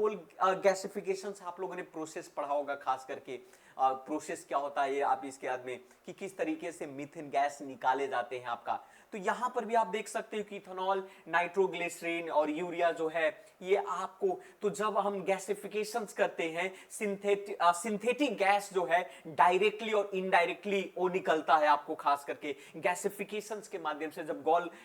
Coal gasification आप लोगों ने प्रोसेस पढ़ा होगा, खास करके प्रोसेस क्या होता है ये आप इसके बाद में, कि किस तरीके से मीथेन गैस निकाले जाते हैं आपका। तो यहां पर भी आप देख सकते हो कि इथेनॉल, नाइट्रोग्लिसरीन और यूरिया जो है ये आपको, तो जब हम गैसिफिकेशंस करते हैं सिंथेटिक गैस जो है डायरेक्टली और इनडायरेक्टली वो निकलता है आपको, खास करके गैसिफिकेशंस के माध्यम से। जब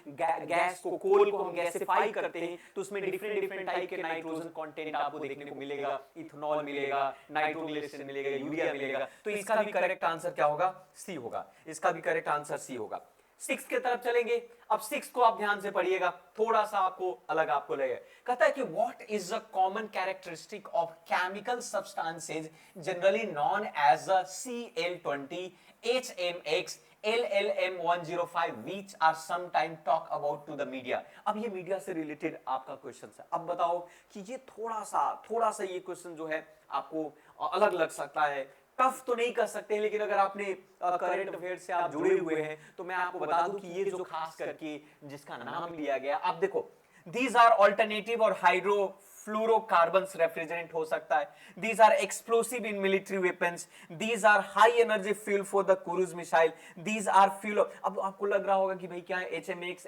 गैस को, कोल को हम गैसिफाई करते हैं तो उसमें डिफरेंट डिफरेंट टाइप के नाइट्रोजन कंटेंट आपको देखने को मिलेगा, इथेनॉल मिलेगा, नाइट्रोग्लिसरीन मिलेगा, यूरिया मिलेगा। तो इसका भी करेक्ट आंसर क्या होगा? सी होगा। इसका भी करेक्ट आंसर सी होगा। 6 की तरफ चलेंगे। अब 6 को आप ध्यान से पढ़िएगा, थोड़ा सा आपको अलग आपको लगेगा। कहता है कि what is the common characteristic of chemical substances generally known as a Cl20, HMX, LLM105 which are sometime talk about to the media। अब ये मीडिया से रिलेटेड आपका क्वेश्चन है। अब बताओ कि ये थोड़ा सा ये क्वेश्चन जो है आपको अलग लग सकता है, टफ तो नहीं कर सकते, लेकिन अगर आपने करंट अफेयर से आप जुड़े हुए हैं तो मैं आपको बता दूं कि ये जो खास करके जिसका नाम लिया गया, आप देखो, दीज आर ऑल्टरनेटिव और हाइड्रोफ्लोरोकार्बन्स रेफ्रिजरेंट हो सकता है, these are explosive in military weapons, these are high energy fuel for the cruise missile, these are fuel. अब आपको लग रहा होगा कि भाई क्या है HMX,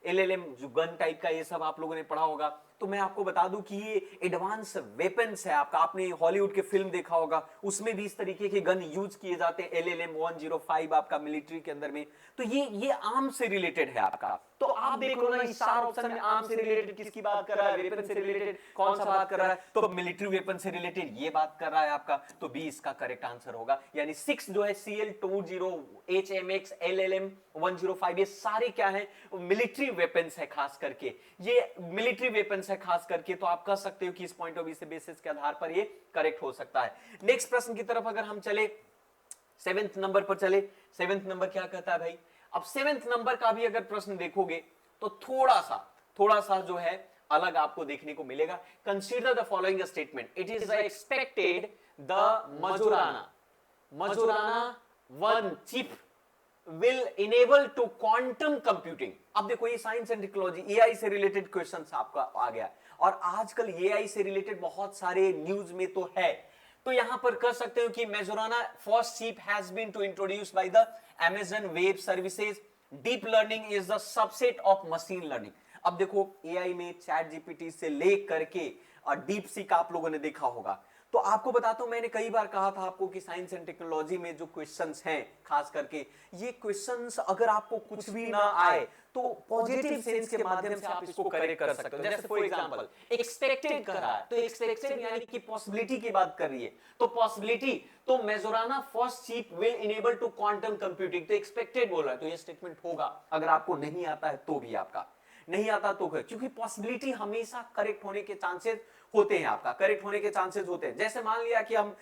LLM जो गन टाइप का, ये सब आप लोगों ने पढ़ा होगा। तो मैं आपको बता दूं कि ये एडवांस वेपन्स है आपका। आपने हॉलीवुड के फिल्म देखा होगा, उसमें भी इस तरीके के गन यूज किए जाते हैं, LLM105 आपका मिलिट्री के अंदर में। तो ये आर्म से रिलेटेड है आपका। तो आप देख लो ना, इस 4 ऑप्शन में आर्म से रिलेटेड किसकी बात कर रहा है, वेपन से रिलेटेड कौन सा बात कर रहा है, तो मिलिट्री वेपन से रिलेटेड ये बात कर रहा है आपका। तो बी इसका करेक्ट आंसर होगा। यानी 6 जो है CL20, HMX, LLM105 ये सारे क्या है, मिलिट्री वेपन्स है, खास करके ये मिलिट्री वेपन्स है खास करके। तो आप कह सकते हो कि इस पॉइंट ऑफ व्यू से बेसिस के आधार पर ये करेक्ट हो सकता है। नेक्स्ट प्रश्न की तरफ अगर हम चले, 7th नंबर पर चले। 7th नंबर क्या कहता है भाई? अब 7th नंबर का भी अगर प्रश्न देखोगे तो थोड़ा सा जो है अलग आपको देखने को मिलेगा। Consider the following statement, it is expected the Majorana 1 chip will enable to quantum computing। अब देखो ये साइंस एंड टेक्नोलॉजी, एआई से रिलेटेड क्वेश्चंस आपका आ गया, और आजकल एआई से रिलेटेड बहुत सारे न्यूज में तो है। तो यहां पर कह सकते हो कि Majorana first chip has been to introduce by the Amazon web services. Deep learning is the subset of machine learning. अब देखो एआई में चैट जीपीटी से ले करके डीप सीक आप लोगों ने देखा होगा। तो आपको बताता हूं, मैंने कई बार कहा था आपको कि साइंस एंड टेक्नोलॉजी में जो क्वेश्चंस हैं, खास करके ये क्वेश्चंस अगर आपको कुछ भी ना आए तो पॉजिटिव सेंस के माध्यम से आप इसको करेक्ट कर सकते हो। जैसे फॉर एग्जांपल एक्सपेक्टेड कर रहा है, तो एक्सपेक्टेड यानी कि पॉसिबिलिटी की बात कर रही है, तो पॉसिबिलिटी, तो Majorana first chip will enable to quantum computing, तो एक्सपेक्टेड बोल रहा है, तो ये स्टेटमेंट होगा। अगर आपको नहीं आता है तो भी, आपका नहीं आता तो, क्योंकि पॉसिबिलिटी हमेशा करेक्ट होने के चांसेस होते हैं, आपका करेक्ट होने के चांसेस होते हैं। जैसे मान लिया कि हम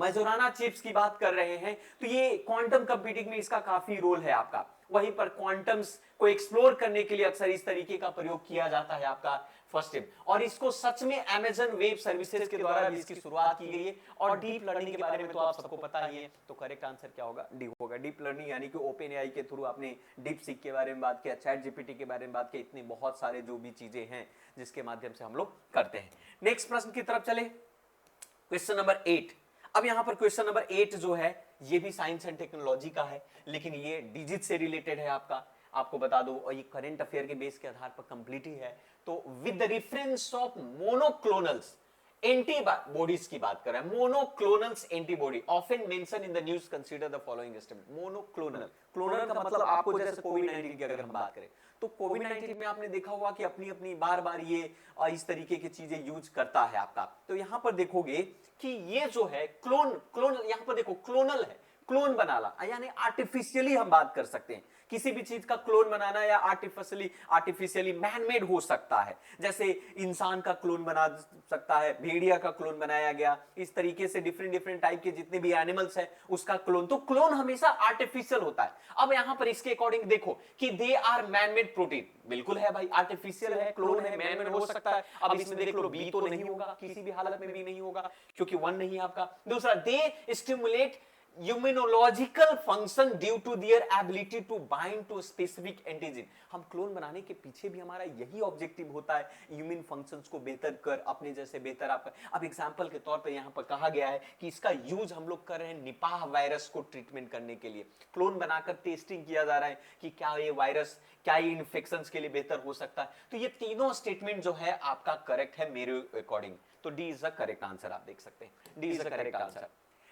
मेजोराना चिप्स की बात कर रहे हैं, तो ये क्वांटम कंप्यूटिंग में इसका काफी रोल है आपका। वहीं पर क्वांटम्स को एक्सप्लोर करने के लिए अक्सर इस तरीके का प्रयोग किया जाता है आपका फर्स्ट टिप, और इसको सच में Amazon वेब सर्विसेज के द्वारा भी इसकी शुरुआत की गई है। और डीप लर्निंग के बारे में तो आप सबको पता ही है, तो करेक्ट आंसर क्या होगा? डी होगा। डीप लर्निंग यानी कि ओपन एआई के थ्रू आपने डीप सीक के बारे में बात किया, चैट जीपीटी के बारे में बात की, इतनी बहुत सारे जो भी चीजें हैं जिसके माध्यम से हम लोग करते हैं। नेक्स्ट प्रश्न की तरफ चले, क्वेश्चन नंबर 8। अब यहां पर क्वेश्चन नंबर 8 जो है ये भी साइंस एंड टेक्नोलॉजी का है, लेकिन ये डिजिट से रिलेटेड है आपका। आपको बता दो, और ये करंट अफेयर के बेस के आधार पर कंप्लीट ही है। तो with the reference of monoclonals antibodies की बात कर रहा है, monoclonals antibody often mention in the news, consider the following statement. Monoclonal, clonal का मतलब आपको जैसे कोविड-19 की अगर हम बात करें, तो कोविड-19 में आपने देखा होगा कि अपनी अपनी बार ये इस तरीके की चीजें यूज करता है आपका। तो यहां पर देखोगे कि ये जो है क्लोन यहां पर देखो क्लोनल है, क्लोन बनाना यानी आर्टिफिशियली हम बात कर सकते हैं। किसी भी चीज का क्लोन बनाना या आर्टिफिशियली मैनमेड हो सकता है। जैसे इंसान का क्लोन बना सकता है, भेड़िया का क्लोन बनाया गया, इस तरीके से डिफरेंट टाइप के जितने भी एनिमल्स हैं उसका क्लोन। तो क्लोन हमेशा आर्टिफिशियल होता है। अब यहां पर इसके अकॉर्डिंग देखो कि दे आर मैनमेड प्रोटीन, बिल्कुल है भाई, आर्टिफिशियल है, क्लोन है, मैनमेड हो सकता है। अब इसमें देख लो बी तो नहीं होगा, किसी भी हालत में भी नहीं होगा, क्योंकि 1 नहीं है आपका। दूसरा, they stimulate immunological function due to their ability to bind to specific antigen. हम क्लोन बनाने के पीछे भी हमारा यही ऑब्जेक्टिव होता है, इम्यून फंक्शंस को बेहतर कर, अपने जैसे बेहतर आपका। अब एग्जांपल के तौर पे यहाँ पर कहा गया है कि इसका यूज हम लोग कर रहे हैं निपाह वायरस को ट्रीटमेंट करने के लिए। क्लोन बनाकर टेस्टिंग किया जा रहा है कि क्या ये वायरस, क्या ये इन्फेक्शंस के लिए बेहतर हो सकता है। तो ये तीनों स्टेटमेंट जो है आपका करेक्ट है मेरे अकॉर्डिंग। तो D is the correct answer, आप देख सकते हैं D is the correct answer.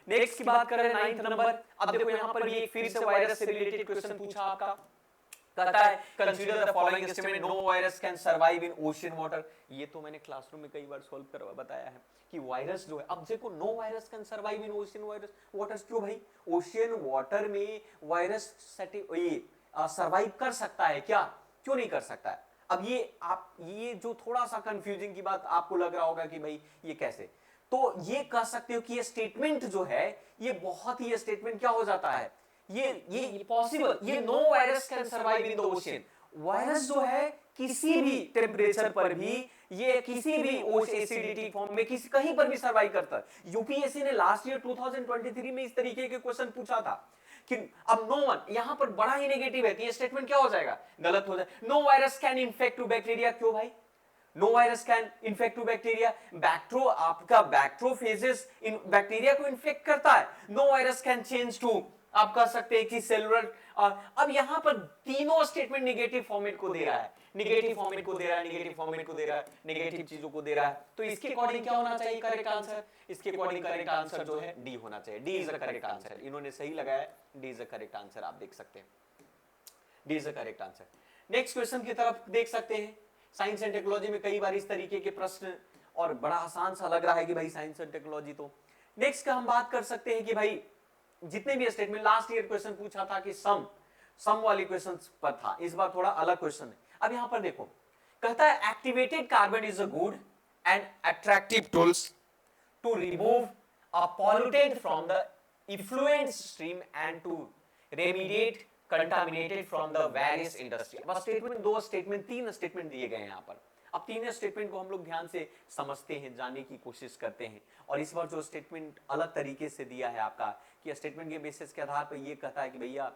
Next की बात करें 9th नंबर। अब देखो यहां पर भी एक फिर से वायरस से रिलेटेड क्वेश्चन पूछा आपका। कहता है consider the following statement, no virus can survive in ocean water. ये तो मैंने क्लासरूम में कई बार सॉल्व करवा बताया है कि वायरस जो है, अब देखो no virus can survive in ocean waters, क्यों भाई? ओशियन वाटर में वायरस सर्वाइव कर सकता है क्या? क्यों नहीं कर सकता है? अब ये जो थोड़ा सा कंफ्यूजिंग की बात आपको लग रहा होगा कि भाई ये कैसे, तो ये कह सकते हो कि ये स्टेटमेंट जो है ये बहुत ही, ये स्टेटमेंट क्या हो जाता है, ये पॉसिबल, ये no virus can survive in the ocean. Virus जो है किसी भी टेम्परेचर पर भी, ये किसी भी एसिडिटी फॉर्म में किसी कहीं पर भी सर्वाइव करता है। यूपीएससी ने लास्ट ईयर 2023 में इस तरीके के क्वेश्चन पूछा था कि अब नो वन, यहां पर बड़ा ही नेगेटिव है, तो ये स्टेटमेंट क्या हो जाएगा, गलत हो जाएगा। No virus can infect to bacteria, क्यों भाई? No virus can infect to bacteria, आपका बैक्ट्रोफेजेस इन बैक्टीरिया को इन्फेक्ट करता है। No virus can change to, आप कह सकते हैं कि सेलुलर। अब यहां पर तीनों स्टेटमेंट नेगेटिव फॉर्मेट को दे रहा है, नेगेटिव फॉर्मेट को दे रहा है, नेगेटिव फॉर्मेट को दे रहा है, नेगेटिव चीजों को दे रहा है। तो इसके अकॉर्डिंग क्या होना चाहिए करेक्ट आंसर? इसके अकॉर्डिंग करेक्ट आंसर जो है डी होना चाहिए। D is the correct answer, इन्होंने सही लगाया, D is the correct answer, आप देख सकते हैं D is the correct answer. Next question की तरफ देख सकते हैं। साइंस एंड टेक्नोलॉजी में कई बार इस तरीके के प्रश्न, और बड़ा आसान सा लग रहा है कि भाई साइंस एंड टेक्नोलॉजी। तो नेक्स्ट का हम बात कर सकते हैं कि भाई जितने भी स्टेटमेंट, लास्ट ईयर क्वेश्चन पूछा था कि सम वाली क्वेश्चन पर था, इस बार थोड़ा अलग क्वेश्चन है। अब यहां पर देखो, कहता है activated carbon is a good and attractive tools to remove a pollutant from the effluent stream and to remediate contaminated from the various industry. बस स्टेटमेंट, दो स्टेटमेंट, तीन स्टेटमेंट दिए गए हैं यहां पर। अब तीनों स्टेटमेंट को हम लोग ध्यान से समझते हैं, जानने की कोशिश करते हैं। और इस बार जो स्टेटमेंट अलग तरीके से दिया है आपका, कि स्टेटमेंट के बेसिस के आधार पर ये कहता है कि भैया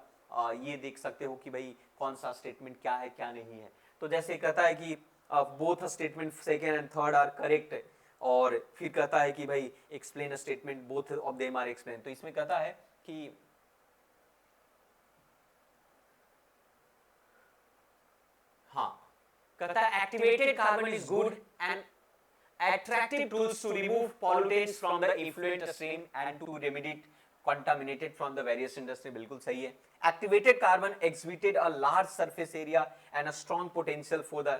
ये देख सकते हो कि भाई कौन सा स्टेटमेंट क्या है क्या नहीं है। तो जैसे कहता है कि both statement second and third are correct, और फिर कहता है कि भाई explain statement both of them are explain. तो इसमें कहता है कि हाँ, कहता है activated carbon is good and attractive tools to remove pollutants from the effluent stream and to remediate contaminated from the various industry। बिल्कुल सही है। Activated carbon exhibited a large surface area and a strong potential for the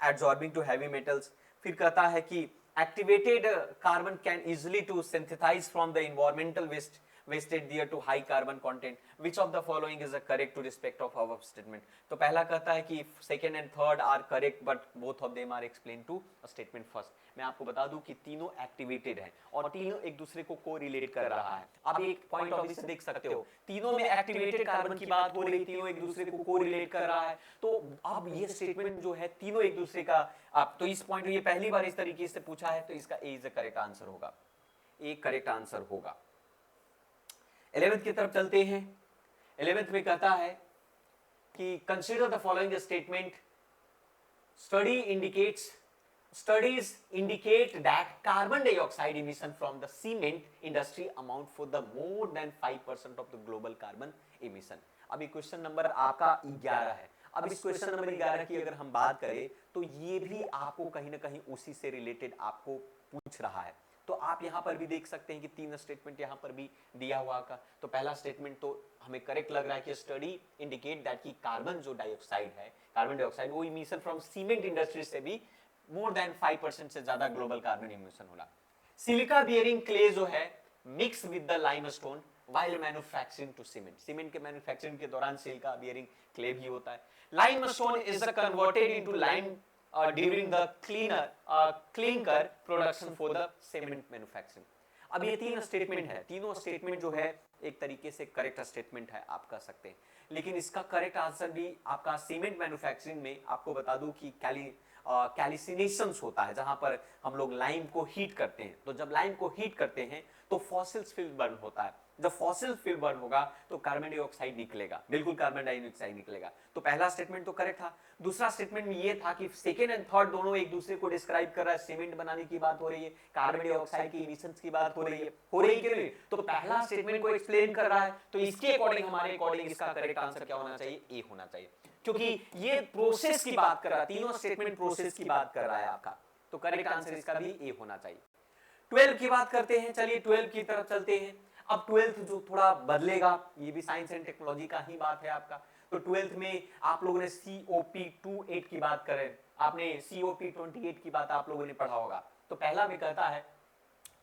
absorbing to heavy metals। फिर कहता है कि activated carbon can easily to synthesize from the environmental wasted there to high carbon content, which of the following is the correct to respect of our statement। तो पहला कहता है कि second and third are correct but both of them are explained to statement first। मैं आपको बता दूं कि तीनों एक्टिवेटेड हैं और तीनों एक दूसरे को कोरिलेट कर रहा है। आप एक पॉइंट ऑफ व्यू से देख सकते हो, तीनों में एक्टिवेटेड कार्बन की बात हो रही, तीनों एक दूसरे को कोरिलेट कर रहा है। तो अब ये स्टेटमेंट जो है तीनों एक दूसरे का, आप तो इस पॉइंट, ये पहली बार इस तरीके से पूछा है, तो इसका ए इज द करेक्ट आंसर होगा, ए करेक्ट आंसर होगा। 11th की तरफ चलते हैं। 11th में कहता है कि consider the following statement, studies indicate that carbon dioxide emission from the cement industry amount for the more than 5% of the global carbon emission। अभी क्वेश्चन नंबर आपका 11 है। अब इस क्वेश्चन नंबर 11 की अगर हम बात करें तो ये भी आपको कहीं ना कहीं उसी से रिलेटेड आपको पूछ रहा है। तो आप यहां पर भी देख सकते हैं कि तीन स्टेटमेंट यहां पर भी दिया हुआ का। तो पहला स्टेटमेंट तो हमें करेक्ट लग रहा है कि स्टडी इंडिकेट दैट कि कार्बन जो डाइऑक्साइड है, कार्बन डाइऑक्साइड वो इमिशन फ्रॉम सीमेंट इंडस्ट्री से भी मोर देन 5% से ज्यादा ग्लोबल कार्बन इमिशन होला। सिलिका बियरिंग क्ले जो है mix with the limestone while manufacturing to cement, cement के मैन्युफैक्चरिंग के दौरान सिलिका बियरिंग क्ले भी होता है। Limestone is converted into lime during the clinker production for the cement manufacturing। अब ये तीन स्टेटमेंट है, तीनों स्टेटमेंट जो है एक तरीके से करेक्ट स्टेटमेंट है, आप कह सकते हैं। लेकिन इसका करेक्ट आंसर भी आपका सीमेंट मैन्युफैक्चरिंग में, आपको बता दूं कि कैल्सिनेशंस होता है, जहां पर हम लोग लाइम को हीट करते हैं। तो जब लाइम को हीट करते हैं तो फॉसिल्स फ्यूल बर्न होता है। जब फॉसिल फ्यूल बर्न होगा तो कार्बन डाइऑक्साइड निकलेगा, बिल्कुल कार्बन डाइऑक्साइड निकलेगा। तो पहला स्टेटमेंट तो करेक्ट था। दूसरा स्टेटमेंट में ये था कि सेकेंड एंड थर्ड दोनों एक दूसरे को डिस्क्राइब कर रहा है, सीमेंट बनाने की बात हो रही है, कार्बन डाइऑक्साइड की इमिशंस की बात हो रही है, कि नहीं? तो पहला स्टेटमेंट को एक्सप्लेन कर रहा है, तो इसके अकॉर्डिंग, हमारे अकॉर्डिंग इसका करेक्ट आंसर क्या होना चाहिए? ए होना चाहिए, क्योंकि ये प्रोसेस की बात कर रहा है, तीनों स्टेटमेंट प्रोसेस की बात कर रहा है आपका। तो करेक्ट आंसर इसका भी ए होना चाहिए। 12 की बात करते हैं, चलिए 12 की तरफ चलते हैं। अब 12th जो थोड़ा बदलेगा, ये भी साइंस एंड टेक्नोलॉजी का ही बात है आपका। तो 12th में आप लोगों ने COP28 की बात करें, आपने COP28 की बात आप लोगों ने पढ़ा होगा। तो पहला में कहता है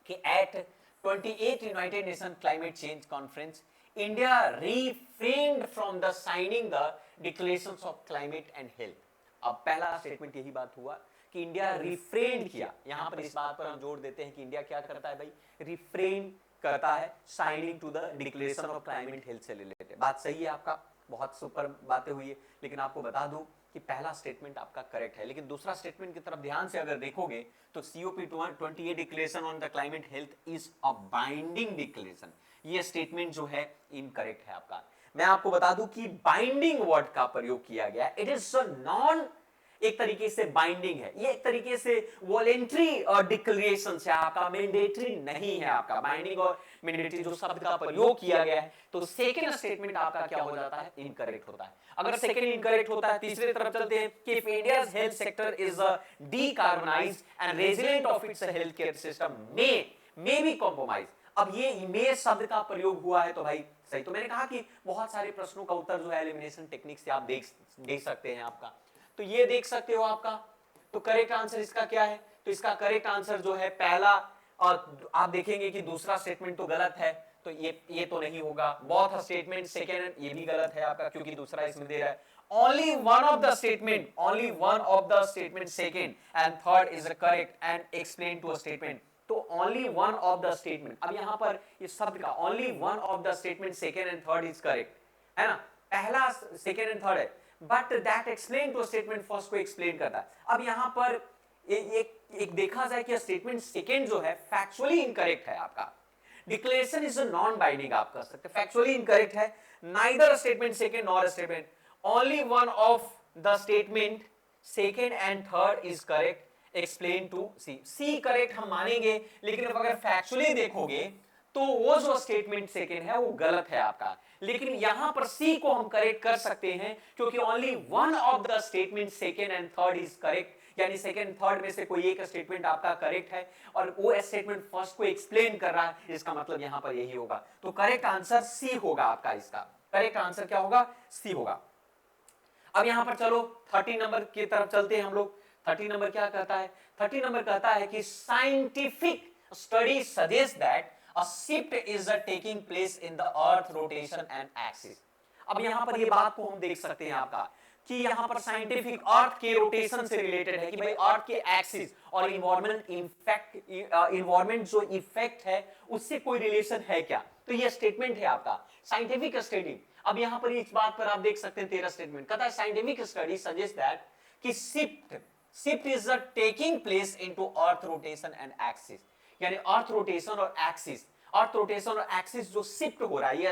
कि at 28 United Nation climate change conference India refrained from the signing the declarations of climate and health. अब पहला स्टेटमेंट यही बात हुआ कि इंडिया रिफ्रेन किया। यहां पर इस बात पर हम जोर देते हैं कि इंडिया क्या करता है भाई? रिफ्रेन करता है signing to the declaration of climate health से रिलेटेड। बात सही है आपका, बहुत सुपर बातें हुई है। लेकिन आपको बता दूं कि पहला स्टेटमेंट आपका करेक्ट है, लेकिन दूसरा स्टेटमेंट की तरफ ध्यान से अगर देखोगे तो COP28 declaration on the climate health is a binding declaration, ये स्टेटमेंट जो है इनकरेक्ट है आपका। मैं आपको बता दूं कि बाइंडिंग वर्ड का प्रयोग किया गया, इट इज नॉन, एक तरीके से बाइंडिंग है, ये एक तरीके से वॉलेंट्री डिक्लेरेशन है आपका, मैंडेटरी नहीं है आपका। बाइंडिंग और मैंडेटरी जो शब्द का प्रयोग किया गया है, तो सेकंड स्टेटमेंट आपका क्या हो जाता है? इनकरेक्ट होता है। अगर सेकंड इनकरेक्ट होता है, तीसरे तरफ चलते हैं कि if India's health sector is decarbonised and resilient of its health care system may be compromise. अब ये इमेज शब्द का प्रयोग हुआ है, तो भाई सही। तो मैंने कहा कि बहुत सारे प्रश्नों का उत्तर जो है एलिमिनेशन टेक्निक से आप देख सकते हैं आपका। तो ये देख सकते हो आपका। तो करेक्ट आंसर इसका क्या है? तो इसका करेक्ट आंसर जो है पहला, और आप देखेंगे कि दूसरा स्टेटमेंट तो गलत है, तो ये तो नहीं होगा। बोथ स्टेटमेंट सेकेंड ये भी गलत है आपका, क्योंकि दूसरा इसमें दे रहा है only one of the statement second and third is correct and explain to a statement। तो only one of the statement, अब यहां पर इस शब्द का only one of the statement second and third is correct है ना, पहला सेकेंड एंड थर्ड है, but that explain to statement first को एक्सप्लेन करता है। अब यहां पर एक देखा जाए कि स्टेटमेंट सेकेंड जो है फैक्चुअली इनकरेक्ट है आपका। डिक्लेरेशन इज नॉन बाइंडिंग आप कर सकते, फैक्चुअली इनकरेक्ट है। Neither statement second nor statement, only one of the statement second and third is correct, explain to C correct हम मानेंगे, लेकिन अगर फैक्चुअली देखोगे तो वो जो स्टेटमेंट सेकेंड है वो गलत है आपका। लेकिन यहां पर सी को हम करेक्ट कर सकते हैं, क्योंकि only one of the statement second and third is correct, यानी सेकेंड थर्ड में से कोई एक स्टेटमेंट आपका करेक्ट है और वो स्टेटमेंट फर्स्ट को एक्सप्लेन कर रहा है, इसका मतलब यहां पर यही होगा। तो करेक्ट आंसर सी होगा आपका, इसका करेक्ट आंसर क्या होगा? सी होगा। अब यहां पर चलो 30 नंबर की तरफ चलते हैं हम लोग। 30 नंबर क्या कहता है? 30 नंबर कहता है कि scientific study suggest that a shift is taking place in the earth rotation and axis। अब यहां पर ये बात को हम देख सकते हैं आपका कि यहां पर साइंटिफिक अर्थ के रोटेशन से रिलेटेड है कि भाई अर्थ के एक्सिस और इन्वायरमेंट जो इफेक्ट है उससे कोई रिलेशन है क्या? तो ये स्टेटमेंट है आपका साइंटिफिक स्टडी। अब यहां पर इस बात पर आप देख सकते हैं 13 स्टेटमेंट कहता है साइंटिफिक स्टडी सजेस्ट दैट कि shift is taking place into earth rotation and axis, यानी अर्थ रोटेशन और एक्सिस, अर्थ रोटेशन और एक्सिस जो शिफ्ट हो रहा है, ये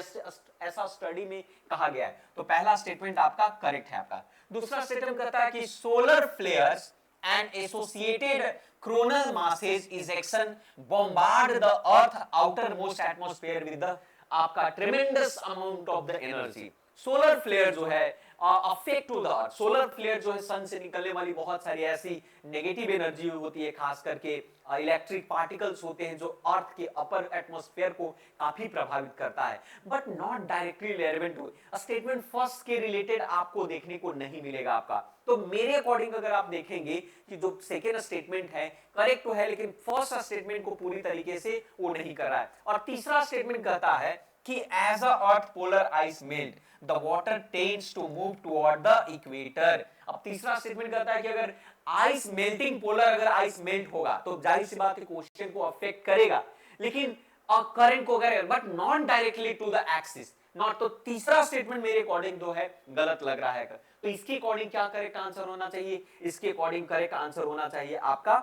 ऐसा स्टडी में कहा गया है। तो पहला स्टेटमेंट आपका करेक्ट है आपका। दूसरा स्टेटमेंट कहता है कि solar flares and associated coronal masses ejection bombard the earth outermost atmosphere with the आपका tremendous amount of the energy. Solar flare जो है affect to the earth, solar flare जो है सन से निकलने वाली बहुत सारी ऐसी नेगेटिव एनर्जी होती है, खास करके इलेक्ट्रिक पार्टिकल्स होते हैं जो अर्थ के अपर एटमॉस्फेयर को काफी प्रभावित करता है, but not directly relevant to statement first के रिलेटेड आपको देखने को नहीं मिलेगा आपका। तो मेरे अकॉर्डिंग अगर आप देखेंगे कि जो सेकेंड स्टेटमेंट है करेक्ट तो है, लेकिन फर्स्ट स्टेटमेंट को पूरी तरीके से वो नहीं कर रहा है। और तीसरा स्टेटमेंट कहता है कि as a earth polar ice melt the water tends to move toward the equator. अब तीसरा स्टेटमेंट कहता है कि अगर आइस मेल्टिंग पोलर, अगर आइस मेल्ट होगा तो जाहिर सी बात है क्वेश्चन को अफेक्ट करेगा, लेकिन करंट को करेगा, but not directly to the axis, not. तो तीसरा स्टेटमेंट मेरे अकॉर्डिंग जो है गलत लग रहा है। तो इसके अकॉर्डिंग क्या करेक्ट आंसर होना चाहिए, इसके अकॉर्डिंग करेक्ट आंसर होना चाहिए आपका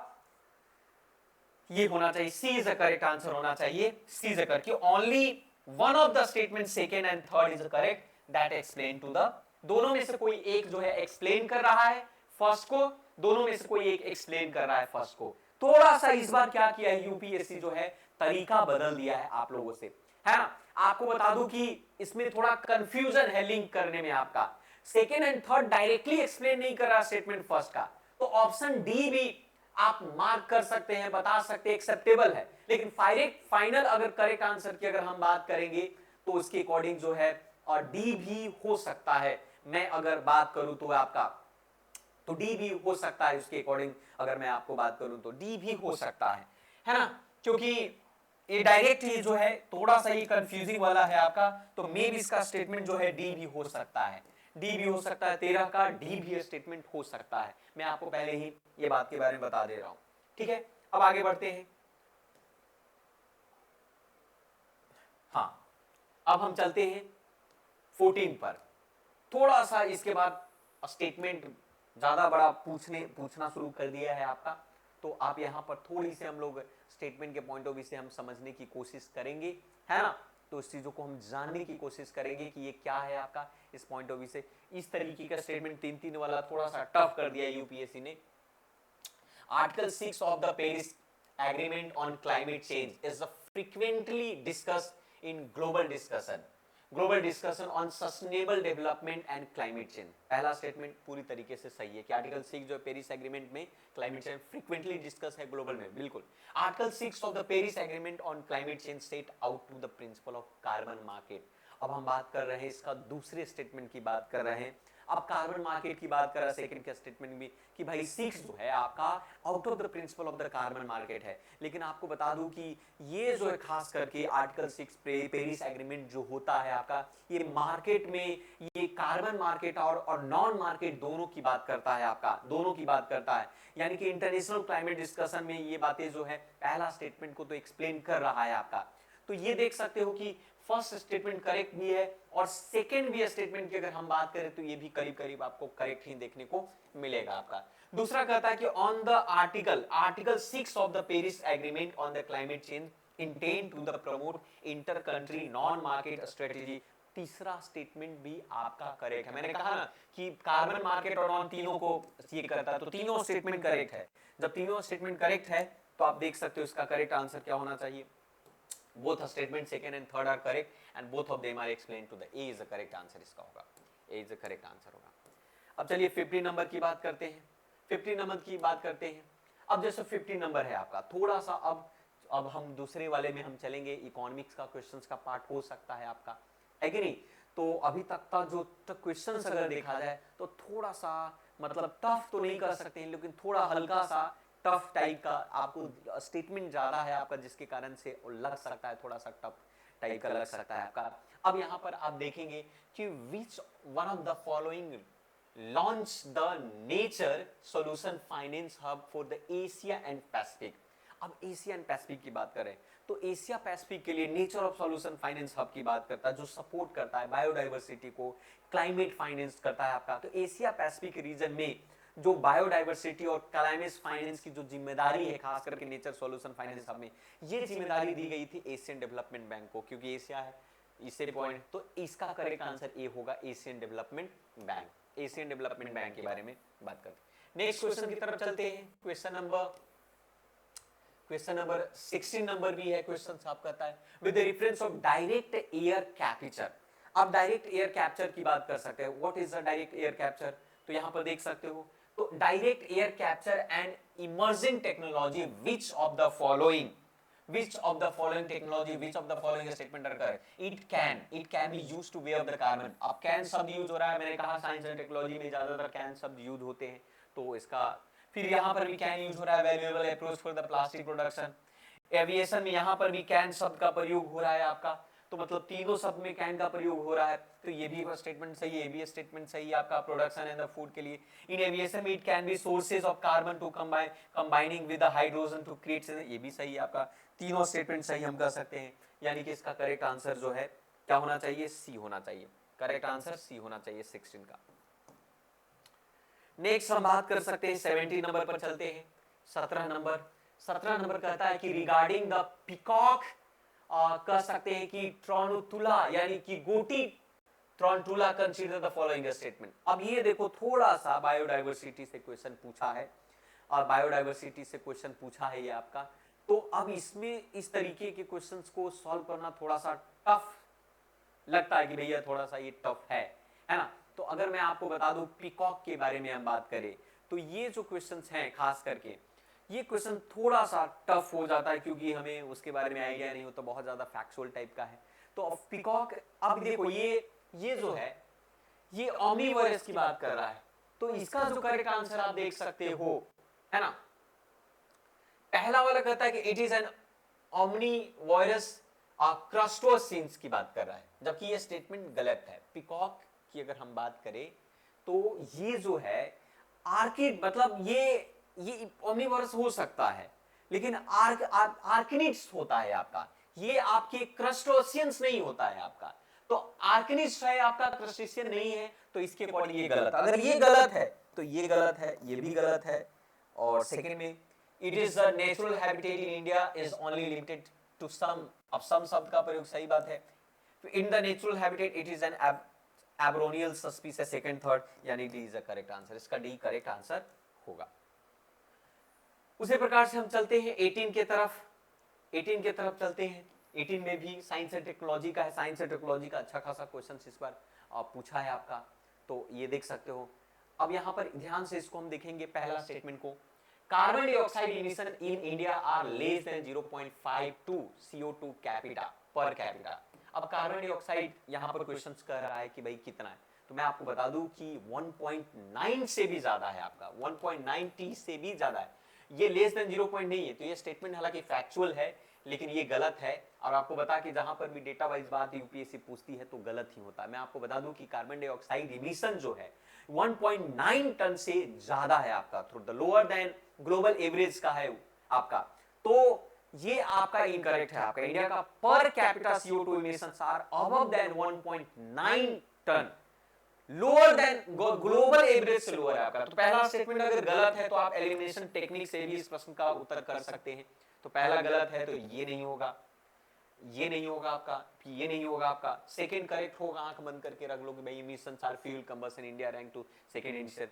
ये होना चाहिए, C is the correct answer होना चाहिए, C is the correct. Only one of the statement second and third is correct that explain to the, दोनों में से कोई एक जो है एक्सप्लेन कर रहा है फर्स्ट को, दोनों में से कोई एक एक्सप्लेन कर रहा है फर्स्ट को। थोड़ा सा इस बार क्या किया है यूपीएससी जो है, तरीका बदल दिया है आप लोगों से, है ना। आपको बता दूं कि इसमें थोड़ा कंफ्यूजन है लिंक करने में आपका, second and third directly explain नहीं कर रहा स्टेटमेंट फर्स्ट का, तो ऑप्शन डी भी आप मार्क कर सकते हैं, बता सकते हैं, एक्सेप्टेबल है। लेकिन फाइनल अगर करेक्ट आंसर की अगर हम बात करेंगे तो उसके अकॉर्डिंग जो है और डी भी हो सकता है। मैं अगर बात करूं तो आपका तो डी भी हो सकता है, उसके अकॉर्डिंग अगर मैं आपको बात करूं तो डी भी हो सकता है ना, क्योंकि ये डायरेक्ट ही जो है थोड़ा सा ये कंफ्यूजिंग वाला है आपका, तो मे भी इसका स्टेटमेंट जो है डी भी हो सकता है, डी भी हो सकता है, 13 का डी भी स्टेटमेंट हो सकता है। मैं आपको पहले ही ये बात के बारे में बता दे रहा हूं, ठीक है। अब आगे बढ़ते हैं। हाँ, अब हम चलते हैं 14 पर। थोड़ा सा इसके बाद स्टेटमेंट ज्यादा बड़ा पूछना शुरू कर दिया है आपका, तो आप यहां पर थोड़ी सी हम लोग स्टेटमेंट के पॉइंट ऑफ व्यू से हम समझने की कोशिश करेंगे, है ना। तो इस चीजों को हम जानने की कोशिश करेंगे कि ये क्या है आपका इस पॉइंट ऑफ व्यू से। इस तरीके का स्टेटमेंट 3-3 वाला थोड़ा सा टफ कर दिया यूपीएससी ने। Article 6 of the Paris agreement on climate change is frequently discussed in global discussion on sustainable development and climate change. पहला स्टेटमेंट पूरी तरीके से सही है कि आर्टिकल 6 जो पेरिस एग्रीमेंट में क्लाइमेट चेंज फ्रीक्वेंटली डिस्कस है ग्लोबल में, बिल्कुल। Article 6 of the Paris agreement on climate change set out to the principal of carbon market. अब हम बात कर रहे हैं इसका दूसरे स्टेटमेंट की बात कर रहे हैं। अब कार्बन मार्केट की बात कर रहा है सेकंड का स्टेटमेंट भी कि भाई 6 जो है आपका out of the principle of the carbon market है। लेकिन आपको बता दूं कि ये जो है खास करके आर्टिकल 6 पेरिस एग्रीमेंट जो होता है आपका, ये मार्केट में ये कार्बन मार्केट और नॉन मार्केट दोनों की बात करता है आपका, दोनों की बात करता है। यानी कि इंटरनेशनल क्लाइमेट डिस्कशन में ये बातें जो है पहला स्टेटमेंट को तो एक्सप्लेन कर रहा है आपका। तो ये देख सकते हो कि फर्स्ट स्टेटमेंट करेक्ट भी है और सेकंड भी स्टेटमेंट की अगर हम बात करें तो ये भी करीब करीब आपको करेक्ट ही देखने को मिलेगा आपका। दूसरा कहता है कि on the article 6 of the Paris agreement on the climate change intend to the promote inter country non market strategy. तीसरा स्टेटमेंट भी आपका करेक्ट है। मैंने कहा ना कि कार्बन मार्केट और नॉन तीनों को ये करता है, तो तीनों स्टेटमेंट करेक्ट है। जब तीनों स्टेटमेंट करेक्ट है तो आप देख सकते हो इसका करेक्ट आंसर क्या होना चाहिए। Both the statement second and third are correct and both of them are explained to the A is the correct answer इसका होगा, A is the correct answer होगा। अब चलिए 15 नंबर की बात करते हैं। 15 नंबर की बात करते हैं। अब जैसे 15 नंबर है आपका, थोड़ा सा अब हम दूसरे वाले में हम चलेंगे, इकोनॉमिक्स का क्वेश्चंस का पार्ट हो सकता है आपका, है कि नहीं। तो अभी तक का जो क्वेश्चंस अगर देखा जाए तो थोड़ा सा मतलब टफ तो नहीं कर सकते हैं, लेकिन थोड़ा हल्का सा टफ टाइप का आपको स्टेटमेंट ज्यादा है आपका, जिसके कारण से लग सकता है थोड़ा सा टफ टाइप का लग सकता है आपका। अब यहां पर आप देखेंगे कि which one of the following launch the nature solution finance hub for the Asia and Pacific. अब एशिया एंड पैसिफिक की बात करें तो एशिया पैसिफिक के लिए nature of solution finance hub की बात करता है, जो सपोर्ट करता है बायोडाइवर्सिटी को, क्लाइमेट फाइनेंस करता है आपका। तो एशिया पैसिफिक रीजन में जो बायोडाइवर्सिटी और क्लाइमेट फाइनेंस की जो जिम्मेदारी है, खास करके नेचर सॉल्यूशन फाइनेंस हब में, ये जिम्मेदारी दी गई थी एशियन डेवलपमेंट बैंक को, क्योंकि एशिया है इससे पॉइंट। तो इसका करेक्ट आंसर ए होगा, Asian development bank. Asian development bank के बारे में बात करते हैं। नेक्स्ट क्वेश्चन की तरफ चलते हैं। क्वेश्चन नंबर 16 नंबर भी है क्वेश्चन साफ करता है with the reference of direct air capture. अब डायरेक्ट एयर कैप्चर की बात कर सकते हैं। What is the direct air capture, तो यहां पर देख सकते हो, तो direct air capture and emerging technology which of the following statement are correct. It can be used to wave the carbon. अब कैन शब्द यूज हो रहा है, मैंने कहा साइंस एंड टेक्नोलॉजी में ज्यादातर कैन शब्द यूज होते हैं, तो इसका फिर यहां पर भी कैन यूज हो रहा है, valuable approach for the plastic production. Aviation में यहां पर भी कैन शब्द का प्रयोग हो रहा है आपका, तो मतलब तीनों शब्द में कैन का प्रयोग हो रहा है, तो ये भी स्टेटमेंट सही है, ये भी स्टेटमेंट सही है आपका प्रोडक्शन एंड द फूड के लिए। इन एविएशन में it can be sources of carbon to combining with the hydrogen to create, ये भी सही है आपका। तीनों स्टेटमेंट सही हम कर सकते हैं, यानी कि इसका करेक्ट आंसर जो है क्या होना चाहिए? सी होना चाहिए। करेक्ट आंसर सी होना चाहिए 16 का। नेक्स्ट हम बात कर सकते हैं 17 नंबर पर चलते हैं। 17 नंबर कहता है कि रिगार्डिंग द पीकॉक, कह सकते हैं कि ट्रोनोतुला यानी कि गोटी ट्रोनटुला कंसीडर द फॉलोइंग स्टेटमेंट। अब ये देखो थोड़ा सा बायोडाइवर्सिटी से क्वेश्चन पूछा है, और बायोडाइवर्सिटी से क्वेश्चन पूछा है ये आपका। तो अब इसमें इस तरीके के क्वेश्चंस को सॉल्व करना थोड़ा सा टफ लगता है कि भैया थोड़ा सा ये टफ है ना। तो अगर मैं आपको बता दूं पीकॉक के बारे में हम बात करें, तो ये जो क्वेश्चंस हैं खास करके ये क्वेश्चन थोड़ा सा टफ हो जाता है, क्योंकि हमें उसके बारे में आइडिया नहीं होता, बहुत ज्यादा फैक्चुअल टाइप का है। तो पीकॉक, अब देखो ये जो है ये ओमनीवोरस की बात कर रहा है, तो इसका जो करेक्ट आंसर आप देख सकते हो, है ना। पहला वाला कहता है कि इट इज एन ओमनीवोरस क्रस्टोसिन्स की बात कर रहा है, जबकि ये स्टेटमेंट गलत है। पीकॉक की अगर हम बात करें तो ये जो है आर्किड, मतलब ये ओमनीवोरस हो सकता है, लेकिन आर्किनिड्स होता है आपका, ये आपके क्रस्टोसियंस नहीं होता है आपका। तो आर्किनिड्स है आपका, क्रस्टेशियन नहीं है, तो इसके अकॉर्डिंग ये गलत। अगर ये गलत है तो ये गलत है, ये भी गलत है। और सेकंड में it is the natural habitat in India is only limited to some. अब सम शब्द का प्रयोग सही बात है, in the natural habitat it is an arboreal species, second third, यानी D is the correct answer. इसका डी करेक्ट आंसर होगा। उसी प्रकार से हम चलते हैं 18 के तरफ। 18 के तरफ चलते हैं। 18 में भी साइंस एंड टेक्नोलॉजी का है। साइंस एंड टेक्नोलॉजी का अच्छा खासा क्वेश्चन इस बार पूछा है आपका, तो ये देख सकते हो। अब यहां पर ध्यान से इसको हम देखेंगे पहला स्टेटमेंट को। Carbon dioxide emission in India are less than 0.52 CO2 capita per capita. अब कार्बन डाइऑक्साइड यहां पर क्वेश्चंस कर रहा है कि भाई कितना है, तो मैं आपको बता दूं कि 1.9 से भी ज्यादा है आपका, 1.9T से भी ज्यादा है। ये लेस देन 0 नहीं है, तो ये स्टेटमेंट हालांकि फैक्चुअल है, लेकिन ये गलत है। और आपको बता कि जहां पर भी डेटा वाइज बात यूपीएससी पूछती है तो गलत ही होता है। मैं आपको बता दूं कि कार्बन डाइऑक्साइड इमिशन जो है 1.9 टन से ज्यादा है आपका, through the lower than global average का है आपका। तो ये आपका इनकरेक्ट है। आपका इंडिया का per capita CO2 emissions are above than 1.9 ton, lower than global average से लोअर है आपका। तो पहला स्टेटमेंट अगर गलत है तो आप एलिमिनेशन टेक्निक से भी इस प्रश्न का उत्तर कर सकते हैं। तो पहला गलत है तो ये नहीं होगा, ये नहीं होगा आपका, ये नहीं होगा आपका। सेकंड करेक्ट होगा, आंख बंद करके रख लो कि भाई emissions are fuel combustion, India rank to second Indian.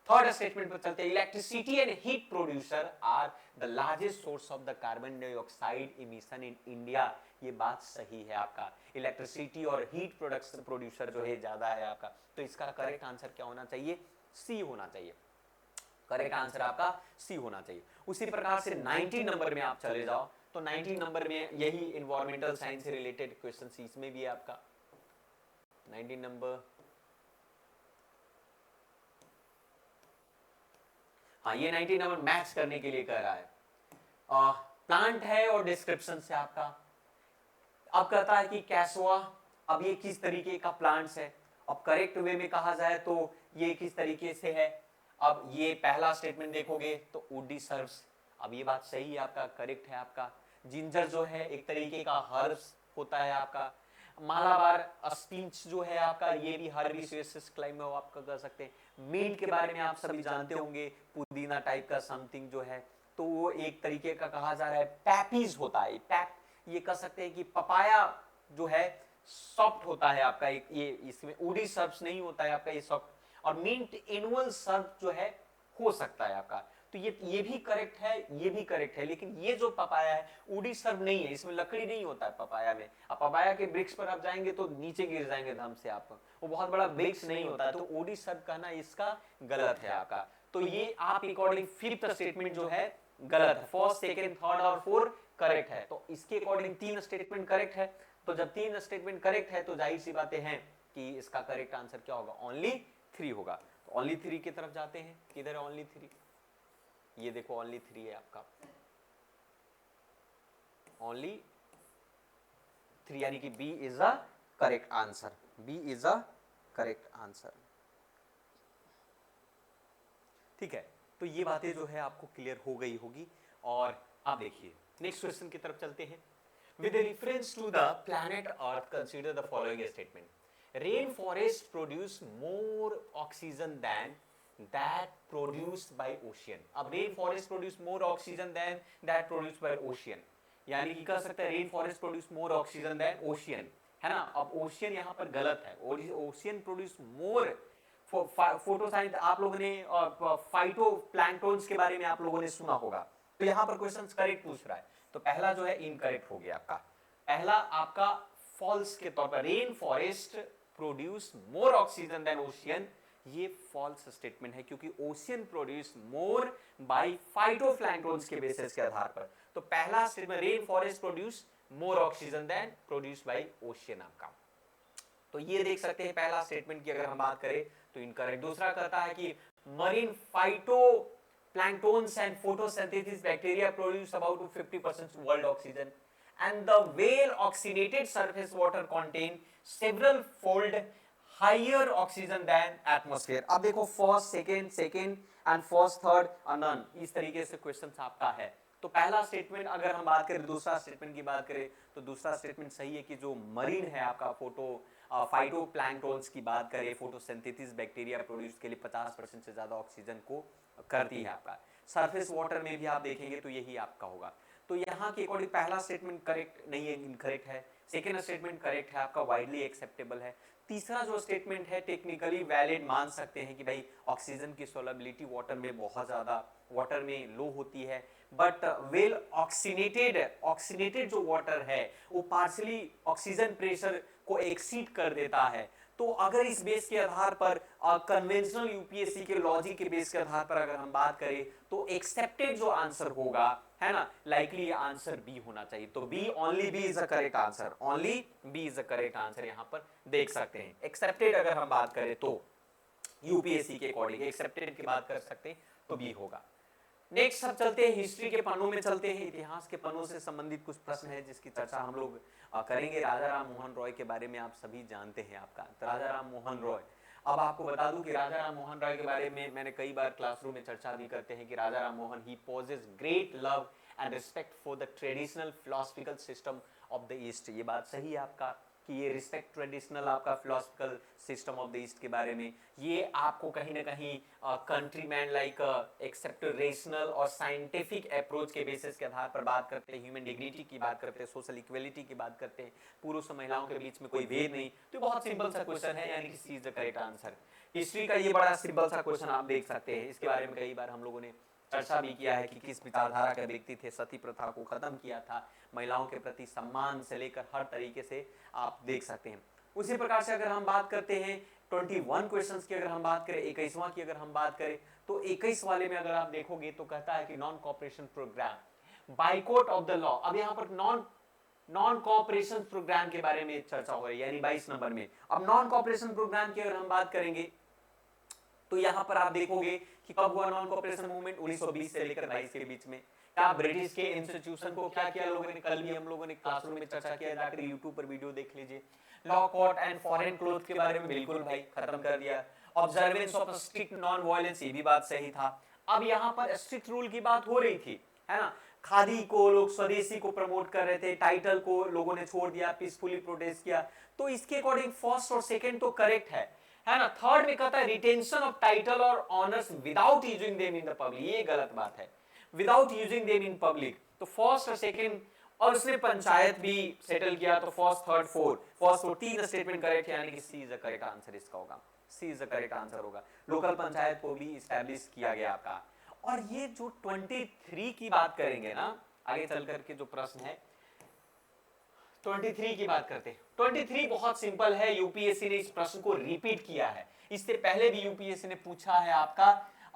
Third statement पर चलते हैं। Electricity and heat producer are the largest source of the carbon dioxide emission in India. ये बात सही है आपका, इलेक्ट्रिसिटी और हीट प्रोडक्शन प्रोड्यूसर जो है ज्यादा है आपका। तो इसका करेक्ट आंसर क्या होना चाहिए? सी होना चाहिए। करेक्ट आंसर आपका सी होना चाहिए। उसी प्रकार से 19 नंबर में आप चले जाओ, तो 19 नंबर में यही इन्वायरमेंटल साइंस से रिलेटेड क्वेश्चन इसमें भी है आपका। 19 नंबर, हाँ ये 19 नंबर मैच करने के लिए कह रहा है। प्लांट है और डिस्क्रिप्शन से आपका। अब कहता है कि कैसुआ, अब ये किस तरीके का प्लांट्स है। अब करेक्ट वे में कहा जाए तो ये किस तरीके से है। अब ये पहला स्टेटमेंट देखोगे तो वुडी सर्व्स, अब ये बात सही है आपका, करेक्ट है आपका। जिंजर जो है एक तरीके का हर्ब्स होता है आपका। मालाबार स्पिंच जो है आपका, ये भी हर्बिस्टियस क्लाइम में आपका कर सकते हैं। मिंट के बारे में आप सभी जानते होंगे, पुदीना टाइप का समथिंग जो है, तो वो एक तरीके का कहा जा रहा है पैपीज होता है। पैप, ये कह सकते हैं कि पपाया जो है सॉफ्ट होता है आपका, एक ये इसमें वुडी सर्व्स नहीं होता है आपका, ये सॉफ्ट। और मिंट एनुअल सर्व जो है हो सकता है आपका। तो ये भी करेक्ट है, ये भी करेक्ट है। लेकिन ये जो पपाया है वुडी सर्व नहीं है, इसमें लकड़ी नहीं होता है पपाया में। अब पपाया के वृक्ष पर आप जाएंगे तो नीचे गिर जाएंगे धम से आप, वो बहुत बड़ा वृक्ष नहीं होता है। तो वुडी सर्व कहना इसका गलत है आपका। तो ये आप अकॉर्डिंग फिफ्थ स्टेटमेंट जो है गलत है। फर्स्ट, सेकंड, थर्ड और फोर्थ करेक्ट है। तो इसके अकॉर्डिंग 3 स्टेटमेंट करेक्ट है। तो जब 3 स्टेटमेंट करेक्ट है तो जाहिर सी बातें हैं कि इसका करेक्ट आंसर क्या होगा? ओनली 3 होगा। तो ओनली 3 की तरफ जाते हैं। किधर है ओनली 3? ये देखो ओनली 3 है आपका, ओनली 3, यानी कि B is a correct answer. B is a correct answer. ठीक है, तो ये बातें जो है आपको क्लियर हो गई होगी। और अब देखिए नेक्स्ट क्वेश्चन की तरफ चलते हैं। with reference to the planet Earth, consider the following statement. Rainforest produce more oxygen than that produced by ocean. अब rainforest produce more oxygen than that produced by ocean, यानी कि कह सकते हैं rainforest produce more oxygen than ocean, है ना. अब ocean यहाँ पर गलत है. ocean produce more फोटोसाइंथ. आप लोगों ने फाइटो प्लैंक्टन्स के बारे में आप लोगों ने सुना होगा. तो यहाँ पर क्वेश्चन करेक्ट पूछ रहा है, तो पहला जो है इनकरेक्ट हो गया आपका. पहला आपका फॉल्स के तौर पर, rain forest produce more oxygen than ocean, ये फॉल्स स्टेटमेंट है, क्योंकि ocean produce more by phytoplanktons के बेसिस के आधार पर. तो पहला statement, rain forest produce more oxygen than produce by ocean आपका. तो ये देख सकते हैं पहला स्टेटमेंट की अगर हम बात करें तो इनकरेक्ट. दूसरा कहता है कि marine phyto plankton's and photosynthesis bacteria produce about 50% world oxygen, and the whale oxygenated surface water contain several fold higher oxygen than atmosphere. अब देखो first second and first third none, इस तरीके से क्वेश्चन आपका है. तो पहला स्टेटमेंट अगर हम बात करें, दूसरा स्टेटमेंट की बात करें तो दूसरा स्टेटमेंट सही है कि जो मरीन है आपका फाइटोप्लैंक्टन्स की बात करें, फोटोसिंथेसिस बैक्टीरिया प्रोड्यूस के लिए 50% से ज्यादा ऑक्सीजन को करती है आपका. सरफेस वाटर में भी आप देखेंगे तो यही आपका होगा. तो यहाँ के अकॉर्डिंग पहला स्टेटमेंट करेक्ट नहीं है, इनकरेक्ट है. सेकेंड स्टेटमेंट करेक्ट है आपका, वाइडली एक्सेप्टेबल है. तीसरा जो स्टेटमेंट है टेक्निकली वैलिड मान सकते हैं कि भाई ऑक्सीजन की सोलबिलिटी वाटर में बहुत ज्यादा, वाटर में लो होती है, बट वेल ऑक्सीनेटेड जो वाटर है वो पार्शियली ऑक्सीजन प्रेशर को एक्सीड कर देता है. तो अगर इस बेस के आधार पर कन्वेंशनल यूपीएससी के लॉजिक के बेस के आधार पर अगर हम बात करें तो एक्सेप्टेड जो आंसर होगा, है ना, लाइकली आंसर बी होना चाहिए. तो B, only B is a correct answer, only B is a correct answer यहां पर देख सकते हैं. एक्सेप्टेड अगर हम बात करें तो यूपीएससी के अकॉर्डिंग एक्सेप्टेड की बात कर सकते हैं तो बी होगा. नेक्स्ट अब चलते हैं हिस्ट्री के पन्नों में, चलते हैं इतिहास के पन्नों से संबंधित कुछ प्रश्न है जिसकी चर्चा हम लोग करेंगे. राजा राम मोहन रॉय के बारे में आप सभी जानते हैं आपका. राजा राम मोहन रॉय, अब आपको बता दूं कि राजा राम मोहन रॉय के बारे में मैंने कई बार क्लासरूम में चर्चा भी करते हैं कि Raja Ram Mohan he possesses great love and respect for the traditional philosophical system of the East. ये बात सही है आपका कि ये रिस्पेक्ट ट्रेडिशनल आपका philosophical system of the East के बारे में, ये आपको कहीं ना कहीं कंट्रीमैन लाइक एक्सेप्ट रेशनल और साइंटिफिक अप्रोच के बेसिस के आधार पर बात करते हैं, ह्यूमन डिग्निटी की बात करते हैं, सोशल इक्वलिटी की बात करते हैं, पुरुष और महिलाओं के बीच में कोई भेद नहीं. तो बहुत सिंपल सा क्वेश्चन है, यानी कि C is the correct answer. History का ये बड़ा सिंपल सा क्वेश्चन आप देख सकते हैं. इसके बारे में कई बार हम लोगों ने चर्चा भी किया है कि किस विचारधारा के व्यक्ति थे, सती प्रथा को खत्म किया था, महिलाओं के प्रति सम्मान से लेकर हर तरीके से आप देख सकते हैं. उसी प्रकार से अगर हम बात करते हैं 21 क्वेश्चंस की, अगर हम बात करें 21वां की अगर हम बात करें तो 21 वाले में अगर आप देखोगे तो कहता है कि non cooperation program, boycott of the law. अब यहाँ पर नॉन कोऑपरेशन प्रोग्राम के बारे में चर्चा हो रही है, यानी 22 नंबर में. अब नॉन कोऑपरेशन प्रोग्राम की अगर हम बात करेंगे तो यहां पर आप देखोगे कि कब हुआ नॉन कोऑपरेशन मूवमेंट, 1920 से लेकर 22 के बीच में. क्या ब्रिटिश के इंस्टीट्यूशन को क्या किया लोगों ने, कल भी हम लोगों ने क्लासरूम में चर्चा किया, जाकर यूट्यूब पर वीडियो देख लीजिए. Law court and foreign cloth के बारे में बिल्कुल भाई खत्म कर दिया. Observance of strict non violence, ये भी बात सही था. अब यहाँ पर स्ट्रिक्ट रूल की बात हो रही थी, है ना. खादी को लोग स्वदेशी को प्रमोट कर रहे थे, टाइटल को लोगों ने छोड़ दिया, पीसफुली प्रोटेस्ट किया. तो इसके अकॉर्डिंग फर्स्ट और सेकंड तो करेक्ट है ना. थर्ड में कहता है रिटेंशन ऑफ टाइटल और honours without using them in the public, ये गलत बात है, without using them in public. तो फर्स्ट और सेकंड, और उसने पंचायत भी सेटल किया, तो फर्स्ट थर्ड फोर्थ, फर्स्ट और तीन स्टेटमेंट करेक्ट है, यानी कि C is the correct answer इसका होगा. सी इज द करेक्ट आंसर होगा. लोकल पंचायत को भी एस्टैब्लिश किया गया आपका. और ये जो 23 की बात करेंगे ना, आगे चल करके जो प्रश्न है 23 की बात करते हैं. 23 बहुत सिंपल है, यूपीएससी ने इस प्रश्न को रिपीट किया है. इससे पहले भी यूपीएससी ने पूछा है आपका,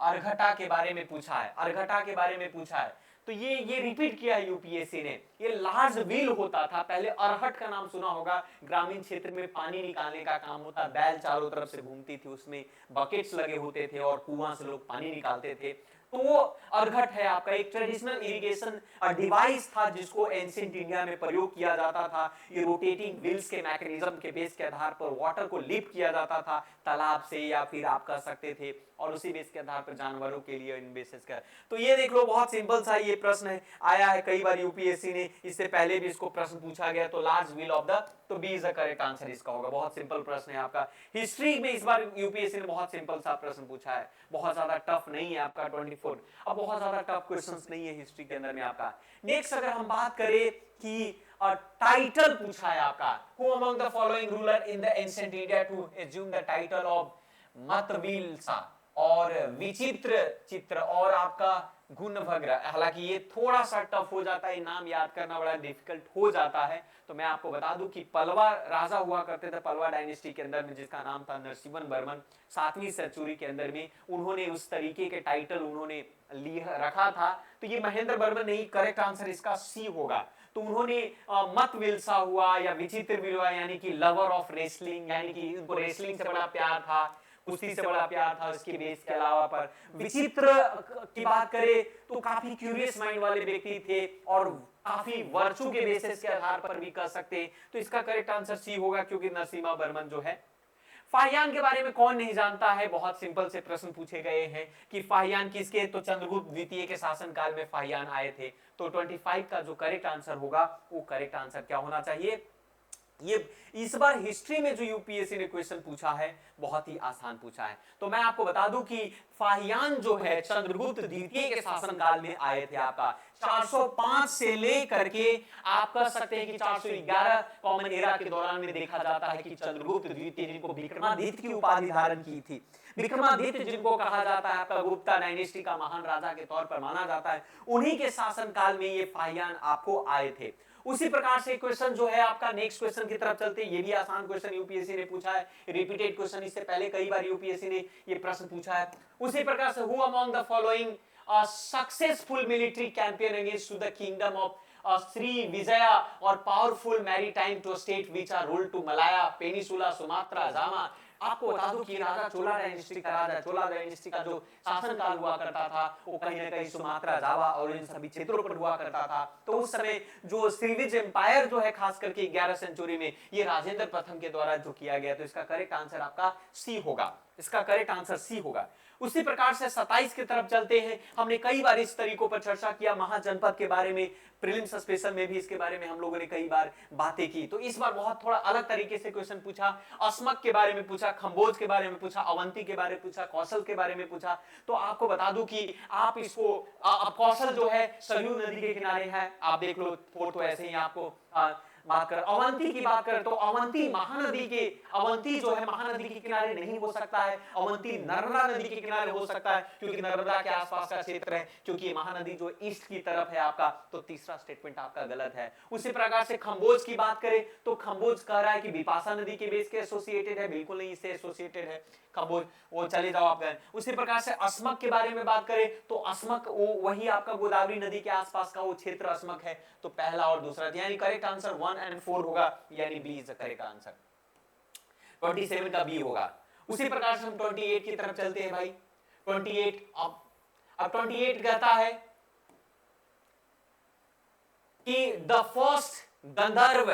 अर्घटा के बारे में पूछा है, अर्घटा के बारे में पूछा है. तो ये रिपीट किया है यूपीएससी ने. ये लार्ज व्हील होता था पहले, अरहट का नाम सुना होगा, ग्रामीण क्षेत्र में पानी निकालने का काम होता, बैल चारों तरफ से घूमती थी, उसमें बकेट्स लगे होते थे और कुआं से लोग पानी निकालते थे. तो वो अर्घट है आपका, एक ट्रेडिशनल इरिगेशन डिवाइस था जिसको एंशिएंट इंडिया में प्रयोग किया जाता था। ये रोटेटिंग व्हील्स के मैकेनिज्म के बेस के आधार पर वाटर को लिफ्ट किया जाता था तालाब से, या फिर आप कह सकते थे, और उसी बेस के आधार पर जानवरों के लिए इन बेसिस का। तो ये देख लो, बहुत सिंपल सा ये प्रश्न है, आया है कई बार यूपीएससी ने, इससे पहले भी इसको प्रश्न पूछा गया। तो लार्ज व्हील ऑफ द, तो B is the correct answer इसका होगा। बहुत सिंपल प्रश्न है आपका। हिस्ट्री में इस बार यूपीएससी ने बहुत सिंपल सा प्रश्न पूछा है, बहुत ज्यादा टफ नहीं है आपका 24। अब बहुत ज्यादा टफ क्वेश्चंस नहीं है हिस्ट्री के अंदर में आपका। नेक्स्ट अगर हम बात करें कि टाइटल पूछा है आपका, who among the following ruler in the ancient India to assume the title of Mattavilasa और विचित्र चित्र और आपका गुणभद्र। हालांकि ये थोड़ा सा टफ हो जाता है, नाम याद करना बड़ा डिफिकल्ट हो जाता है। तो मैं आपको बता दूं कि पलवा राजा हुआ करते थे पलवा डायनेस्टी के अंदर में, जिसका नाम था नरसिम्हन वर्मन। 7वीं सेंचुरी के अंदर में उन्होंने उस तरीके के टाइटल उन्होंने रखा था। तो ये महेंद्र वर्मन नहीं, करेक्ट आंसर इसका सी होगा। तो उन्होंने मतविलसा हुआ या विचित्र हुआ, यानी कि लवर ऑफ रेसलिंग, यानी कि उनको रेसलिंग से बड़ा प्यार था, कुश्ती से बड़ा प्यार था, उसके बेस के अलावा पर विचित्र की बात करें तो काफी क्यूरियस माइंड वाले व्यक्ति थे और काफी वर्चू के बेसिस के आधार पर भी कर सकते। तो इसका करेक्ट आंसर सी होगा, क्योंकि नरसिम्हा वर्मन जो है। फाहियान के बारे में कौन नहीं जानता है, बहुत सिंपल से प्रश्न पूछे गए हैं कि फाहियान किसके, तो चंद्रगुप्त द्वितीय के शासनकाल में फाहियान आए थे। तो 25 का जो करेक्ट आंसर होगा वो करेक्ट आंसर क्या होना चाहिए। ये इस बार हिस्ट्री में जो यूपीएससी ने क्वेश्चन पूछा है बहुत ही आसान पूछा है। तो मैं आपको बता दूं कि फाहियान जो है चंद्रगुप्त द्वितीय के शासनकाल में आए थे आपका 405 से लेकर के आप कह सकते हैं कि 411 कॉमन एरा के दौरान में देखा जाता है कि चंद्रगुप्त द्वितीय, जिनको विक्रमादित्य की उपाधि धारण की थी, विक्रमादित्य जिनको कहा जाता है आपका गुप्ता डायनेस्टी का महान राजा के तौर पर माना जाता है, उन्हीं के शासनकाल में ये फाहियान आपको आए थे। उसी प्रकार से क्वेश्चन जो है आपका नेक्स्ट क्वेश्चन की तरफ चलते हैं। ये भी आसान क्वेश्चन यूपीएससी ने पूछा है, रिपीटेड क्वेश्चन, इससे पहले कई बार यूपीएससी ने ये प्रश्न पूछा है। उसी प्रकार से who among the following successful military campaign against to the kingdom of Srivijaya और powerful maritime to state which are ruled to Malaya peninsula Sumatra जामा। आपको बता दूं कि राजा चोला डायनेस्टी का राजा, चोला डायनेस्टी का जो शासनकाल हुआ करता था वो कहीं ना कहीं सुमात्रा, जावा और इन सभी क्षेत्रों पर हुआ करता था। तो उस समय जो श्रीविज एम्पायर जो है खास करके 11 सेंचुरी में ये राजेंद्र प्रथम के द्वारा जो किया गया। तो इसका करेक्ट आंसर आपका सी होगा, इसका करेक्ट आंसर सी होगा। उसी प्रकार से 27 की तरफ चलते हैं। हमने कई बार इस तरीकों पर चर्चा किया, महाजनपद के बारे में, प्रीलिम्स स्पेशल में भी इसके बारे में हम लोगों ने कई बार बातें की। तो इस बार बहुत थोड़ा अलग तरीके से क्वेश्चन पूछा, अस्मक के बारे में पूछा, खंबोज के बारे में पूछा, अवंती के बारे में पूछा, कौशल के बारे में पूछा। तो आपको बता दूं कि आप इसको कौशल जो है सरयू नदी के किनारे है, आप देख लो, फोटो ऐसे ही आपको बात कर। अवंती की बात करें तो अवंती महानदी के, अवंती जो है महानदी के किनारे नहीं हो सकता है, अवंती नर्मदा नदी के किनारे हो सकता है, क्योंकि नर्मदा के आसपास का क्षेत्र है, क्योंकि महानदी जो ईस्ट की तरफ है आपका। तो तीसरा स्टेटमेंट आपका गलत है। उसी प्रकार से खंबोज की बात करें तो खंबोज कह रहा है कि बिपाशा नदी के बेस के एसोसिएटेड है, बिल्कुल नहीं, इससे एसोसिएटेड है खंबोज, वो चले जाओ आप गए। उसी प्रकार से अस्मक के बारे में बात करें तो अस्मक वो वही आपका गोदावरी नदी के आसपास का वो क्षेत्र अस्मक है। तो पहला और दूसरा, यानी करेक्ट आंसर 1 और 4 होगा, यानी B is the correct answer. 27 का बी होगा। उसी प्रकार से हम 28 की तरफ चलते हैं भाई। 28 अब 28 कहता है कि द फर्स्ट गंधर्व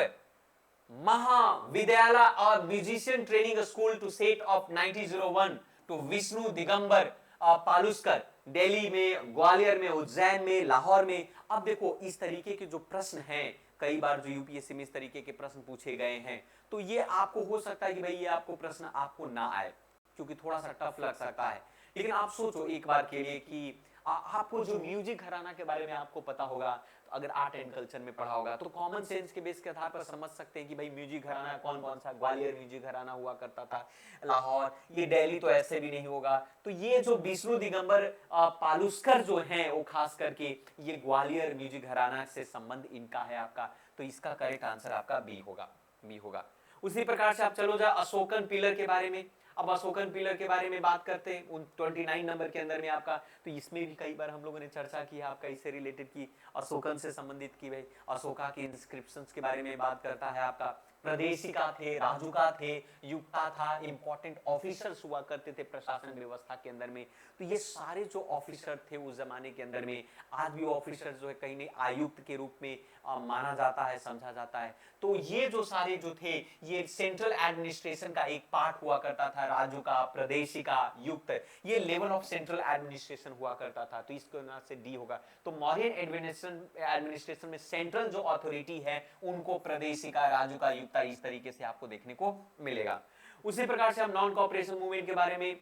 महाविद्यालय और musician training school to set of 1901 to Vishnu Digambar Paluskar, Delhi में, ग्वालियर में, उज्जैन में, लाहौर में। अब देखो इस तरीके के जो प्रश्न हैं, कई बार जो यूपीएससी में इस तरीके के प्रश्न पूछे गए हैं, तो ये आपको हो सकता है कि भाई ये आपको प्रश्न आपको ना आए, क्योंकि थोड़ा सा टफ लग सकता है। लेकिन आप सोचो एक बार के लिए कि आपको जो म्यूजिक घराना के बारे में आपको पता होगा, तो अगर आर्ट एंड कल्चर में पढ़ा होगा तो कॉमन सेंस के बेस के आधार पर समझ सकते हैं कि भाई म्यूजिक घराना कौन कौन सा, ग्वालियर म्यूजिक घराना हुआ करता था, लाहौर, ये दिल्ली तो ऐसे भी नहीं होगा। तो ये जो विष्णु दिगंबर पालुस्कर जो हैं वो खास करके ये ग्वालियर म्यूजिक घराना से संबंध इनका है आपका। तो इसका करेक्ट आंसर आपका बी होगा, बी होगा। उसी प्रकार से आप चलो जाओ अशोकन पिलर के बारे में। अब अशोकन पिलर के बारे में बात करते हैं 29 नंबर के अंदर में आपका। तो इसमें भी कई बार हम लोगों ने चर्चा की है आपका, इससे रिलेटेड की, अशोकन से संबंधित की, भाई अशोका के इंस्क्रिप्शंस के बारे में बात करता है आपका। प्रदेशिका थे, राजुका थे, युक्ता था, इंपॉर्टेंट ऑफिसर्स हुआ करते थे प्रशासन व्यवस्था के अंदर में। तो ये सारे जो ऑफिसर थे उस जमाने के अंदर में, आज भी ऑफिसर जो है कहीं नहीं आयुक्त के रूप में माना जाता है, समझा जाता है। तो ये जो सारे जो थे ये सेंट्रल एडमिनिस्ट्रेशन का एक पार्ट हुआ करता था, राजुका, प्रदेशिका, युक्त, ये लेवल ऑफ सेंट्रल एडमिनिस्ट्रेशन हुआ करता था। तो इसको ना से डी होगा। तो मौर्यन एडमिनिस्ट्रेशन में सेंट्रल जो अथॉरिटी है उनको प्रदेशिका, राजुका, युक्ता इस तरीके से आपको देखने को मिलेगा। उसी प्रकार से हम नॉन कोऑपरेशन मूवमेंट के बारे में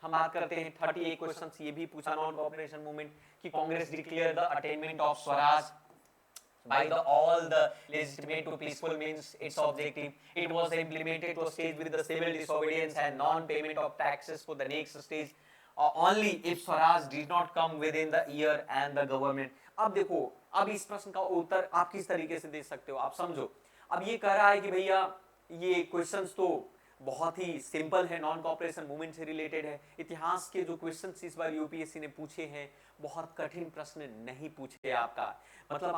हम बात करते हैं। 38 क्वेश्चंस ये भी पूछा नॉन कोऑपरेशन मूवमेंट कि Congress declare the attainment of Swaraj by all the legitimate to peaceful means its objective. It was implemented to a stage with the civil disobedience and non-payment of taxes for the next stage only if Swaraj did not come within the year and the government. अब देखो, अब इस प्रश्न का उत्तर आप किस तरीके से दे सकते हो, आप समझो। अब ये कह रहा है कि भैया ये क्वेश्चंस तो बहुत ही सिंपल है, नॉन कोऑपरेशन मूवमेंट से रिलेटेड है। इतिहास के जो क्वेश्चंस इस बार यूपीएससी ने पूछे हैं बहुत कठिन प्रश्न नहीं पूछे आपका, मतलब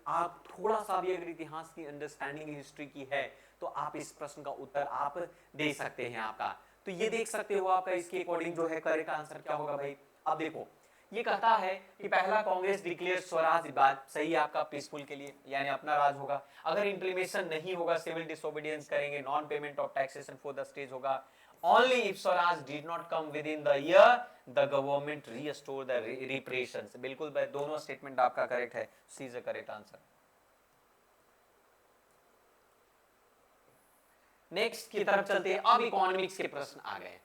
आप थोड़ा सा भी अगर इतिहास की अंडरस्टैंडिंग हिस्ट्री की है तो आप इस प्रश्न का उत्तर आप दे सकते हैं आपका। तो ये देख सकते हो आपका इसके अकॉर्डिंग जो है करेक्ट आंसर क्या होगा भाई। अब देखो ये कहता है कि पहला कांग्रेस डिक्लेयर स्वराज, बात सही है आपका, पीसफुल के लिए यानी अपना राज होगा। अगर इंप्लीमेशन नहीं होगा सिविल डिसोबीडियंस करेंगे, non payment of taxation for the stage होगा। Only if Swaraj did not come within the year, the government restore the reparations. बिल्कुल भाई दोनों स्टेटमेंट आपका करेक्ट है, C is the correct answer. Next की तरफ चलते हैं। अब इकोनॉमिक्स के प्रश्न आ गए।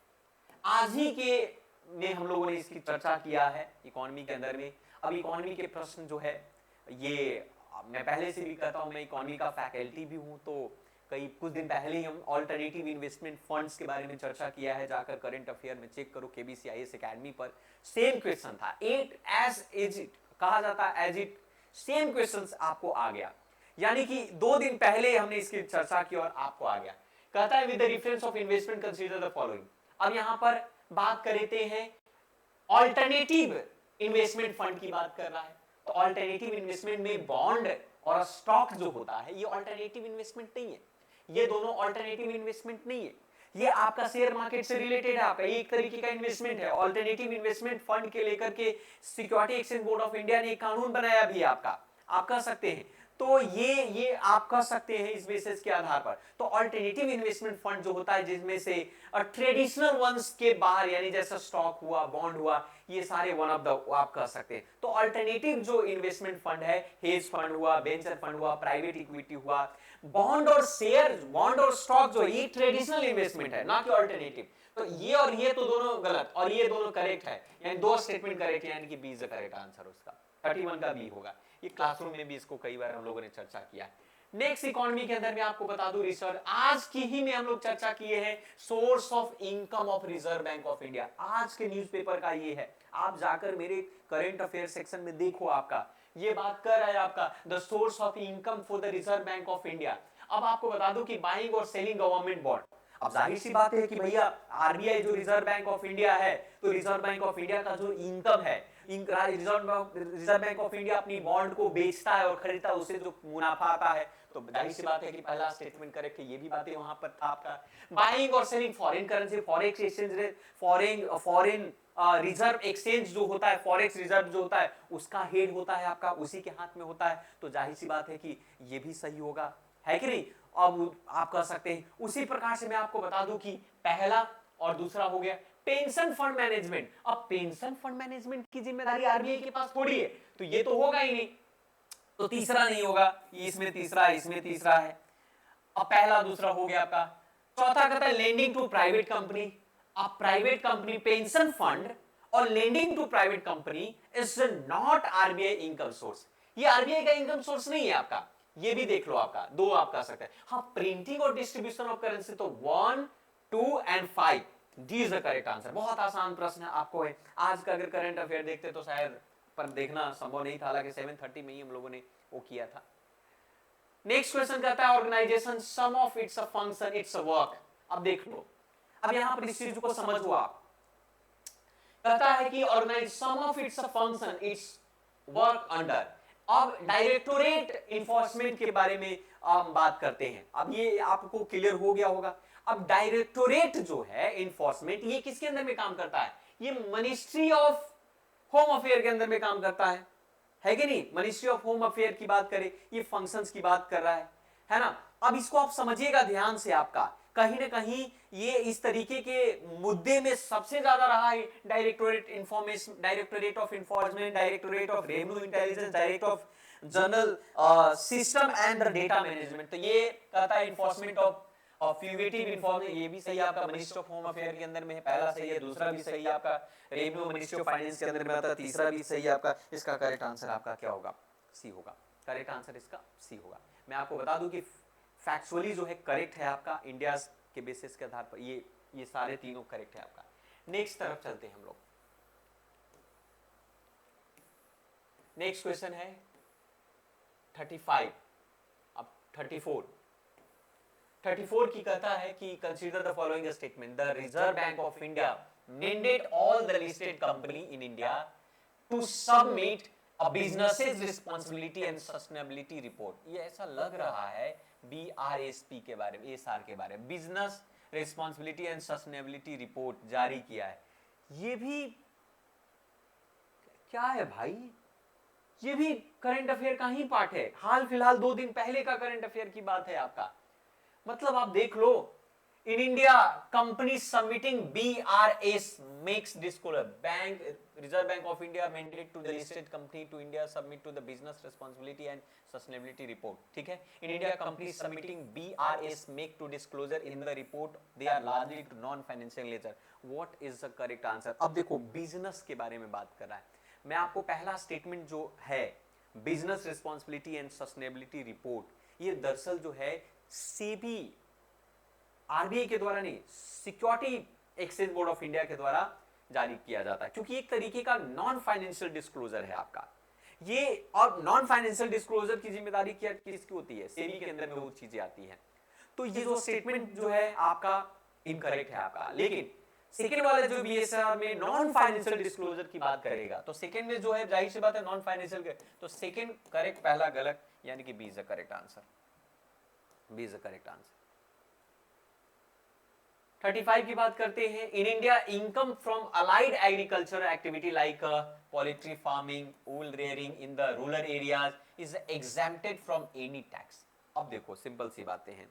आज ही के में हम लोगों ने इसकी चर्चा किया है इकोनॉमी के अंदर में। अब इकोनॉमी के प्रश्न जो है ये मैं पहले से भी कहता हूं, मैं इकोनॉमी का फैकल्टी भी हूं, तो कई कुछ दिन पहले ही हम ऑल्टरनेटिव इन्वेस्टमेंट फंड्स के बारे में चर्चा किया है, जाकर करंट अफेयर में चेक करो KBCIS एकेडमी पर। सेम क्वेश्चन था, कहा जाता है एज इट सेम क्वेश्चंस आपको आ गया, यानी कि 2 दिन पहले हमने इसकी चर्चा की और आपको आ गया। कहता है with the reference of investment consider the following. अब यहां पर बात करते हैं ऑल्टरनेटिव इन्वेस्टमेंट फंड की बात कर रहा है। तो ऑल्टरनेटिव इन्वेस्टमेंट में बॉन्ड और स्टॉक जो होता है ये ऑल्टरनेटिव इन्वेस्टमेंट नहीं है, ये दोनों ऑल्टरनेटिव इन्वेस्टमेंट नहीं है, ये आपका शेयर मार्केट से रिलेटेड है, आपका एक तरीके का इन्वेस्टमेंट है। ऑल्टरनेटिव इन्वेस्टमेंट फंड के लेकर के security exchange board of India ने एक कानून बनाया भी आपका, आप कह सकते हैं। तो ये आप कह सकते हैं इस बेसिस के आधार पर। तो ऑल्टरनेटिव इन्वेस्टमेंट फंड जो होता है जिसमें से ट्रेडिशनल वंस के बाहर यानी जैसा स्टॉक हुआ, बॉन्ड हुआ, ये सारे वन ऑफ द आप कह सकते हैं। तो ऑल्टरनेटिव जो इन्वेस्टमेंट फंड है, हेज फंड हुआ, वेंचर फंड हुआ, प्राइवेट इक्विटी हुआ, बॉन्ड और शेयर, बॉन्ड और स्टॉक जो ये ट्रेडिशनल इन्वेस्टमेंट है ना कि ऑल्टरनेटिव। तो ये और ये तो दोनों गलत और ये दोनों करेक्ट है, यानी 2 स्टेटमेंट करेक्ट है, यानी कि B is the correct answer उसका। 31 का बी होगा। ये क्लासरूम में भी इसको कई बार हम लोगों ने चर्चा किया है। नेक्स्ट इकोनॉमी के अंदर में आपको बता दूं रिसर्च आज की ही में हम लोग चर्चा किए हैं, source of income of reserve bank of India. आज के न्यूज़पेपर का ये है, आप जाकर मेरे करंट अफेयर सेक्शन में देखो, आपका ये बात कर रहा है आपका the source of income for the reserve bank of India. अब आपको बता दूं कि बाइंग और सेलिंग गवर्नमेंट बॉन्ड। अब जाहिर सी बात है कि भैया आरबीआई जो रिजर्व बैंक ऑफ इंडिया है, तो रिजर्व बैंक ऑफ इंडिया का जो इनकम है, रिजर्व बैंक ऑफ इंडिया अपनी बॉन्ड को बेचता है और खरीदता है, उससे जो मुनाफा आता है, तो जाहिर सी बात है कि पहला स्टेटमेंट करेक्ट है, ये भी बातें वहां पर था आपका। बाइंग और selling foreign currency, forex exchange, foreign reserve exchange जो होता है, फॉरेक्स रिजर्व जो होता है उसका हेड होता है आपका, उसी के हाथ में होता है। तो जाहिर सी बात है कि ये भी सही होगा, है कि नहीं। अब आप कह सकते हैं उसी प्रकार से मैं आपको बता दूं कि पहला और दूसरा हो गया पेंशन फंड मैनेजमेंट। अब पेंशन फंड मैनेजमेंट की जिम्मेदारी आरबीआई के पास थोड़ी है, तो ये तो होगा ही नहीं, तो तीसरा नहीं होगा, इसमें तीसरा है। अब पहला दूसरा हो गया आपका। चौथा कहता है लेंडिंग टू प्राइवेट कंपनी। अब प्राइवेट कंपनी पेंशन फंड और lending to private company is not RBI income source, ये आरबीआई का इनकम सोर्स नहीं है आपका, ये भी देख लो आपका, 2 आप कर सकते हैं। हाँ, प्रिंटिंग और डिस्ट्रीब्यूशन ऑफ करेंसी तो 1, 2 and 5 D is the correct answer. बहुत आसान प्रश्न है आपको है। आज का अगर करंट अफेयर देखते तो शायद पर देखना संभव नहीं था, हालांकि 7:30 में ही हम लोगों ने वो किया था। नेक्स्ट क्वेश्चन कहता है organisation some of its a function its a work. अब देख लो, अब यहां पर इस चीज को समझो आप। कहता है कि organise some of its a function its work under अब डायरेक्टोरेट इन्फोर्समेंट के बारे में हम बात करते हैं। अब ये आपको क्लियर हो गया होगा। अब डायरेक्टोरेट जो है इन्फोर्समेंट, ये किसके अंदर में काम करता है? ये मिनिस्ट्री ऑफ होम अफेयर के अंदर में काम करता है कि नहीं? मिनिस्ट्री ऑफ होम अफेयर की बात करें, ये फंक्शंस की बात कर रहा है ना? अब इसको आप समझिएगा ध्यान से, आपका कहीं ना कहीं ये इस तरीके के मुद्दे में सबसे ज्यादा रहा है। Directorate information, directorate of enforcement, directorate of revenue intelligence, direct of general system and रेटा मैनेजमेंट। तो ये कहता है इन्फोर्समेंट ऑफ फ्यूगेटिव इन्फॉर्मेशन, ये भी सही है आपका, मिनिस्ट्री ऑफ होम अफेयर के अंदर में है, पहला सही है, दूसरा भी सही है आपका, रेवेन्यू मिनिस्ट्री ऑफ फाइनेंस के अंदर में आता है, तीसरा भी सही है आपका। इसका करेक्ट आंसर आपका क्या होगा? सी होगा। करेक्ट आंसर इसका सी होगा। मैं आपको बता दूं कि फैक्चुअली जो है करेक्ट है आपका, इंडिया के बेसिस के आधार पर ये सारे तीनों करेक्ट है आपका। नेक्स्ट तरफ चलते हैं हम लोग। नेक्स्ट क्वेश्चन है 35। अब 34 की कहता है कि consider the following statement, the reserve bank of India mandated all the listed company in India to submit a business responsibility and sustainability report। ये ऐसा लग रहा है BRSP के बारे में, ASR के बारे में, business responsibility and sustainability report जारी किया है। ये भी क्या है भाई? ये भी करंट अफेयर का ही पार्ट है, हाल फिलहाल 2 दिन पहले का करंट अफेयर की बात है आपका। मतलब आप देख लो, in India companies submitting BRS makes disclosure, bank Reserve Bank of India mandated to the listed company to India submit to the business responsibility and sustainability report। ठीक है, in India companies submitting BRS make to disclosure in the report they are largely to non financial nature। what is the correct answer? अब देखो business के बारे में बात कर रहा है। मैं आपको पहला स्टेटमेंट जो है business responsibility and sustainability report, ये दरअसल जो है सेबी, आरबीआई के द्वारा नहीं, security exchange board of India के द्वारा जारी किया जाता है, क्योंकि एक तरीके का नॉन फाइनेंशियल डिस्क्लोजर है आपका ये। और नॉन फाइनेंशियल डिस्क्लोजर की जिम्मेदारी क्या किसकी होती है? सेबी के अंदर में वो चीजें आती हैं। तो ये जो स्टेटमेंट जो है आपका इनकरेक्ट है आपका। लेकिन सेकेंड वाला जो बीएसआर में नॉन फाइनेंशियल डिस्क्लोजर की बात करेगा, तो सेकेंड में जो है जाहिर सी बात है नॉन फाइनेंशियल, तो सेकेंड करेक्ट, पहला गलत, यानी कि B is the correct answer. B is the correct answer. 35 की बात करते हैं। In India income from allied agriculture activity like poultry farming, wool rearing in the rural areas is exempted from any tax. अब देखो simple सी बातें हैं,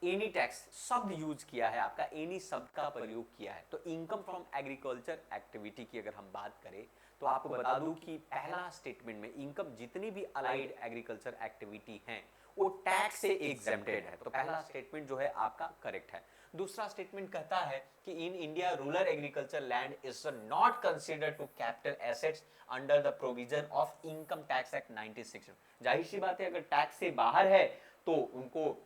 any tax शब्द use किया है आपका, एनी शब्द का प्रयोग किया है। तो इनकम फ्रॉम एग्रीकल्चर एक्टिविटी की अगर हम बात करें तो आपको बता दूं कि पहला स्टेटमेंट में इनकम जितनी भी अलाइड एग्रीकल्चर एक्टिविटी हैं वो टैक्स से एग्जेम्प्टेड है। तो पहला स्टेटमेंट जो है आपका करेक्ट है। दूसरा स्टेटमेंट कहता है कि in India rural agriculture land is not considered to capital assets under the provision of income tax act 96। जाहिर सी बात है अगर टैक्स से बाहर है तो उनको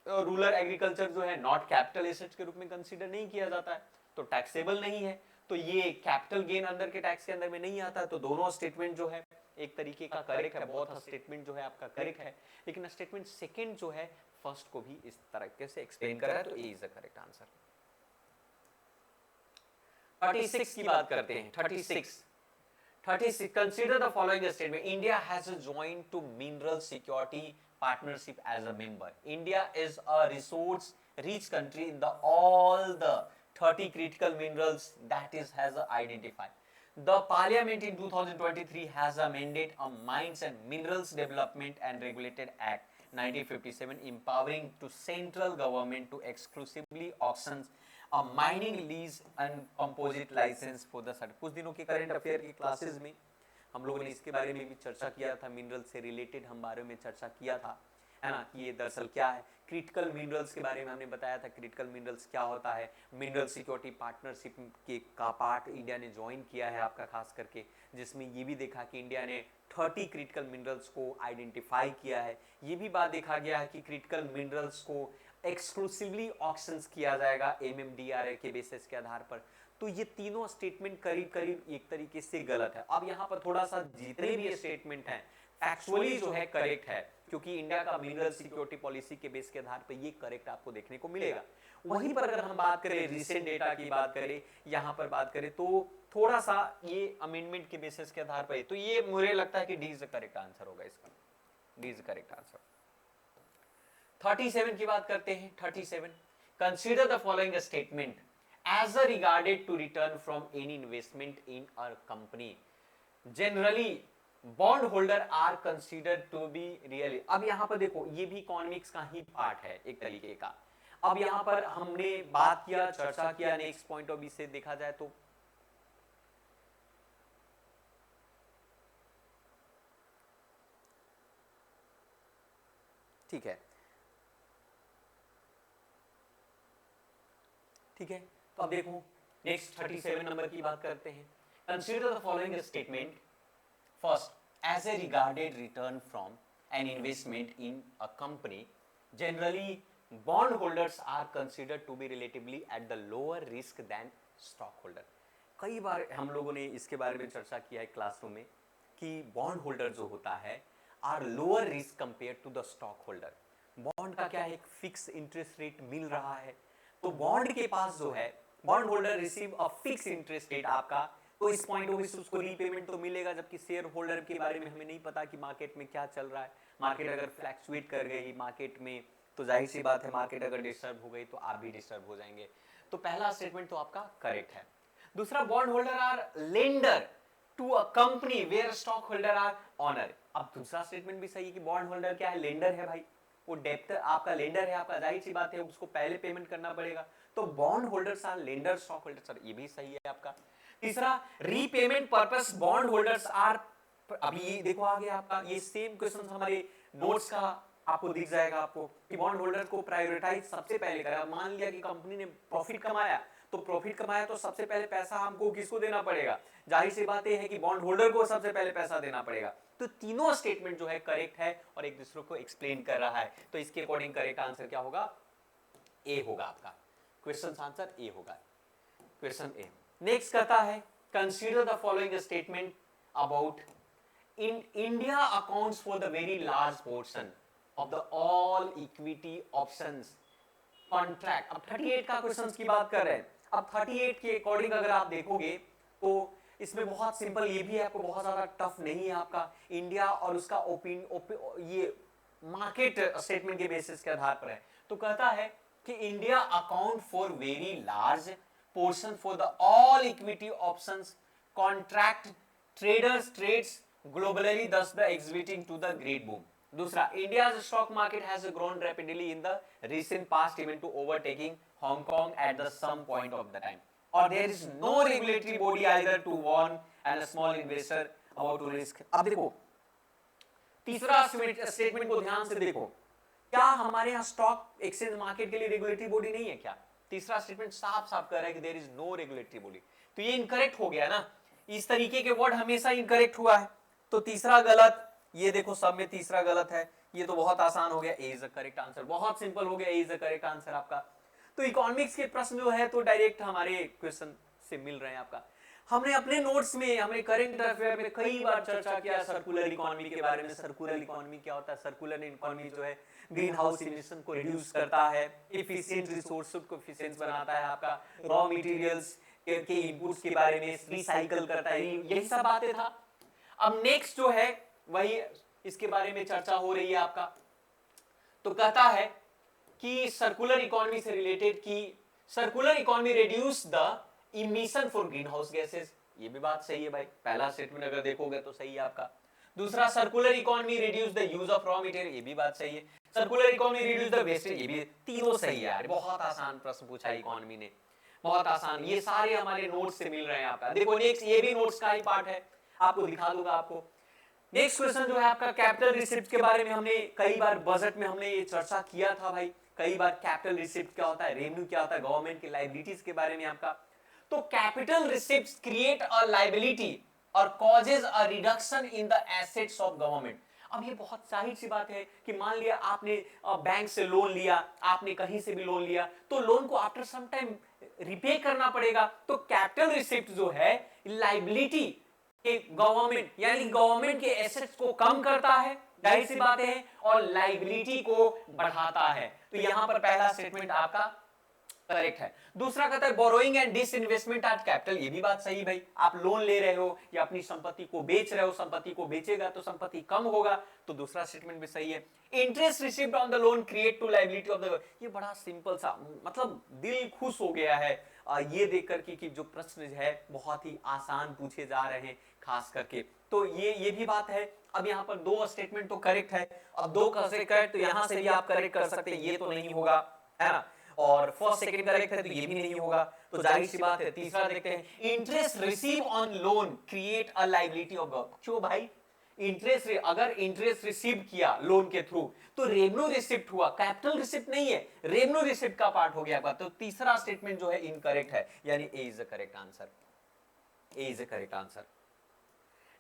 रूरल एग्रीकल्चर जो है नॉट कैपिटल एसेट्स के रूप में कंसीडर नहीं किया जाता है, तो टैक्सेबल नहीं है। तो ये कैपिटल गेन अंदर के टैक्स के अंदर में नहीं आता है। तो दोनों स्टेटमेंट जो है एक तरीके का करेक्ट है, बहुत स्टेटमेंट जो है आपका करेक्ट है। लेकिन स्टेटमेंट सेकंड जो है फर्स्ट को भी इस तरीके से एक्सप्लेन कर रहा है, तो A is the correct answer. 36 की बात करते हैं। 36 consider the following statement, India has joined to mineral security partnership as a member। India is a resource rich country in the all the 30 critical minerals that is has identified। The parliament in 2023 has amended a Mines and Minerals Development and Regulated Act 1957 empowering to central government to exclusively auctions a mining lease and composite license for the कुछ दिनों के current affair की classes में हम लोगों ने इसके बारे में भी चर्चा किया था, मिनरल से रिलेटेड हम बारे में चर्चा किया था, है ना, कि ये दरअसल क्या है। क्रिटिकल मिनरल्स के बारे में हमने बताया था, क्रिटिकल मिनरल्स क्या होता है। मिनरल सिक्योरिटी पार्टनरशिप के का पार्ट इंडिया ने ज्वाइन किया है आपका, खास करके जिसमें ये भी देखा कि इंडिया ने 30 क्रिटिकल मिनरल्स को आइडेंटिफाई किया है। ये भी बात देखा गया है कि क्रिटिकल मिनरल्स को एक्सक्लूसिवली ऑक्शंस किया जाएगा MMDRA के बेसिस के आधार पर। तो ये तीनों स्टेटमेंट करीब करीब एक तरीके से गलत है। अब यहाँ पर थोड़ा सा जितने भी स्टेटमेंट हैं फैक्चुअली जो है करेक्ट है, क्योंकि इंडिया का मिनरल सिक्योरिटी पॉलिसी के बेस के आधार पर ये करेक्ट आपको देखने को मिलेगा। वहीं पर अगर हम बात करें रिसेंट डेटा की बात करें, यहां पर बात करें तो थोड़ा सा ये अमेंडमेंट के बेसिस के आधार पर, तो ये मुझे लगता है कि D is the correct answer होगा इसका, D is the correct answer. 37 की बात करते हैं। 37, consider the following statement as a regarded to return from any investment in a company. Generally bond holder are considered to be really. अब यहां पर देखो ये भी इकोनॉमिक्स का ही पार्ट है एक तरीके का। अब यहां पर हमने बात किया, चर्चा किया, नेक्स्ट पॉइंट ऑफ व्यू से देखा जाए तो ठीक है, ठीक है। तो अब देखो नेक्स्ट 37 नंबर की बात करते हैं। Consider the following statement first, as a regarded return from an investment in a company, generally bond holders are considered to be relatively at the lower risk than stock holder. कई बार हम लोगों ने इसके बारे में चर्चा किया है क्लासरूम में कि बॉन्ड होल्डर जो होता है are lower risk compare to the stock holder. Bond का क्या है, एक फिक्स इंटरेस्ट रेट मिल रहा है, तो बॉन्ड के पास जो है, bond holder receive a fix interest rate आपका, तो इस पॉइंट ऑफ व्यू से उसको रीपेमेंट तो मिलेगा, जबकि शेयर होल्डर के बारे में हमें नहीं पता कि मार्केट में क्या चल रहा है। मार्केट अगर फ्लैक्चुएट कर गई मार्केट में तो जाहिर सी बात है मार्केट अगर डिस्टर्ब हो गई तो आप भी डिस्टर्ब हो जाएंगे। तो पहला स्टेटमेंट तो आपका करेक्ट है। दूसरा, bond holder are lender to a company where stock holder are owner. अब दूसरा स्टेटमेंट भी सही है कि बॉन्ड होल्डर क्या है, लेंडर है भाई, वो डेप्टर आपका लेंडर है आपका, जाहिर सी बात है उसको पहले पेमेंट करना पड़ेगा, तो bond holders are lender stock holders are, ये भी सही है आपका। तीसरा, repayment purpose bond holders are, अभी देखो आगे आपका ये सेम क्वेश्चन हमारे नोट्स का आपको दिख जाएगा आपको कि बॉन्ड होल्डर को प्रायोरिटाइज सबसे पहले करा। मान लिया कि कंपनी ने प्रॉफिट कमाया, तो प्रॉफिट कमाया तो सबसे पहले पैसा हमको किसको देना पड़ेगा, जाहिर सी बात है कि बॉन्ड होल्डर को सबसे पहले पैसा देना पड़ेगा। तो तीनों स्टेटमेंट जो है करेक्ट है और एक दूसरे को एक्सप्लेन कर रहा है, तो इसके अकॉर्डिंग करेक्ट आंसर क्या होगा, ए होगा आपका। क्वेश्चन आंसर ए होगा, क्वेश्चन ए। नेक्स्ट कहता है, consider the following statement about in India accounts for the very large portion of the all equity options contract। अब 38 का क्वेश्चन की बात कर रहे हैं। अब 38 के अकॉर्डिंग अगर आप देखोगे तो इसमें बहुत सिंपल, ये भी आपको बहुत ज्यादा टफ नहीं है आपका। इंडिया और उसका ये मार्केट स्टेटमेंट के बेसिस के आधार पर है, तो कहता है कि India account for very large portion for the all equity options contract traders trades globally, thus the exhibiting to the great boom। दूसरा, India's stock market has grown rapidly in the recent past even to overtaking Hong Kong at the some point of the time, or there is no regulatory body either to warn and a small investor about to risk। अब देखो तीसरा statement को ध्यान से देखो, क्या हमारे यहाँ स्टॉक एक्सचेंज मार्केट के लिए रेगुलेटरी बॉडी नहीं है क्या? तीसरा स्टेटमेंट साफ साफ कह रहा है कि there is no regulatory body, तो ये इनकरेक्ट हो गया ना, इस तरीके के वर्ड हमेशा इनकरेक्ट हुआ है, तो तीसरा गलत, ये देखो सब में तीसरा गलत है, ये तो बहुत आसान हो गया, ए इज द करेक्ट आंसर, बहुत सिंपल हो गया, ए इज द करेक्ट आंसर आपका। तो इकोनॉमिक्स के प्रश्न जो है तो डायरेक्ट हमारे क्वेश्चन से मिल रहे हैं आपका। हमने अपने नोट्स में, हमने करंट अफेयर में कई बार चर्चा किया सर्कुलर इकोनॉमी के बारे में। सर्कुलर इकोनॉमी क्या होता है? सर्कुलर इकोनॉमी जो है ग्रीन हाउस इमिशन को रिड्यूस करता है, एफिशिएंट रिसोर्स को एफिशिएंट बनाता है, आपका रॉ मटेरियल्स के इनपुट्स के बारे में रिसाइकल करता है, यही सब बातें था। अब नेक्स्ट जो है वही इसके बारे में चर्चा हो रही है आपका, तो कहता है कि सर्कुलर इकोनॉमी से रिलेटेड की circular economy reduce the emission for green house gases, ये भी बात सही है भाई, पहला स्टेटमेंट अगर देखोगे तो सही है आपका। दूसरा, circular economy reduce the use of raw material, ये भी बात सही है। Circular economy reduce the wastage, ये भी, तीनों सही है यार, बहुत आसान प्रश्न पूछा इकोनॉमी ने, बहुत आसान, ये सारे हमारे नोट्स से मिल रहे हैं आपका। देखो नेक्स्ट, ये भी नोट्स का ही पार्ट है, आपको दिखा दूंगा आपको। नेक्स्ट क्वेश्चन जो है आपका कैपिटल रिसिप्ट के बारे में हमने कई बार बजट में हमने ये चर्चा किया था भाई, कई बार कैपिटल रिसिप्ट क्या होता है, रेवेन्यू क्या होता है, गवर्नमेंट की लायबिलिटीज के बारे में आपका। तो capital receipts create a liability और causes a reduction in the assets of government. अब ये बहुत जाहिर सी बात है कि मान लिया आपने बैंक से लोन लिया, आपने कहीं से भी लोन लिया, तो लोन को आफ्टर सम टाइम रिपे करना पड़ेगा, तो कैपिटल रिसिप्ट जो है लायबिलिटी कि गवर्नमेंट यानी गवर्नमेंट के एसेट्स को कम करता है, जाहिर सी बात है, और लाइबिलिटी को बढ़ाता है। तो यहां पर पहला स्टेटमेंट आपका करेक्ट है। दूसरा कहता है borrowing and disinvestment at capital, ये भी बात सही भाई, आप लोन ले रहे हो या अपनी संपत्ति को बेच रहे हो, संपत्ति को बेचेगा तो संपत्ति कम होगा, तो दूसरा स्टेटमेंट भी सही है। Interest received on the loan create to liability of the, ये बड़ा सिंपल सा, मतलब दिल खुश हो गया है ये देख करके कि जो प्रश्न है बहुत ही आसान पूछे जा रहे हैं खास करके, तो ये भी बात है। अब यहाँ पर दो स्टेटमेंट तो करेक्ट है, अब दो करेक्ट, तो यहां से भी आप करेक्ट कर सकते हैं, ये तो नहीं होगा, है ना, और फर्स्ट सेकंड करेक्ट है तो ये भी नहीं होगा, तो जाहिर सी बात है तीसरा देखते हैं। Interest receive on loan create a liability of government, क्यों भाई, इंटरेस्ट, अगर इंटरेस्ट रिसीव किया लोन के थ्रू तो रेवेन्यू रिसिप्ट हुआ, कैपिटल रिसिप्ट नहीं है, रेवेन्यू रिसिप्ट का पार्ट हो गया, तो तीसरा स्टेटमेंट जो है इनकरेक्ट है, यानी A is the correct answer, A is the correct answer.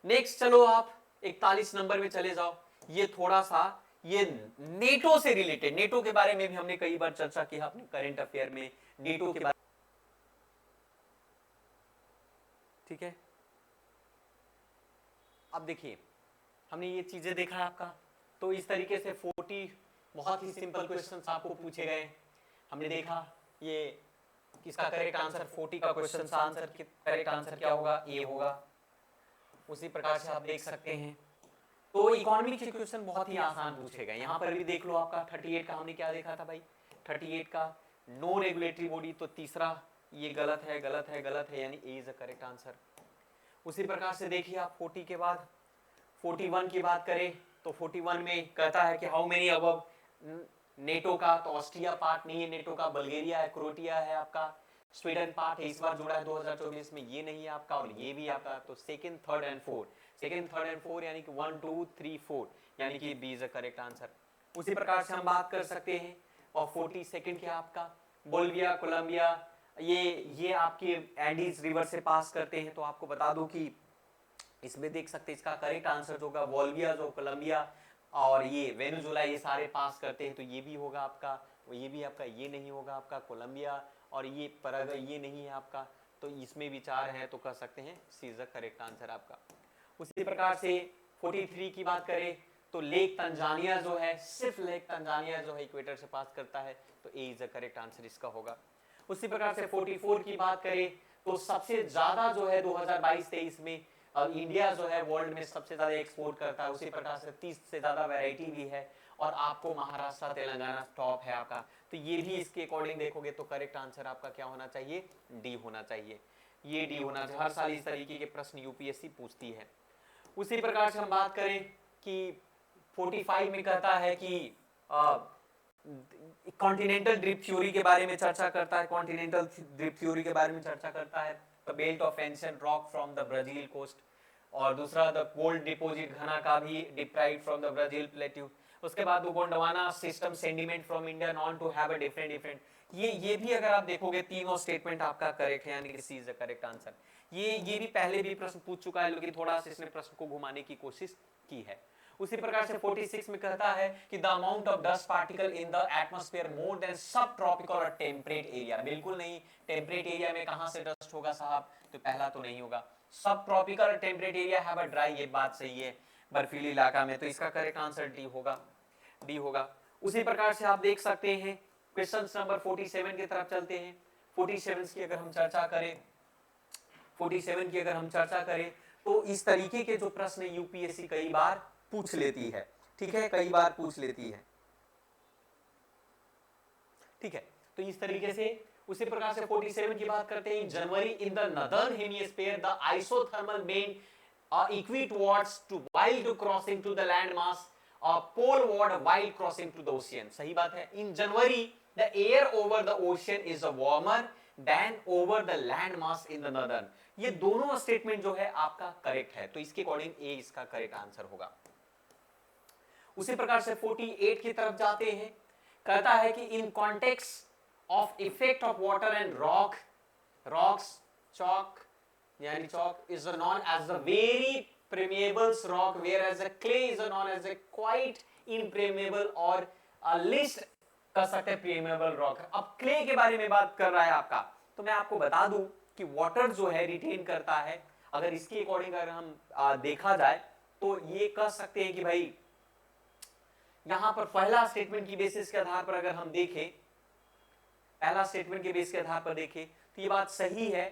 Next चलो आप 41 नंबर में चले जाओ, ये थोड़ा सा ये नेटो से रिलेटेड, नेटो के बारे में भी हमने कई बार चर्चा की अपने करंट अफेयर में, नेटो के बारे, ठीक है। अब देखिए हमने ये चीजें देखा आपका, तो इस तरीके से 40 बहुत ही सिंपल क्वेश्चंस आपको पूछे गए, हमने देखा ये किसका करेक्ट आंसर, 40 का क्वेश्चन का आंसर, करेक्ट आंसर क्या होगा, ए होगा। उसी प्रकार से आप देख सकते हैं, तो इकोनॉमिक के क्वेश्चन बहुत ही आसान पूछे गए, यहां पर भी देख लो आपका 38 का हमने क्या देखा था भाई, 38 का नो रेगुलेटरी बॉडी, तो तीसरा ये गलत है, गलत है, गलत है, यानी A is the correct answer. उसी प्रकार से देखिए आप 40 के बाद 41 की बात करें तो 41 में कहता है कि हाउ मेनी अबव नेटो का, तो ऑस्ट्रिया पार्ट नहीं है नेटो का, बल्गेरिया है, क्रोएशिया है आपका, स्वीडन पार्ट है, इस बार जुड़ा है 2024 में, ये नहीं है आपका, और ये भी आपका, तो second third and fourth, second third and fourth यानी कि 1 2 3 4, यानी कि B is the correct answer. उसी प्रकार से हम बात कर सकते हैं, और 42nd क्या आपका, बोलिविया, कोलंबिया, ये आपके एंडीज रिवर से पास करते हैं, तो आपको बता दूं कि इसमें देख सकते हैं इसका करेक्ट आंसर होगा बोलिविया, जो कोलंबिया और ये वेनेजुएला, ये सारे पास करते हैं, तो ये भी होगा आपका, ये भी आपका, ये नहीं होगा आपका कोलंबिया, और ये पराग्वे ये नहीं है आपका, तो इसमें विचार है, तो कह सकते हैं सी इज द करेक्ट आंसर आपका। उसी प्रकार से 43 की बात करें तो लेक तंजानिया जो है, सिर्फ लेक तंजानिया जो है इक्वेटर से पास करता है, तो A is the correct answer इसका होगा। उसी प्रकार से 44 की बात करें तो सबसे ज्यादा जो है 2022-23 में इंडिया जो है वर्ल्ड में सबसे ज्यादा एक्सपोर्ट करता है, उसी प्रकार से 30 से ज्यादा वैरायटी भी है, और आपको महाराष्ट्र तेलंगाना टॉप है आपका, तो ये भी इसके अकॉर्डिंग देखोगे तो करेक्ट आंसर आपका क्या होना चाहिए, डी होना चाहिए, ये डी होना चाहिए। हर साल इस तरीके के प्रश्न यूपीएससी पूछती है। उसी प्रकार से हम बात करें कि 45 में कहता है कि कॉन्टिनेंटल ड्रिप थ्योरी के बारे में चर्चा करता है, कॉन्टिनेंटल ड्रिप थ्योरी के बारे में चर्चा करता है, the belt of ancient rock from the Brazil coast, और दूसरा द गोल्ड डिपॉजिट घना का भी deprived from the Brazil plateau. उसके बाद Gondwana system sediment from India known to have a different, ये भी अगर आप देखोगे तीनों स्टेटमेंट आपका करेक्ट है, यानी कि C is the correct answer. ये भी पहले भी प्रश्न पूछ चुका है, लेकिन थोड़ा सा इसने प्रश्न को घुमाने की कोशिश की है। उसी प्रकार से 46 में कहता है कि the amount of dust particle in the atmosphere more than सब ट्रॉपिकल और टेम्परेट एरिया, बिल्कुल नहीं, टेम्परेट एरिया में कहां से डस्ट होगा साहब, तो पहला तो नहीं होगा, सब ट्रॉपिकल और temperate area have a dry, ये बात सही है, बर्फीली इलाका में, तो इसका करेक्ट आंसर डी होगा, डी होगा। उसी प्रकार से आप देख सकते हैं क्वेश्चन नंबर 47 की तरफ चलते हैं। 47 की अगर हम चर्चा करें, 47 की अगर हम चर्चा करें तो इस तरीके के जो प्रश्न यूपीएससी कई बार पूछ लेती है, ठीक है, कई बार पूछ लेती है, ठीक है, तो इस तरीके से। उसी प्रकार से 47 की बात करते हैं, January in the northern hemisphere the isothermal main equatorwards to while to crossing to the land mass poleward while crossing to the ocean, सही बात है। इन जनवरी the air over the ocean is warmer than over the land mass in the northern, ये दोनों statement जो है आपका correct है, तो इसके अकॉर्डिंग ए इसका करेक्ट आंसर होगा। उसी प्रकार से 48 की तरफ जाते हैं, कहता है कि in context of effect of water and rocks chalk, यानी chalk is known as the very permeable rock whereas a clay is known as a quite impermeable और least कह सकते हैं permeable rock। अब clay के बारे में बात कर रहा है आपका, तो मैं आपको बता दूं कि वाटर जो है रिटेन करता है, अगर इसके अकॉर्डिंग अगर हम देखा जाए तो ये कह सकते हैं कि भाई यहां पर पहला स्टेटमेंट की बेसिस के आधार पर अगर हम देखें, पहला स्टेटमेंट के बेस के आधार पर देखें तो ये बात सही है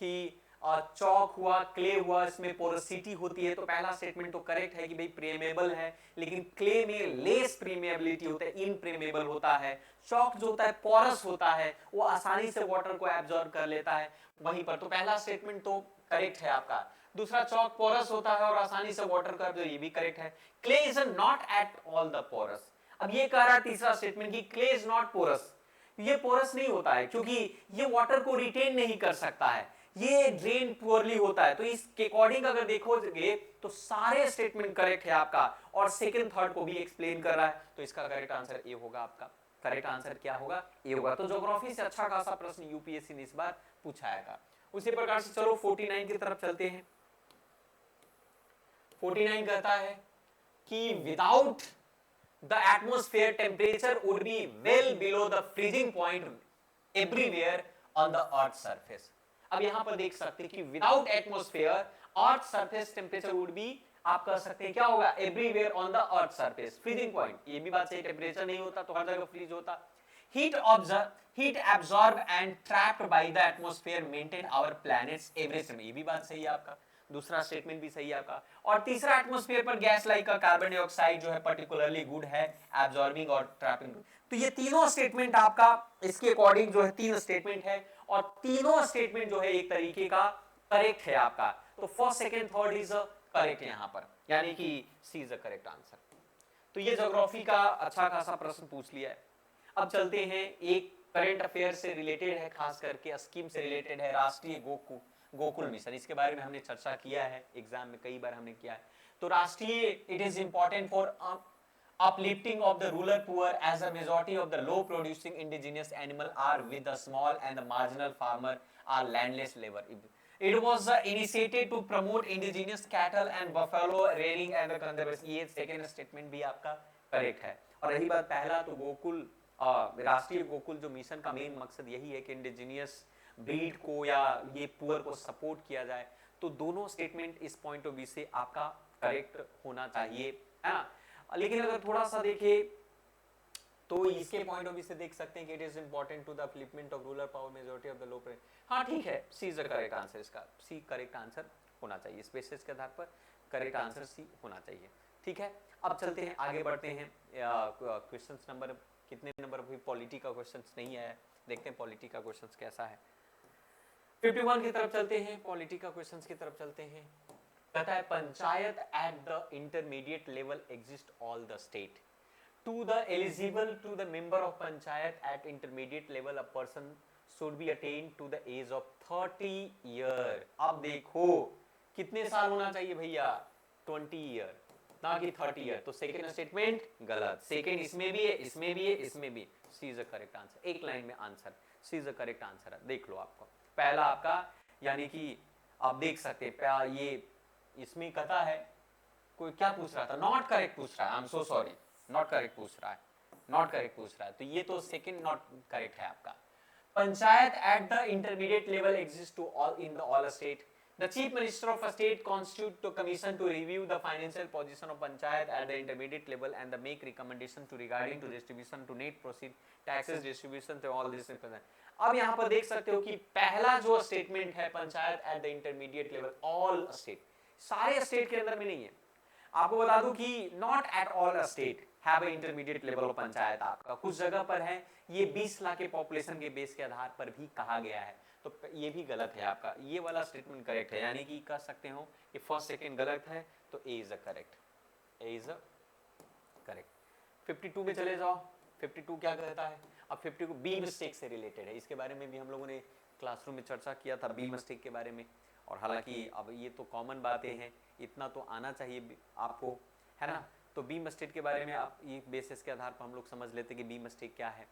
कि चौक हुआ, क्ले हुआ, इसमें पोरोसिटी होती है, तो पहला स्टेटमेंट तो करेक्ट है कि भाई प्रेमेबल है, लेकिन क्ले में लेस प्रेमेबिलिटी होता है, इनप्रेमेबल होता है। चौक जो होता है पोरस होता है, वो आसानी से वाटर को एब्जॉर्ब कर लेता है वहीं पर, तो पहला स्टेटमेंट तो करेक्ट है आपका। दूसरा, चौक पोरस होता है और आसानी से वाटर का, तो ये भी करेक्ट है। Clay is not at all the porous. अब ये कह रहा है तीसरा स्टेटमेंट कि क्ले इज नॉट पोरस, ये पोरस नहीं होता है क्योंकि ये वाटर को रिटेन नहीं कर सकता है, ये ड्रेन पुअरली होता है। तो इसके अकॉर्डिंग अगर देखोगे तो सारे स्टेटमेंट करेक्ट है आपका, और सेकंड थर्ड को भी एक्सप्लेन कर रहा है, तो इसका करेक्ट आंसर ए होगा आपका। करेक्ट आंसर क्या होगा? ए होगा। तो ज्योग्राफी से अच्छा खासा प्रश्न यूपीएससी ने इस बार पूछाएगा। उसी प्रकार से चलो 49 की तरफ चलते हैं। 49 कहता है कि without the atmosphere temperature would be well below the freezing point everywhere on the earth surface। अब यहां पर देख सकते हैं कि without atmosphere earth surface temperature would be, आप कह सकते हैं क्या होगा, everywhere on the earth surface freezing point। ये भी बात सही, टेम्परेचर नहीं होता तो हर जगह फ्रीज होता। heat absorbed and trapped by the atmosphere maintain our planet's average, ये भी बात सही है आपका, दूसरा स्टेटमेंट भी सही है आपका। और तीसरा, एटमॉस्फेयर पर गैस लाइक का कार्बन डाइऑक्साइड जो है पर्टिकुलरली गुड है एब्जॉर्बिंग और ट्रैपिंग। तो ये तीनों स्टेटमेंट आपका इसके अकॉर्डिंग जो है तीन स्टेटमेंट है, और तीनों स्टेटमेंट जो है एक तरीके का करेक्ट है आपका। तो first second third is correct यहां पर, यानी कि C is the correct answer. तो ये ज्योग्राफी का अच्छा खासा प्रश्न पूछ लिया है। अब चलते हैं, एक करंट अफेयर से रिलेटेड है, खास करके स्कीम से रिलेटेड है, राष्ट्रीय गोकुल मिशन। इसके बारे में हमने चर्चा किया है, एग्जाम में कई बार हमने किया है। तो राष्ट्रीय, it is important for uplifting of the rural poor as a majority of the low producing indigenous animal are with the small and the marginal farmer are landless labor। It was initiated to promote indigenous cattle and buffalo rearing and the conservation। ये second statement भी आपका correct है। और रही बात पहला, तो गोकुल राष्ट्रीय गोकुल जो मिशन का मेन मकसद यही है कि इंडिजिनियस ब्रीड को या ये पुअर को सपोर्ट किया जाए। तो दोनों स्टेटमेंट इस पॉइंट ऑफ व्यू से आपका करेक्ट होना चाहिए, है ना। लेकिन अगर थोड़ा सा देखें तो इसके पॉइंट ऑफ व्यू से देख सकते हैं कि it is important to the upliftment of rural power majority of the low. हाँ ठीक है, C is the correct answer, इसका सी करेक्ट आंसर होना चाहिए, इस बेसिस के आधार पर करेक्ट आंसर सी होना चाहिए। ठीक है, अब चलते हैं, आगे बढ़ते हैं। क्वेश्चंस नंबर कितने नंबर, अभी पॉलिटी का क्वेश्चंस नहीं आया, देखते हैं पॉलिटी का क्वेश्चंस कैसा है। 51 की तरफ चलते हैं, पॉलिटी का क्वेश्चंस की तरफ चलते हैं। कहता है panchayat at the intermediate level exist all the state. To the eligible to the member of panchayat at intermediate level a person should be attain to the age of 30 year. अब देखो कितने साल होना चाहिए भैया, 20 ईयर, ना कि 30 ईयर। तो सेकंड स्टेटमेंट गलत, सेकंड इसमें भी है, इसमें भी है, इसमें भी। C is the correct answer, एक लाइन में answer, C is the correct answer है। देख लो आपको पहला आपका, यानी कि आप देख सकते हैं ये इसमें कहता है, कोई क्या पूछ रहा था, नॉट करेक्ट पूछ रहा है, I am so sorry, not correct पूछ रहा है, नॉट करेक्ट पूछ रहा है। तो ये तो सेकंड नॉट करेक्ट है आपका। Panchayat at the intermediate level exist to all in the all state. The Chief Minister of a state constitute a commission to review the financial position of panchayat at the intermediate level and the make recommendation to regarding to distribution to net proceed taxes distribution to all this। अब यहाँ पर देख सकते हो कि पहला जो statement है panchayat at the intermediate level, all state, सारे स्टेट के अंदर में नहीं है। आपको बता दूं कि not at all state have a intermediate level of panchayat, आपका कुछ जगह पर है। ये 20 लाख के पॉपुलेशन के बेस के आधार पर भी कहा गया है, तो ये भी गलत है आपका, ये वाला स्टेटमेंट करेक्ट है, यानी कि कह सकते हो कि फर्स्ट सेकंड गलत है, तो A is a correct, A is a correct. 52 में चले जाओ, 52 क्या कहता है। अब 52 बी मिस्टेक से रिलेटेड है, इसके बारे में भी हम लोगों ने क्लासरूम में चर्चा किया था बी मिस्टेक के बारे में। और हालांकि अब ये तो कॉमन बातें हैं, इतना तो आना चाहिए आपको, है ना। तो बी मिस्टेक के बारे में आप ये बेसिस के आधार पर हम लोग समझ लेते कि बी मिस्टेक क्या है।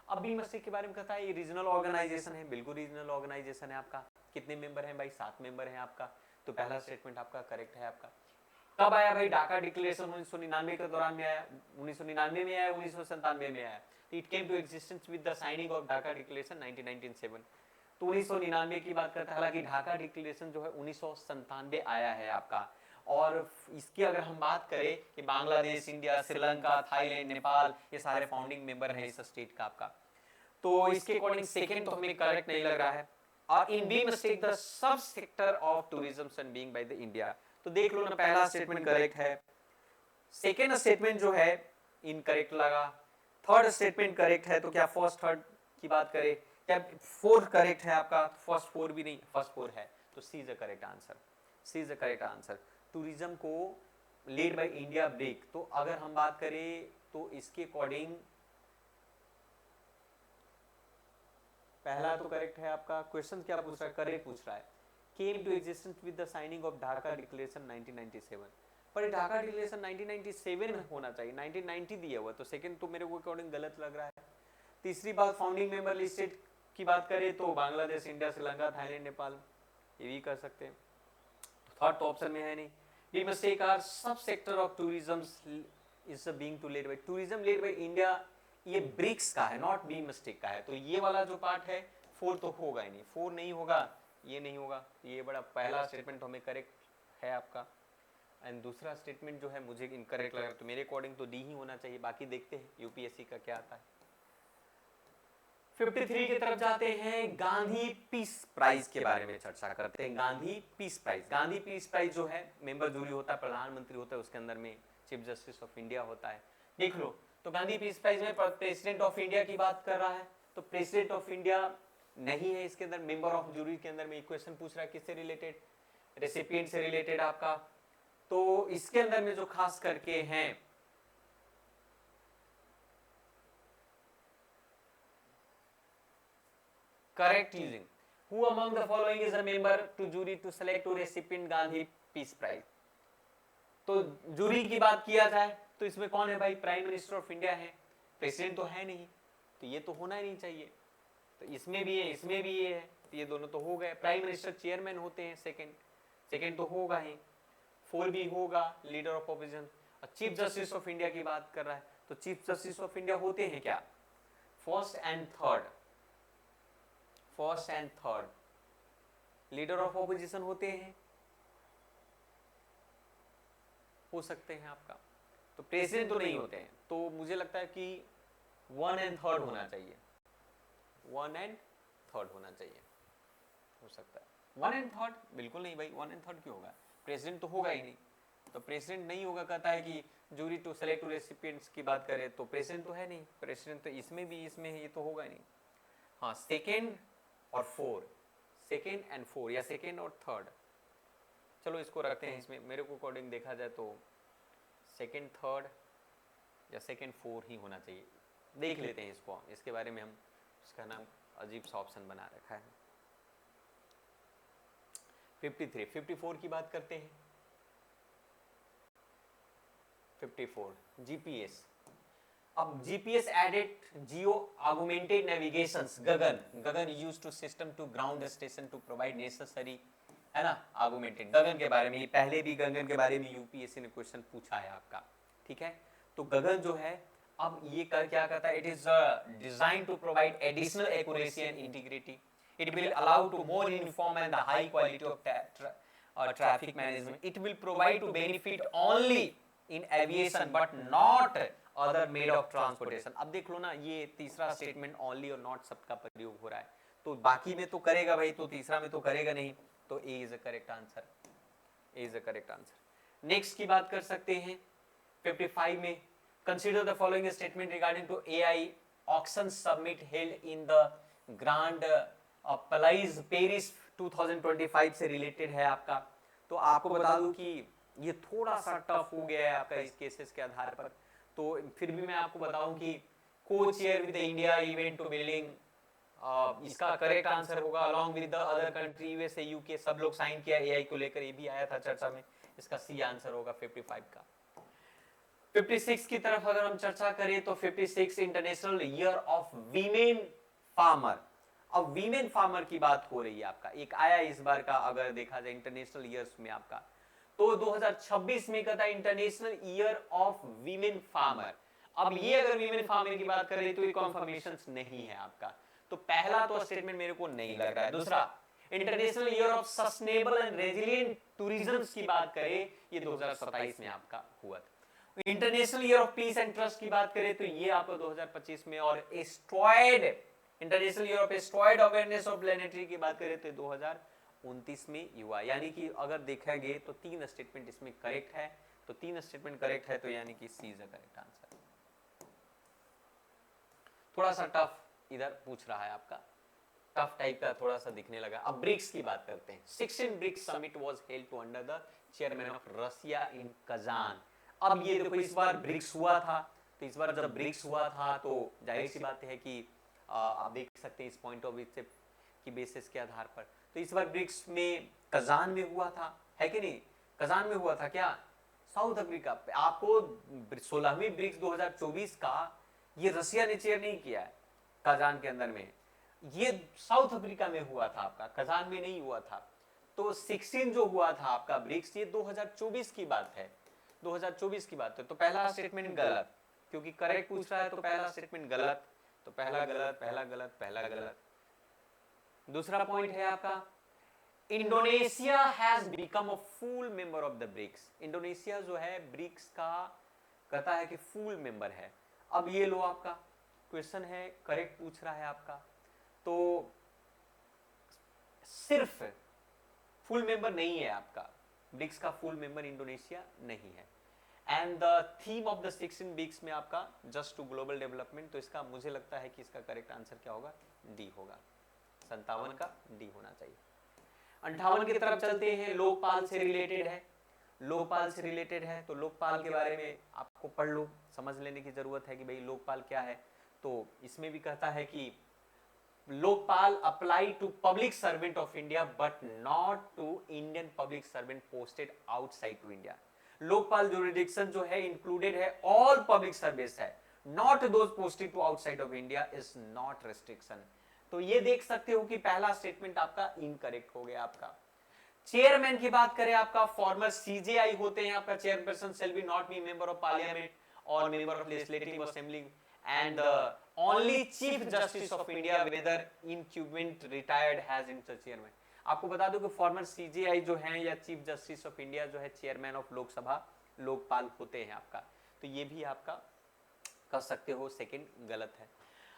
अब बी मिस्टेक के बारे में कहता है ये रीजनल ऑर्गेनाइजेशन है, बिल्कुल रीजनल ऑर्गेनाइजेशन है आपका। कितने मेंबर हैं भाई, 7 मेंबर हैं आपका। तो पहला स्टेटमेंट आपका करेक्ट है आपका। कब आया भाई ढाका डिक्लेरेशन, 1999 के दौरान में आया, 1999 में आया, 1997 में आया। It came to existence with the signing of Dhaka declaration 1997। तो 1999 की बात करते हैं। हालांकि ढाका डिक्लेरेशन जो है 1997 आया है आपका। और इसकी अगर हम बात करें कि बांग्लादेश, इंडिया, श्रीलंका, थाईलैंड, नेपाल, ये सारे फाउंडिंग मेंबर हैं इस स्टेट का आपका। तो इसके अकॉर्डिंग सेकंड तो हमें करेक्ट नहीं लग रहा है। और in B mistake the sub sector of tourism and being by the India. तो देख लो ना, पहला स्टेटमेंट करेक्ट है, सेकेंड स्टेटमेंट जो है इनकरेक्ट लगा, थर्ड स्टेटमेंट करेक्ट है। तो क्या फर्स्ट थर्ड की बात करें, क्या फोर्थ करेक्ट है आपका? फर्स्ट फोर भी नहीं, फर्स्ट फोर है। तो C is the correct answer, C is the correct answer. Tourism को लेड बाय इंडिया ब्रेक। तो अगर हम बात करें तो इसके अकॉर्डिंग पहला तो करेक्ट है आपका। क्वेश्चन क्या पूछ रहा है? करेक्ट पूछ रहा है। Came to existence with the signing of Dhaka declaration 1997। पर ढाका डिक्लेरेशन 1997 होना चाहिए, 1990 दिया हुआ, तो सेकंड तो मेरे को अकॉर्डिंग गलत लग रहा है। तीसरी बात, फाउंडिंग मेंबर लिस्टेड की बात करें तो बांग्लादेश, इंडिया, श्रीलंका, थाईलैंड, नेपाल, ये भी कर सकते हैं। थर्ड तो ऑप्शन में है नहीं। We must take our sub sector of tourism is being to led by tourism led by India. ये ब्रिक्स का है, नॉट बी मिस्टेक का है। तो ये वाला जो पार्ट है फोर तो होगा ही नहीं, फोर नहीं होगा, ये नहीं होगा। ये बड़ा पहला स्टेटमेंट तो हमें करेक्ट है आपका। एंड दूसरा स्टेटमेंट जो है मुझे इनकरेक्ट लग रहा है। तो मेरे अकॉर्डिंग तो डी ही होना चाहिए। बाकी देखते हैं यूपीएससी का क्या आता है। 53 की तरफ जाते हैं। गांधी पीस प्राइज के बारे में चर्चा करते हैं। Gandhi peace prize, Gandhi peace prize जो है मेंबर जूरी होता है, प्रधानमंत्री होता है, उसके अंदर में चीफ जस्टिस ऑफ इंडिया होता है। देख लो, तो गांधी पीस प्राइज में प्रेसिडेंट ऑफ इंडिया की बात कर रहा है। तो प्रेसिडेंट ऑफ इंडिया नहीं है इसके अंदर। मेंबर ऑफ जूरी के अंदर में क्वेश्चन पूछ रहा है किससे रिलेटेड? रेसिपिएंट से रिलेटेड आपका। तो इसके अंदर में जो खास करके हैं, correct using who among the following is a member to jury to select to recipient Gandhi Peace Prize। तो जूरी की बात किया जाए तो इसमें कौन है भाई? प्राइम मिनिस्टर ऑफ इंडिया है, प्रेसिडेंट तो है नहीं, तो ये तो होना ही नहीं चाहिए। तो इसमें भी है, इसमें भी ये है, तो ये दोनों तो हो गए। प्राइम मिनिस्टर चेयरमैन होते हैं, सेकंड तो होगा ही। फोर भी होगा, लीडर ऑफ ऑपोजिशन। और चीफ जस्टिस ऑफ इंडिया की बात कर रहा है, तो चीफ जस्टिस ऑफ इंडिया होते हैं क्या? First and third, first and third. Leader of opposition होते हैं, हो सकते हैं आपका। तो प्रेसिडेंट तो नहीं होते हैं। तो मुझे लगता है कि वन एंड थर्ड होना चाहिए, वन एंड थर्ड होना चाहिए, हो सकता है। वन एंड थर्ड बिल्कुल नहीं भाई, वन एंड थर्ड क्यों होगा? प्रेसिडेंट तो होगा ही नहीं। तो प्रेसिडेंट नहीं होगा, कहता है कि jury to select to recipients की बात करें तो प्रेसिडेंट तो है नहीं। प्रेसिडेंट तो इसमें भी, इसमें है, ये तो होगा ही नहीं। हाँ, सेकेंड और फोर, सेकेंड एंड फोर, या सेकेंड और थर्ड, चलो इसको रखते हैं इसमें। मेरे को अकॉर्डिंग देखा जाए तो सेकेंड थर्ड या सेकेंड फोर ही होना चाहिए। देख लेते हैं इसको, इसके बारे में हम, उसका नाम अजीब सा ऑप्शन बना रखा है। 53, 54 की बात करते हैं। 54 जीपीएस। अब GPS aided geo augmented navigations, Gagan used to system to ground station to provide necessary, है ना, ऑगमेंटेड। गगन के बारे में पहले भी गगन के बारे में यूपीएससी ने क्वेश्चन पूछा है आपका, ठीक है। तो गगन जो है अब ये क्या करता है? It is design to provide additional accuracy and integrity. It will allow to more uniform and the high quality of traffic management. It will provide to benefit only in aviation but not other made of transportation. अब देख लो ना, ये तीसरा statement only और not शब्द का प्रयोग हो रहा है। तो बाकी में तो करेगा भाई, तो तीसरा में तो करेगा नहीं। तो A is a correct answer, A is a correct answer. Next की बात कर सकते हैं 55 में। Consider the following statement regarding to AI action summit held in the Grand Palais Paris 2025 से रिलेटेड है आपका। तो आपको बता दूं कि ये थोड़ा सा टफ हो गया है आपका इस केसेस के आधार पर। तो फिर भी मैं आपको बताऊं कि को chair with India event to building, इसका करेक्ट आंसर होगा along with the other country, USA, UK, सब लोग साइन किया एआई को लेकर, ये भी आया था चर्चा में। इसका सी आंसर होगा 55 का। 56 की तरफ अगर हम चर्चा करें तो 56 international year of women farmer. अब वीमेन फार्मर की बात हो रही है आपका, एक आया इस बार का अगर देखा जाए इंटरनेशनल ईयर्स में आपका, तो 2026 में कहता है international year of women farmer. अब ये अगर वीमेन फार्मर की बात करें तो ये कन्फर्मेशन नहीं है आपका। तो पहला तो स्टेटमेंट मेरे को नहीं लग रहा है। दूसरा, international year of sustainable and resilient tourism की बात करें, ये 2027 में आपका हुआ था। International year of peace and trust की बात करें तो ये आपको 2025 में, और asteroid, international year of asteroid awareness of planetary की बात करें तो 2029 में हुआ। यानी कि अगर देखा गया तो 3 स्टेटमेंट इसमें करेक्ट है, तो 3 स्टेटमेंट करेक्ट है, तो यानी कि C is the correct answer. थोड़ा सा टफ इधर पूछ रहा है आपका, टफ टाइप का थोड़ा सा दिखने लगा। अब ब्रिक्स की बात करते हैं। 16 BRICS summit was held to under the chairman of Russia in Kazan. अब ये देखो इस बार ब्रिक्स हुआ था, तो इस बार जब ब्रिक्स हुआ था तो जाहिर सी बात है कि आप देख सकते हैं इस पॉइंट ऑफ व्यू से की बेसिस के आधार पर, तो इस बार ब्रिक्स में कजान में हुआ था, है कि नहीं? कजान में हुआ था क्या? साउथ अफ्रीका पे। आपको 16वीं ब्रिक्स 2024 का ये रशिया ने चेयर नहीं किया है कजान के अंदर में, ये साउथ अफ्रीका में हुआ था आपका, कजान में नहीं हुआ था। तो 16 जो हुआ था आपका ब्रिक्स, ये 2024 की बात है, 2024 की बात है। तो पहला स्टेटमेंट गलत, क्योंकि करेक्ट पूछ रहा है तो पहला स्टेटमेंट गलत, तो पहला गलत, पहला गलत, पहला गलत। दूसरा पॉइंट है आपका, Indonesia has become a full member of the BRICS. Indonesia जो है ब्रिक्स का कहता है कि फुल मेंबर है। अब ये लो आपका क्वेश्चन है, करेक्ट पूछ रहा है आपका, तो सिर्फ फुल मेंबर नहीं है आपका, ब्रिक्स का फुल मेंबर इंडोनेशिया नहीं है। And the theme of the 16 BRICS में आपका जस्ट टू ग्लोबल डेवलपमेंट, तो इसका मुझे लगता है कि इसका करेक्ट आंसर क्या होगा? डी होगा। 57 का डी होना चाहिए। 58 की तरफ चलते हैं, लोकपाल से रिलेटेड है, लोकपाल से रिलेटेड है, तो लोकपाल के बारे में आपको पढ़ लो, समझ लेने की जरूरत है कि भाई लोकपाल क्या है। तो इसमें भी कहता है कि Lokpal apply to public servant of India but not to Indian public servant posted outside to India. Lokpal jurisdiction जो है इंक्लूडेड है ऑल पब्लिक सर्विस है, not those posted to outside of India is not restriction. तो ये देख सकते हो कि पहला स्टेटमेंट आपका इनकरेक्ट हो गया आपका। चेयरमैन की बात करें, आपका फॉर्मर सीजेआई होते हैं आपका chairperson shall be not be member of parliament और member of legislative assembly and only chief justice of India whether incumbent retired has its chairman। आपको बता दूं कि फॉर्मर सीजेआई जो हैं या चीफ जस्टिस ऑफ इंडिया जो है चेयरमैन ऑफ लोकसभा लोकपाल होते हैं आपका, तो ये भी आपका कर सकते हो, सेकंड गलत है।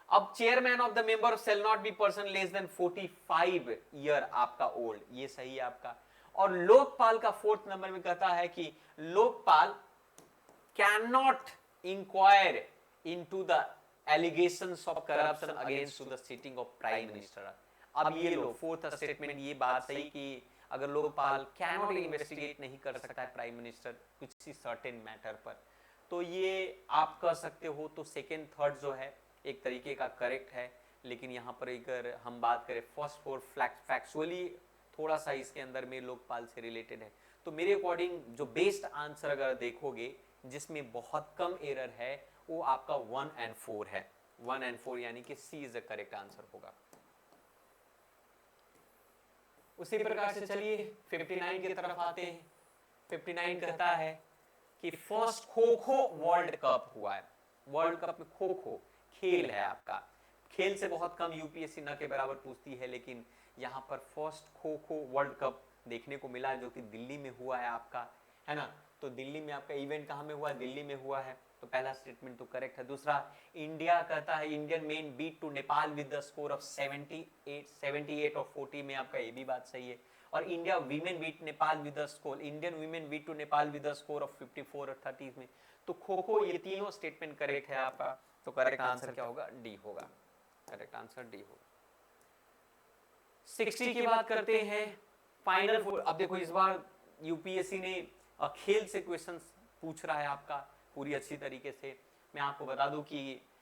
अब chairman of the member shall not be person less than 45 year आपका ओल्ड, ये सही है आपका। और लोकपाल का 4th नंबर में कहता है कि Lokpal can not inquire into the allegations of corruption against to the sitting of prime minister। अब ये लो 4th स्टेटमेंट, ये बात सही कि अगर लोकपाल कैनॉट इन्वेस्टिगेट नहीं कर सकता है प्राइम मिनिस्टर किसी सर्टेन मैटर पर, तो ये आप कर सकते हो। तो सेकेंड थर्ड जो है एक तरीके का करेक्ट है, लेकिन यहाँ पर अगर हम बात करें फर्स्ट फोर फैक्चुअली थोड़ा सा इसके अंदर में लोकपाल से रिलेटेड है, तो मेरे अकॉर्डिंग जो बेस्ट आंसर अगर देखोगे जिसमें बहुत कम एरर है वो आपका 1 and 4 है, 1 and 4 यानी कि C is the correct answer होगा। उसी प्रकार से चलिए 59 की तरफ आते हैं। 59 कहता है कि first kho kho world cup हुआ है। वर्ल्ड कप में खो खो खेल है आपका, खेल से बहुत कम यूपीएससी न के बराबर पूछती है, लेकिन यहाँ पर first kho kho world cup देखने को मिला जो कि दिल्ली में हुआ है आपका, है ना। तो दिल्ली में आपका इवेंट कहाँ में हुआ? दिल्ली में हुआ है, तो पहला स्टेटमेंट तो करेक्ट है। दूसरा, इंडिया कहता है Indian men beat to Nepal with the score of 78 और 40 में आपका ये भी बात सही है। और India women beat Nepal with the score, Indian women beat to Nepal with the score of 54 और 30 में। तो खो खो ये तीनों स्टेटमेंट करेक्ट है आपका, तो करेक्ट आंसर क्या होगा? डी होगा, करेक्ट आंसर डी होगा। 60 की बात करते हैं, फाइनल 4। अब देखो इस बार यूपीएससी ने खेल से क्वेश्चंस पूछ रहा है आपका पूरी अच्छी तरीके से। मैं आपको बता दूं कि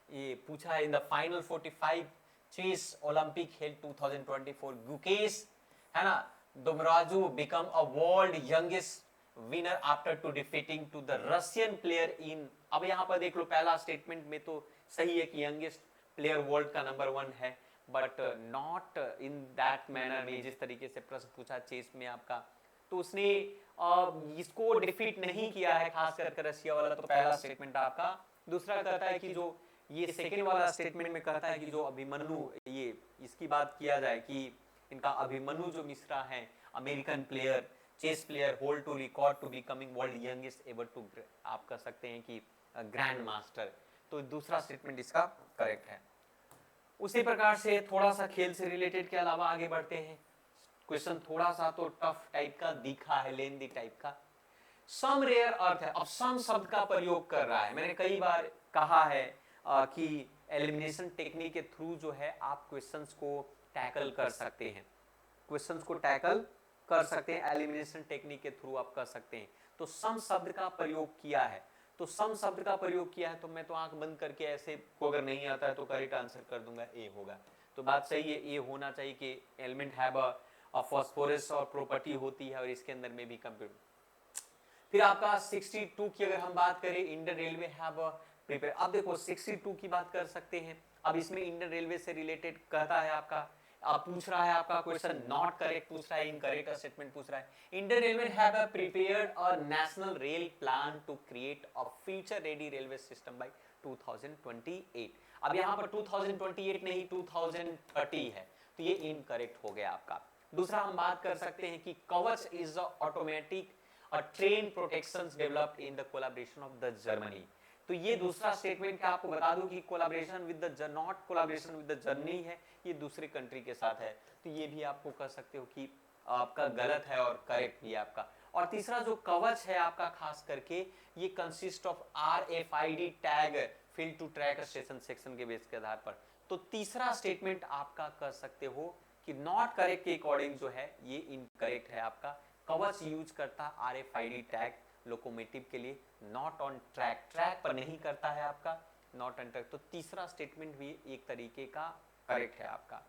ये पूछा है in the final 45 chess olympic held 2024 Gukesh, है ना, Dommaraju become a world youngest winner after to defeating to the Russian player in. अब यहाँ पर देख लो पहला स्टेटमेंट में तो सही है कि यंगेस्ट प्लेयर वर्ल्ड का नंबर 1 है, but not in that manner में जिस तरीके से प्रश्न पूछा चेस में आपका, तो उसने इसको डिफीट नहीं किया है खास करके रशिया वाला, तो पहला स्टेटमेंट आपका। दूसरा कहता है कि जो ये सेकेंड वाला स्टेटमेंट में कहता है कि जो अभिमन्यु, ये इसकी बात किया जाए कि इनका अभिमन्यु जो मिश्रा है, American player, chess player, hold to record to becoming world youngest ever to, आप कह सकते हैं कि ग्रैंड मास्टर। तो दूसरा स्टेटमेंट इसका करेक्ट है। उसी प्रकार से थोड़ा सा खेल से रिलेटेड के अलावा आगे बढ़ते हैं। क्वेश्चन थोड़ा सा तो टफ टाइप का दिखा है, लेंदी टाइप का। सम रेयर अर्थ है, अब सम शब्द का प्रयोग कर रहा है। मैंने कई बार कहा है कि एलिमिनेशन टेक्निक के थ्रू जो है आप क्वेश्चंस को टैकल कर सकते हैं, क्वेश्चंस को टैकल कर सकते हैं, एलिमिनेशन टेक्निक के थ्रू आप कर सकते हैं। तो सम शब्द का प्रयोग किया है, तो सम शब्द का प्रयोग किया है, तो मैं तो आंख बंद करके ऐसे को अगर नहीं आता है तो करेक्ट आंसर कर दूंगा, ए होगा। तो बात सही है, ए होना चाहिए कि एलिमेंट हैव अ फास्फोरस और प्रॉपर्टी होती है और इसके अंदर में भी कंप्यूटर। फिर आपका 62 की अगर हम बात करें, इंडियन रेलवे हैव प्रिपेयर। अब देखो 62 की बात कर सकते हैं। अब इसमें इंडियन रेलवे से रिलेटेड कहता है आपका, आप पूछ रहा है आपका क्वेश्चन नॉट करेक्ट पूछ रहा है, इनकरेक्ट स्टेटमेंट पूछ रहा है। Indian railway have prepared a national rail plan to create a future ready railway system by 2028। अब यहाँ पर 2028 नहीं 2030 है, तो ये इनकरेक्ट हो गया आपका। दूसरा हम बात कर सकते हैं कि कवच is a automatic a train protections developed in the collaboration of the Germany। तो ये दूसरा स्टेटमेंट का आपको बता दूं कि collaboration with the not collaboration with the Germany है, ये दूसरे कंट्री के साथ है। तो ये भी आपको कह सकते हो कि आपका गलत है और करेक्ट भी आपका। और तीसरा जो कवच है आपका खास करके ये consist of RFID tag field to track station section के बेस के आधार पर। तो तीसरा स्टेटमेंट आपका कह सकते हो कि नॉट करेक्ट के अकॉर्डिंग जो है ये इनकरेक्ट है आपका। कवच यूज करता RFID टैग लोकोमोटिव के लिए, नॉट ऑन ट्रैक, ट्रैक पर नहीं करता है आपका, नॉट ऑन ट्रैक। तो तीसरा स्टेटमेंट भी एक तरीके का करेक्ट है आपका।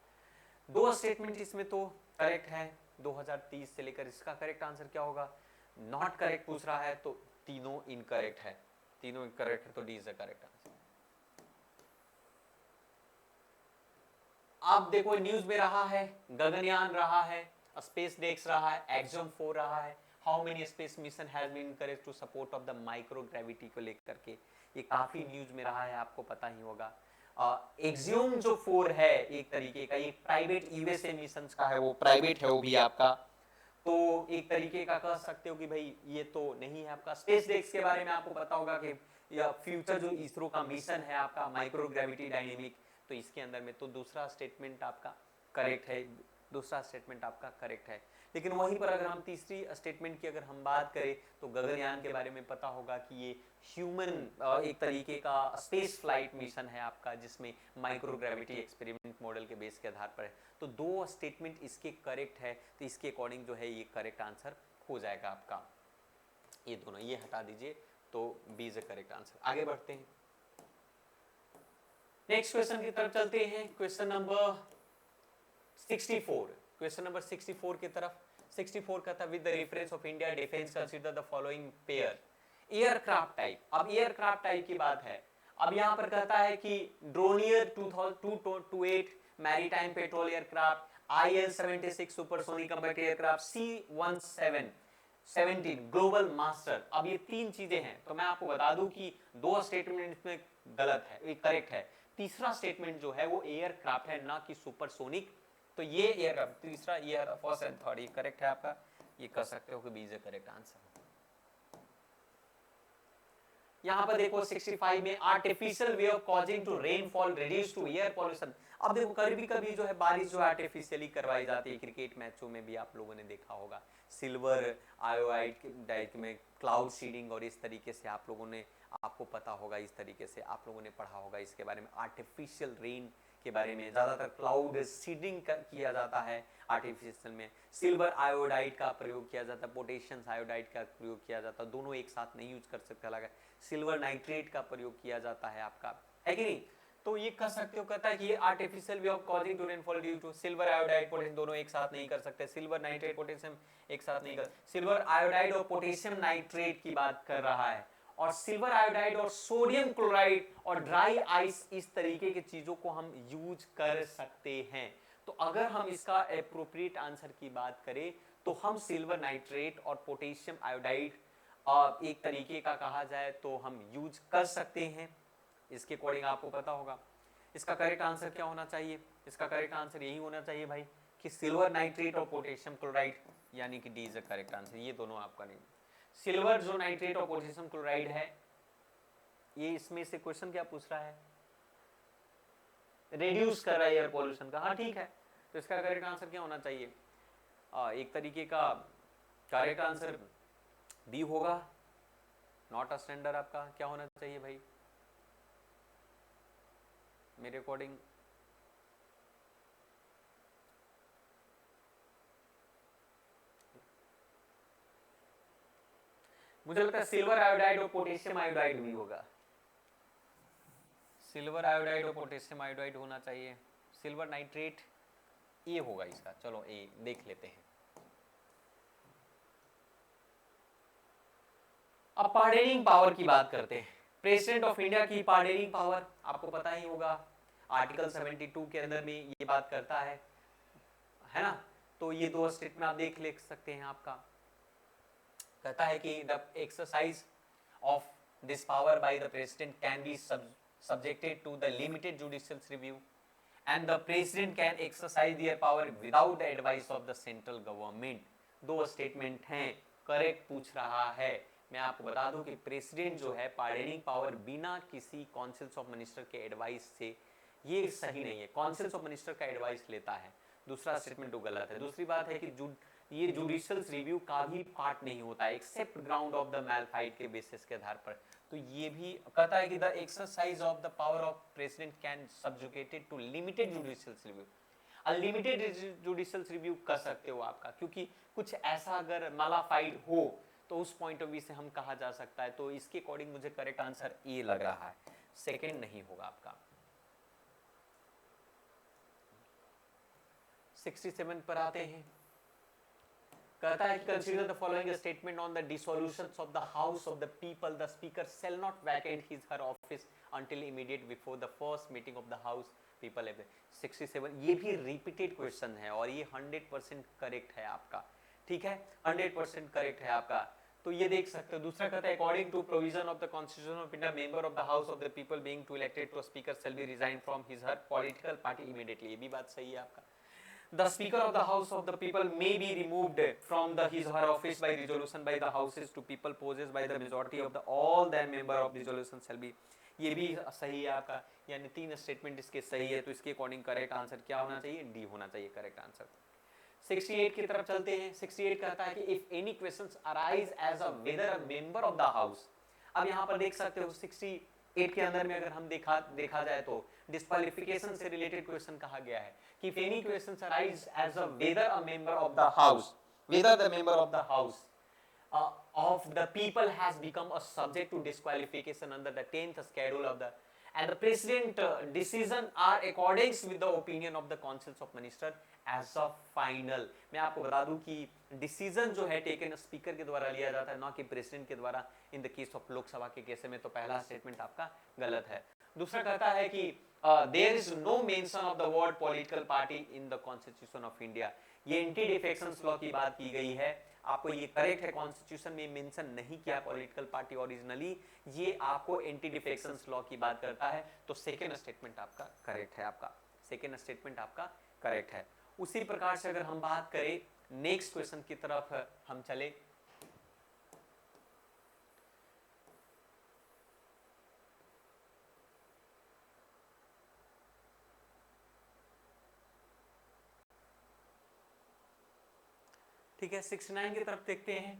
दो स्टेटमेंट इसमें तो करेक्ट है 2030 से लेकर, इसका करेक्ट आंसर क्या होगा? नॉट करेक्ट पूछ रहा है तो तीनों इनकरेक्ट है, तीनों इनकरेक्ट है, तो D is the correct answer. आप देखो न्यूज में रहा है, गगनयान रहा है, स्पेस डेक्स रहा है, एक्सम 4 रहा है। How many space mission has been incorrect to support of the microgravity को लेकर के, ये काफी न्यूज में रहा है, आपको पता ही होगा। एक्सियम जो 4 है एक तरीके का, ये प्राइवेट यूएसए मिशंस का है, वो प्राइवेट है वो भी आपका। तो एक तरीके का कह सकते हो कि भाई ये तो नहीं है आपका। स्पेस डेक्स के बारे में आपको पता होगा कि या फ्यूचर जो इसरो का मिशन है आपका माइक्रोग्रेविटी डायनेमिक, तो इसके अंदर में तो दूसरा स्टेटमेंट आपका करेक्ट है, दूसरा स्टेटमेंट आपका करेक्ट है। लेकिन वहीं पर अगर हम तीसरी स्टेटमेंट की अगर हम बात करें तो गगनयान के बारे में पता होगा कि ये ह्यूमन एक तरीके का स्पेस फ्लाइट मिशन है आपका, जिसमें माइक्रोग्रेविटी एक्सपेरिमेंट मॉडल के बेस के आधार पर है। तो दो स्टेटमेंट इसके करेक्ट है, तो इसके अकॉर्डिंग जो है ये करेक्ट आंसर हो जाएगा आपका। ये दोनों ये हटा दीजिए, तो बी इज करेक्ट आंसर। आगे बढ़ते हैं, नेक्स्ट क्वेश्चन की तरफ चलते हैं। क्वेश्चन नंबर 64, क्वेश्चन नंबर 64 की तरफ। 64 का था with the reference of India defence consider the following pair aircraft type. अब एयरक्राफ्ट टाइप की बात है। अब यहां पर कहता है कि ड्रोनियर 2228 maritime petrol aircraft, IL-76 supersonic combat aircraft, C-117 global master. अब ये तीन चीजें हैं, तो मैं आपको बता दूं कि दो स्टेटमेंट इसमें गलत है, एक करेक्ट है। तीसरा स्टेटमेंट जो है वो एयरक्राफ्ट है, ना कि सुपरसोनिक। तो ये एयरक्राफ्ट, तीसरा एयर फर्स्ट एंड थर्ड, ये करेक्ट है आपका। ये कह सकते हो कि B is the correct answer. यहां पर देखो 65 में artificial way of causing to rainfall reduce to air pollution. अब देखो कभी कभी जो है बारिश जो आर्टिफिशियली करवाई जाती है, क्रिकेट मैचों में भी आप लोगों ने देखा होगा, सिल्वर आयोडाइड में क्लाउड सीडिंग, और इस तरीके से आप लोगों ने, आपको पता होगा, इस तरीके से आप लोगों ने पढ़ा होगा इसके बारे में, आर्टिफिशियल रेन के बारे में। ज्यादातर क्लाउड सीडिंग किया जाता है आर्टिफिशियल में, सिल्वर आयोडाइड का प्रयोग किया जाता है, पोटेशियम आयोडाइड का प्रयोग किया जाता है, दोनों एक साथ नहीं यूज कर सकते, अलग। सिल्वर नाइट्रेट का प्रयोग किया जाता है आपका, है कि नहीं? तो ये कह सकते हो, कहता है कि ये artificial way of causing to rainfall due to silver iodide potassium, दोनों एक साथ नहीं कर सकते, सिल्वर नाइट्रेट पोटेशियम एक साथ नहीं कर, सिल्वर आयोडाइड और पोटेशियम नाइट्रेट की बात कर रहा है, और सिल्वर आयोडाइड और सोडियम क्लोराइड और ड्राई आइस, इस तरीके की चीजों को हम यूज कर सकते हैं। तो अगर हम इसका एप्रोप्रिएट आंसर की बात करें तो हम सिल्वर नाइट्रेट और पोटेशियम आयोडाइड एक तरीके का कहा जाए तो हम यूज कर सकते हैं, इसके अकॉर्डिंग आपको पता होगा इसका करेक्ट आंसर क्या होना चाहिए। इसका करेक्ट आंसर यही होना चाहिए भाई कि सिल्वर नाइट्रेट और पोटेशियम क्लोराइड, यानी कि D is the correct answer. ये दोनों आपका नहीं, सिल्वर जो नाइट्रेट और पोटेशियम क्लोराइड है, ये इसमें से क्वेश्चन क्या पूछ रहा है, रिड्यूस कर रहा है एयर पोल्यूशन का। हाँ ठीक है, तो इसका करेक्ट आंसर क्या होना चाहिए, एक तरीके का करेक्ट आंसर बी होगा, नॉट अ स्टैंडर्ड। आपका क्या होना चाहिए भाई मेरे अकॉर्डिंग, मुझे लगता है सिल्वर आयोडाइड और पोटेशियम आयोडाइड भी होगा, सिल्वर आयोडाइड और पोटेशियम आयोडाइड होना चाहिए। सिल्वर नाइट्रेट ए होगा इसका, चलो ए देख लेते हैं। अब पार्डेनिंग पावर की बात करते हैं। प्रेसिडेंट ऑफ इंडिया की पार्डेनिंग पावर आपको पता ही होगा, आर्टिकल 72 के अंदर में ये बात करता है ना। तो ये दो स्टेटमेंट आप देख ले सकते हैं। आपका कहता है कि the exercise of this power by the president can be subjected to the limited judicial review and the president can exercise their power without the advice of the central government। दो स्टेटमेंट हैं, correct पूछ रहा है। मैं आपको बता दूं कि प्रेसिडेंट जो है पार्डनिंग पावर बिना किसी काउंसिल्स ऑफ मिनिस्टर के एडवाइस से, ये सही नहीं है। काउंसिल्स ऑफ मिनिस्टर का एडवाइस लेता है, दूसरा स्टेटमेंट तो गलत है। दूसरी बात है कि ये जुडिशियल रिव्यू का भी पार्ट नहीं होता है एक्सेप्ट ग्राउंड ऑफ द मैलफाइट के बेसिस के आधार पर। तो ये भी कहता है कि the exercise of the power of president can subjugated to limited judicial review. Unlimited judicial review कर सकते हो आपका, क्योंकि कुछ ऐसा अगर मैलाफाइड हो तो उस पॉइंट ऑफ व्यू से हम कहा जा सकता है। तो इसके अकॉर्डिंग मुझे करेक्ट आंसर ए लग रहा है, सेकंड नहीं होगा आपका। 67 पर आते हैं। कहता है कि consider the following statement on the dissolution of the house of the people, the speaker shall not vacant his her office until immediate before the first meeting of the house people. 67 ये भी repeated question है और ये 100% correct है आपका, ठीक है, 100% correct है आपका। तो ये देख सकते हो। दूसरा कहता है according to provision of the constitution of India member of the house of the people being to elected to speaker shall be resign from his her political party immediately. ये भी बात सही है आपका। The Speaker of the House of the People may be removed from his or her office by resolution by the Houses to people possessed by the majority of the all then member of resolution shall be। ये भी सही है आपका, यानी तीन statement इसके सही है। तो इसके अकॉर्डिंग करेक्ट आंसर क्या होना चाहिए, डी होना चाहिए करेक्ट आंसर। 68 की तरफ चलते हैं। 68 कहता है कि if any questions arise as a whether a member of the house. अब यहाँ पर देख सकते हो 68 के अंदर में अगर हम देखा जाए तो डिस्क्वालिफिकेशन से रिलेटेड क्वेश्चन कहा गया है कि if any questions arise as a whether a member of the house, whether the member of the house of the people has become a subject to disqualification under the 10th schedule of the and the president decision are according with the opinion of the councils of minister as a final। मैं आपको बता दूं कि decision जो है taken speaker के द्वारा लिया जाता है, ना कि प्रेसिडेंट के द्वारा in the case of Lok Sabha के केस में। तो पहला स्टेटमेंट आपका गलत है। दूसरा कहता है कि there is no mention of the word political party in the constitution of India. ये एंटी डिफेक्शंस लॉ की बात की गई है, आपको ये करेक्ट है। कॉन्स्टिट्यूशन में मेंशन नहीं किया पॉलिटिकल पार्टी ओरिजिनली, ये आपको एंटी डिफेक्शंस लॉ की बात करता है। तो सेकेंड स्टेटमेंट आपका करेक्ट है, आपका सेकेंड स्टेटमेंट आपका करेक्ट है। उसी प्रकार से अगर हम बात करें नेक्स्ट क्वेश्चन की तरफ हम चले, ठीक है, 69 की तरफ देखते हैं।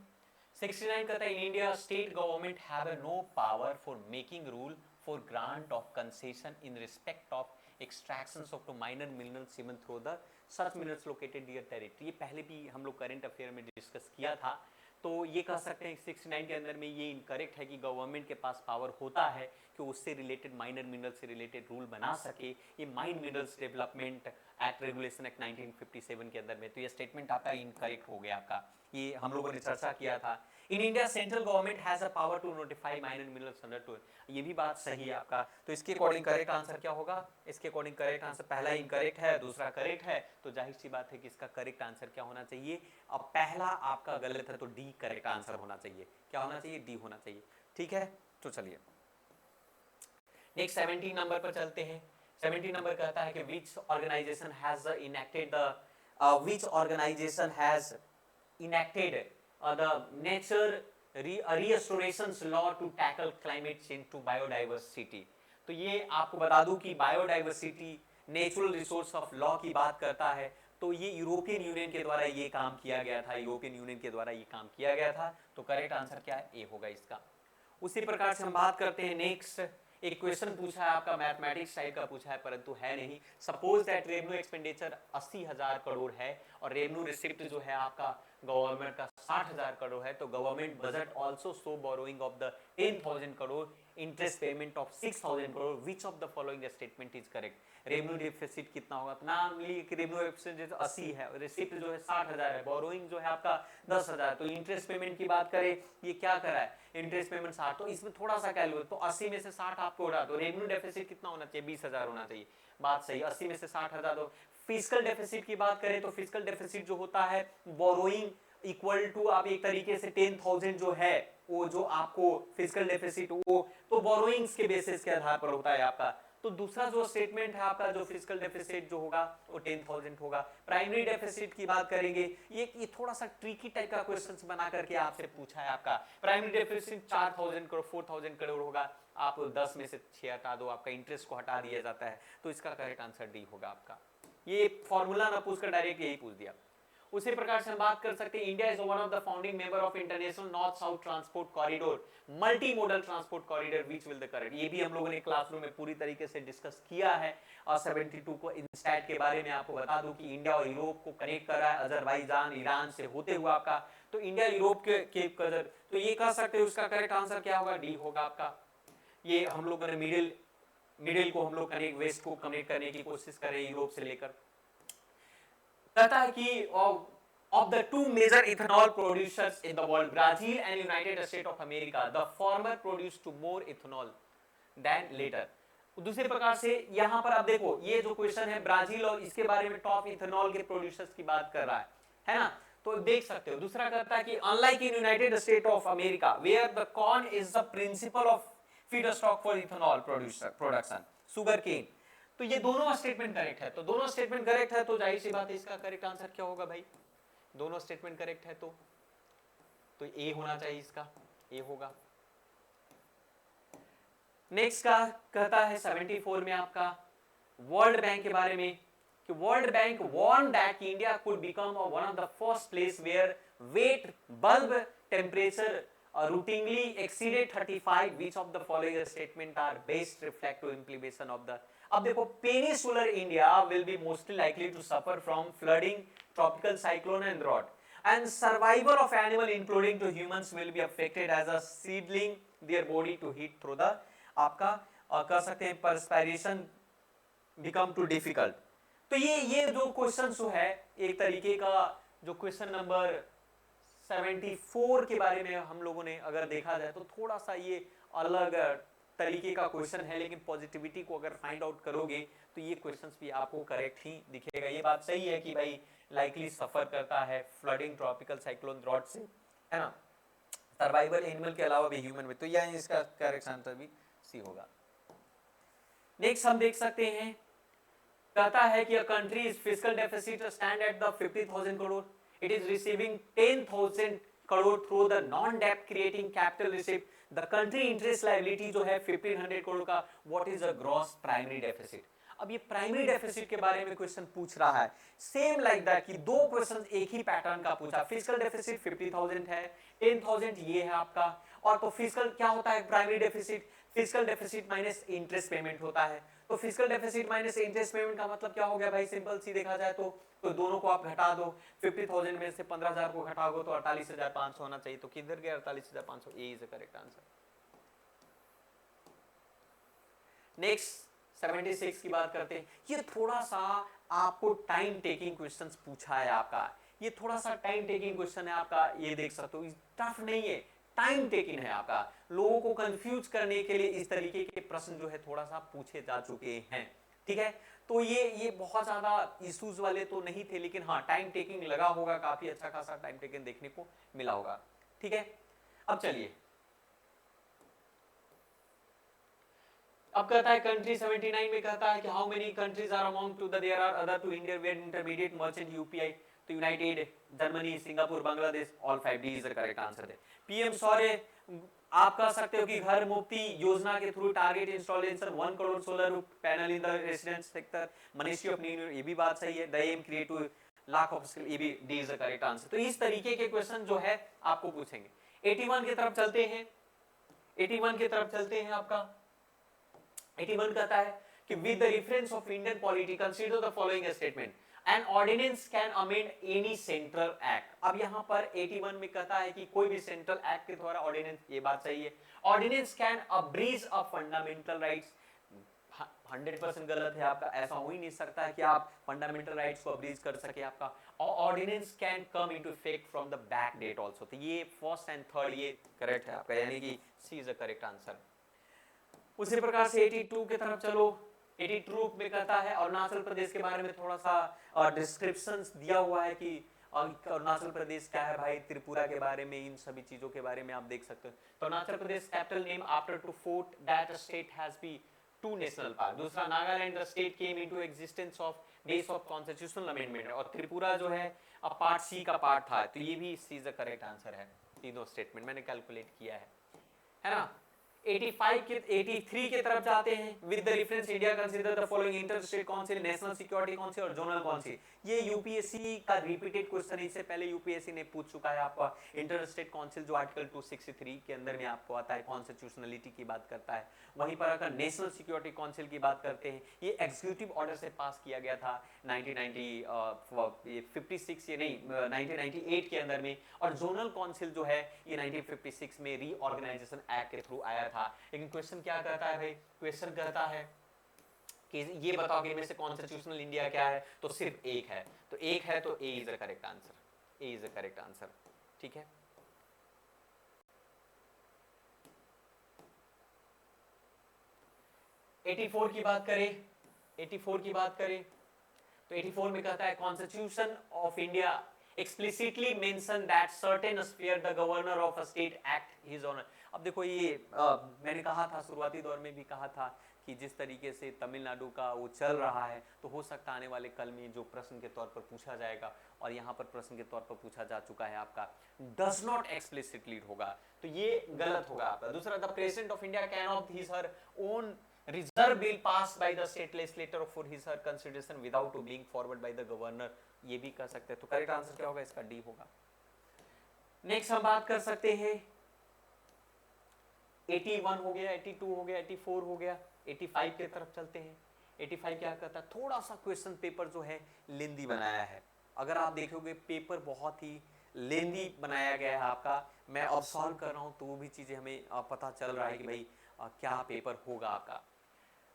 69 कहता है in India state government have no power for making rule for grant of concession in respect of extractions of minor minerals even through the such minerals located near territory. ये पहले भी हम लोग करंट अफेयर में discuss किया था। तो ये कह सकते हैं 69 के अंदर में ये इनकरेक्ट है कि गवर्नमेंट के पास पावर होता है कि उससे रिलेटेड माइनर मिनरल से रिलेटेड रूल बना सके। ये mine minerals development act regulation act 1957 के अंदर में। तो ये स्टेटमेंट आपका इनकरेक्ट हो गया आपका, ये हम लोगों ने चर्चा किया था। In India central government has a power to notify minor minerals under to, ये भी बात सही है आपका। तो इसके अकॉर्डिंग करेक्ट आंसर क्या होगा, इसके अकॉर्डिंग करेक्ट आंसर पहला इनकरेक्ट है, दूसरा करेक्ट है। तो जाहिर सी बात है कि इसका करेक्ट आंसर क्या होना चाहिए। अब पहला आपका गलत है तो डी करेक्ट आंसर होना चाहिए। क्या होना चाहिए, डी होना चाहिए, ठीक है। तो चलिए नेक्स्ट 17 नंबर पर चलते हैं। 17 नंबर कहता है कि which organization has enacted the nature restorations law to tackle climate change to biodiversity। तो ये आपको बता दूं कि biodiversity natural resource of law की बात करता है। तो ये यूरोपियन यूनियन के द्वारा ये काम किया गया था, यूरोपियन यूनियन के द्वारा ये काम किया गया था। तो करेक्ट आंसर क्या है? ए होगा इसका। उसी प्रकार से हम बात करते हैं नेक्स्ट। एक क्वेश्चन पूछा है आपका, मैथमेटिक्स टाइप का पूछा है परंतु है नहीं। Suppose that revenue expenditure 80,000 crore है और रेवेन्यू रिसिप्ट जो है आपका गवर्नमेंट का 60,000 करोड़ है। तो government budget also show borrowing of the 10,000 crore, interest payment of 6,000 crore, which of the following statement is correct? Revenue deficit कितना होगा? तो नाम ली कि रेवेन्यू एक्सपेंडिचर 80 है, रिसिप्ट जो है 60,000 है, बोरोइंग जो है आपका 10,000। तो इंटरेस्ट पेमेंट की बात करें, ये क्या करा है? Interest payment 60। तो इसमें थोड़ा सा कैलकुलेट, तो 80 में से 60 आपको उड़ा, तो रेवेन्यू डेफिसिट कितना होना चाहिए? 20,000 होना चाहिए। बात सही। 80 में से 60,000 दो। फिजिकल डेफिसिट की बात करें तो फिजिकल डेफिसिट जो होता है बोरोइंग इक्वल टू आप एक तरीके से 10,000 जो है वो जो आपको फिजिकल डेफिसिट वो तो बोरोइंग्स के बेसिस के आधार पर होता है आपका। तो दूसरा जो स्टेटमेंट है आपका जो फिजिकल डेफिसिट जो होगा वो 10,000 होगा। प्राइमरी डेफिसिट की बात करेंगे, ये थोड़ा सा ट्रिकी टाइप का क्वेश्चंस बना करके आपसे पूछा है आपका। प्राइमरी डेफिसिट 4,000 करोड़ 4,000 करोड़ होगा। आप 10 में से 6 हटा दो, आपका इंटरेस्ट को हटा दिया जाता है। तो इसका करेक्ट आंसर डी होगा आपका। ये फॉर्मूला ना पूछकर डायरेक्ट यही पूछ दिया। उसी प्रकार से हम बात कर सकते हैं, India is one of the founding member of international north south transport corridor, multi modal transport corridor, which will the correct? ये भी हम लोगों ने क्लासरूम में पूरी तरीके से डिस्कस किया है। और 72 को इंस्टैट के बारे में आपको बता दूं कि इंडिया और यूरोप को कनेक्ट कर रहा है अजरबैजान ईरान से होते हुए आपका। तो इंडिया यूरोप के कदर, तो ये कह सकते हो उसका करेक्ट आंसर क्या होगा? डी होगा आपका। ये हम लोगों ने मिडिल को हम लोग कनेक्ट, वेस्ट को कनेक्ट करने की कोशिश करें यूरोप से लेकर। कहता है कि of the two major ethanol producers in the world, Brazil and United States of America, the former produced to more ethanol than later। दूसरे प्रकार से यहां पर आप देखो, ये जो क्वेश्चन है ब्राजील और इसके बारे में टॉप इथेनॉल के प्रोड्यूसर्स की बात कर रहा है ना? तो देख सकते हो। दूसरा कहता है कि unlike in United State of America where the corn is the principal of feedstock for ethanol production, sugarcane. तो ये दोनों स्टेटमेंट करेक्ट है। तो दोनों स्टेटमेंट करेक्ट है, तो जाहिर सी बात है इसका करेक्ट आंसर क्या होगा भाई? दोनों स्टेटमेंट करेक्ट है तो ए होना चाहिए, इसका ए होगा। नेक्स्ट का कहता है 74 में आपका वर्ल्ड बैंक के बारे में कि world bank warn that India could become one of the first place where wet bulb temperature routinely exceeded 35, which of the following statement are best reflect to implementation of the। अब देखो, peninsular India will be mostly likely to suffer from flooding, tropical cyclone and drought, and survival of animal including to humans will be affected as a seedling their body to heat through the आपका कह सकते हैं perspiration become too difficult। तो ये जो question जो है एक तरीके का जो क्वेश्चन नंबर 74 के बारे में हम लोगों ने अगर देखा जाए तो थोड़ा सा ये अलग तरीके का क्वेश्चन है, लेकिन पॉजिटिविटी को अगर फाइंड आउट करोगे तो ये क्वेश्चंस भी आपको करेक्ट ही दिखेगा। ये बात सही है कि भाई लाइकली सफर करता है फ्लडिंग, ट्रॉपिकल साइक्लोन, ड्रॉट से, है ना, सर्वाइवल एनिमल के अलावा भी ह्यूमन में। तो यह इसका करेक्ट आंसर भी सी होगा। नेक्स्ट हम देख सकते हैं, कहता है कि a country is fiscal deficit stand at the 50,000 crore, it is receiving 10,000 crore through the non debt creating capital receipt, the country interest liability जो है 1,500 करोड़ का, what is the gross primary deficit। अब ये प्राइमरी डेफिसिट के बारे में question पूछ रहा है, सेम लाइक दैट कि दो क्वेश्चन एक ही पैटर्न का पूछा। फिजिकल डेफिसिट 50,000 है, 10,000 ये है आपका, और तो फिजिकल क्या होता है primary deficit? Physical deficit minus interest payment होता है। तो physical deficit minus interest payment का मतलब क्या हो गया भाई? सिंपल सी देखा जाए तो दोनों को आप घटा दो। 50,000 में से 15,000 को घटाओगे तो 48,500 होना चाहिए। तो किधर गया 48,500? A is the correct answer. Next 76 की बात करते हैं। ये थोड़ा सा आपको टाइम टेकिंग क्वेश्चंस पूछा है आपका, ये थोड़ा सा टाइम टेकिंग क्वेश्चन है आपका। ये देख सकते हो, टफ नहीं है, टाइम टेकिंग है आपका। लोगों को कंफ्यूज करने के लिए इस तरीके के प्रश्न जो है थोड़ा सा पूछे जा चुके हैं, ठीक है। तो ये बहुत ज्यादा इश्यूज वाले तो नहीं थे, लेकिन हाँ टाइम टेकिंग लगा होगा, काफी अच्छा खासा टाइम टेकिंग देखने को मिला होगा, ठीक है। अब चलिए, अब कहता है कंट्री 79 में कहता है कि how many countries are among to the there are other to India where intermediate merchant UPI, तो United, Germany, Singapore, Bangladesh, all 5 D is the correct answer है। पीएम सौर्य आप कह सकते हो कि घर मुक्ति योजना के through target installation 1 crore solar panel in the residence sector, ministry of new, ये भी बात सही है। The aim create two lakh of skill, ये भी D is the correct answer. तो इस तरीके के क्वेश्चन जो है आपको पूछेंगे। 81 की तरफ चलते हैं, 81 की तरफ चलते हैं। आपका 81 कहता है कि with the reference of Indian polity consider the following statement, an ordinance can amend any central act. अब यहां पर 81 में कहता है कि कोई भी सेंट्रल एक्ट के द्वारा ऑर्डिनेंस, ये बात सही है। Ordinance can abridge a fundamental rights, 100% गलत है आपका, ऐसा हो ही नहीं सकता है कि आप फंडामेंटल राइट्स को अब्रीज कर सके आपका। और ordinance can come into effect from the back date also, तो ये फर्स्ट एंड थर्ड ये करेक्ट है आपका, यानी कि C is the correct answer. उसी प्रकार से 82 की तरफ चलो। 82 में कहता है अरुणाचल प्रदेश के बारे में थोड़ा सा डिस्क्रिप्शन दिया हुआ है कि अरुणाचल प्रदेश क्या है भाई, त्रिपुरा के बारे में, इन सभी चीजों के बारे में आप देख सकते हो। तो Arunachal Pradesh capital named after to fort that state has be 2 national park. दूसरा, Nagaland the state came into existence of base of constitutional amendment, और त्रिपुरा जो है अब पार्ट सी का पार्ट था, तो ये भी C is the correct answer है। तीनों स्टेटमेंट मैंने कैलकुलेट किया है ना। 83 की तरफ जाते हैं। With the reference India consider the following inter state council, national security council और जोनल काउंसिल। ये यूपीएससी का रिपीटेड क्वेश्चन, इससे पहले यूपीएससी ने पूछ चुका है आपका। इंटर स्टेट काउंसिल जो आर्टिकल 263 के अंदर में आपको आता है, कॉन्स्टिट्यूशनलिटी की बात करता है। वहीं पर अगर नेशनल सिक्योरिटी काउंसिल की बात करते हैं, ये एग्जीक्यूटिव ऑर्डर से पास किया गया था 1998 के अंदर में, और जोनल काउंसिल जो है ये 1956 में रीऑर्गेनाइजेशन एक्ट के थ्रू आया था। लेकिन क्वेश्चन क्या कहता है भाई, क्वेश्चन कहता है कि ये बताओ कि इनमें से कॉन्स्टिट्यूशनल इंडिया क्या है, तो सिर्फ एक है, तो एक है, तो A is the correct answer, A is the correct answer. ठीक है, एटी4 की बात करें, 84 की बात करें तो 84 में कहता है constitution of India explicitly mention that certain sphere the governor of a state act his honor। अब देखो ये मैंने कहा था शुरुआती दौर में भी कहा था कि जिस तरीके से तमिलनाडु का वो चल रहा है, तो हो सकता आने वाले कल में जो प्रश्न के तौर पर पूछा जाएगा, और यहाँ पर प्रश्न के तौर पर पूछा जा चुका है आपका does not explicitly होगा, तो ये गलत होगा आपका। दूसरा, the president of India can of his her own reserve bill passed by the state legislature for his her consideration without to being forwarded by the governor, ये भी कर सकते हैं। तो करेक्ट आंसर क्या होगा इसका, डी होगा। नेक्स्ट हम बात कर सकते हैं 81 हो गया, 82 हो गया, 84 हो गया, 85 की तरफ चलते हैं। 85 क्या कहता है, थोड़ा सा क्वेश्चन पेपर जो है लेंदी बनाया है। अगर आप देखोगे पेपर बहुत ही लेंदी बनाया गया है आपका, मैं अब सॉल्व कर रहा हूं तो वो भी चीजें हमें पता चल रहा है कि भाई क्या पेपर होगा आपका।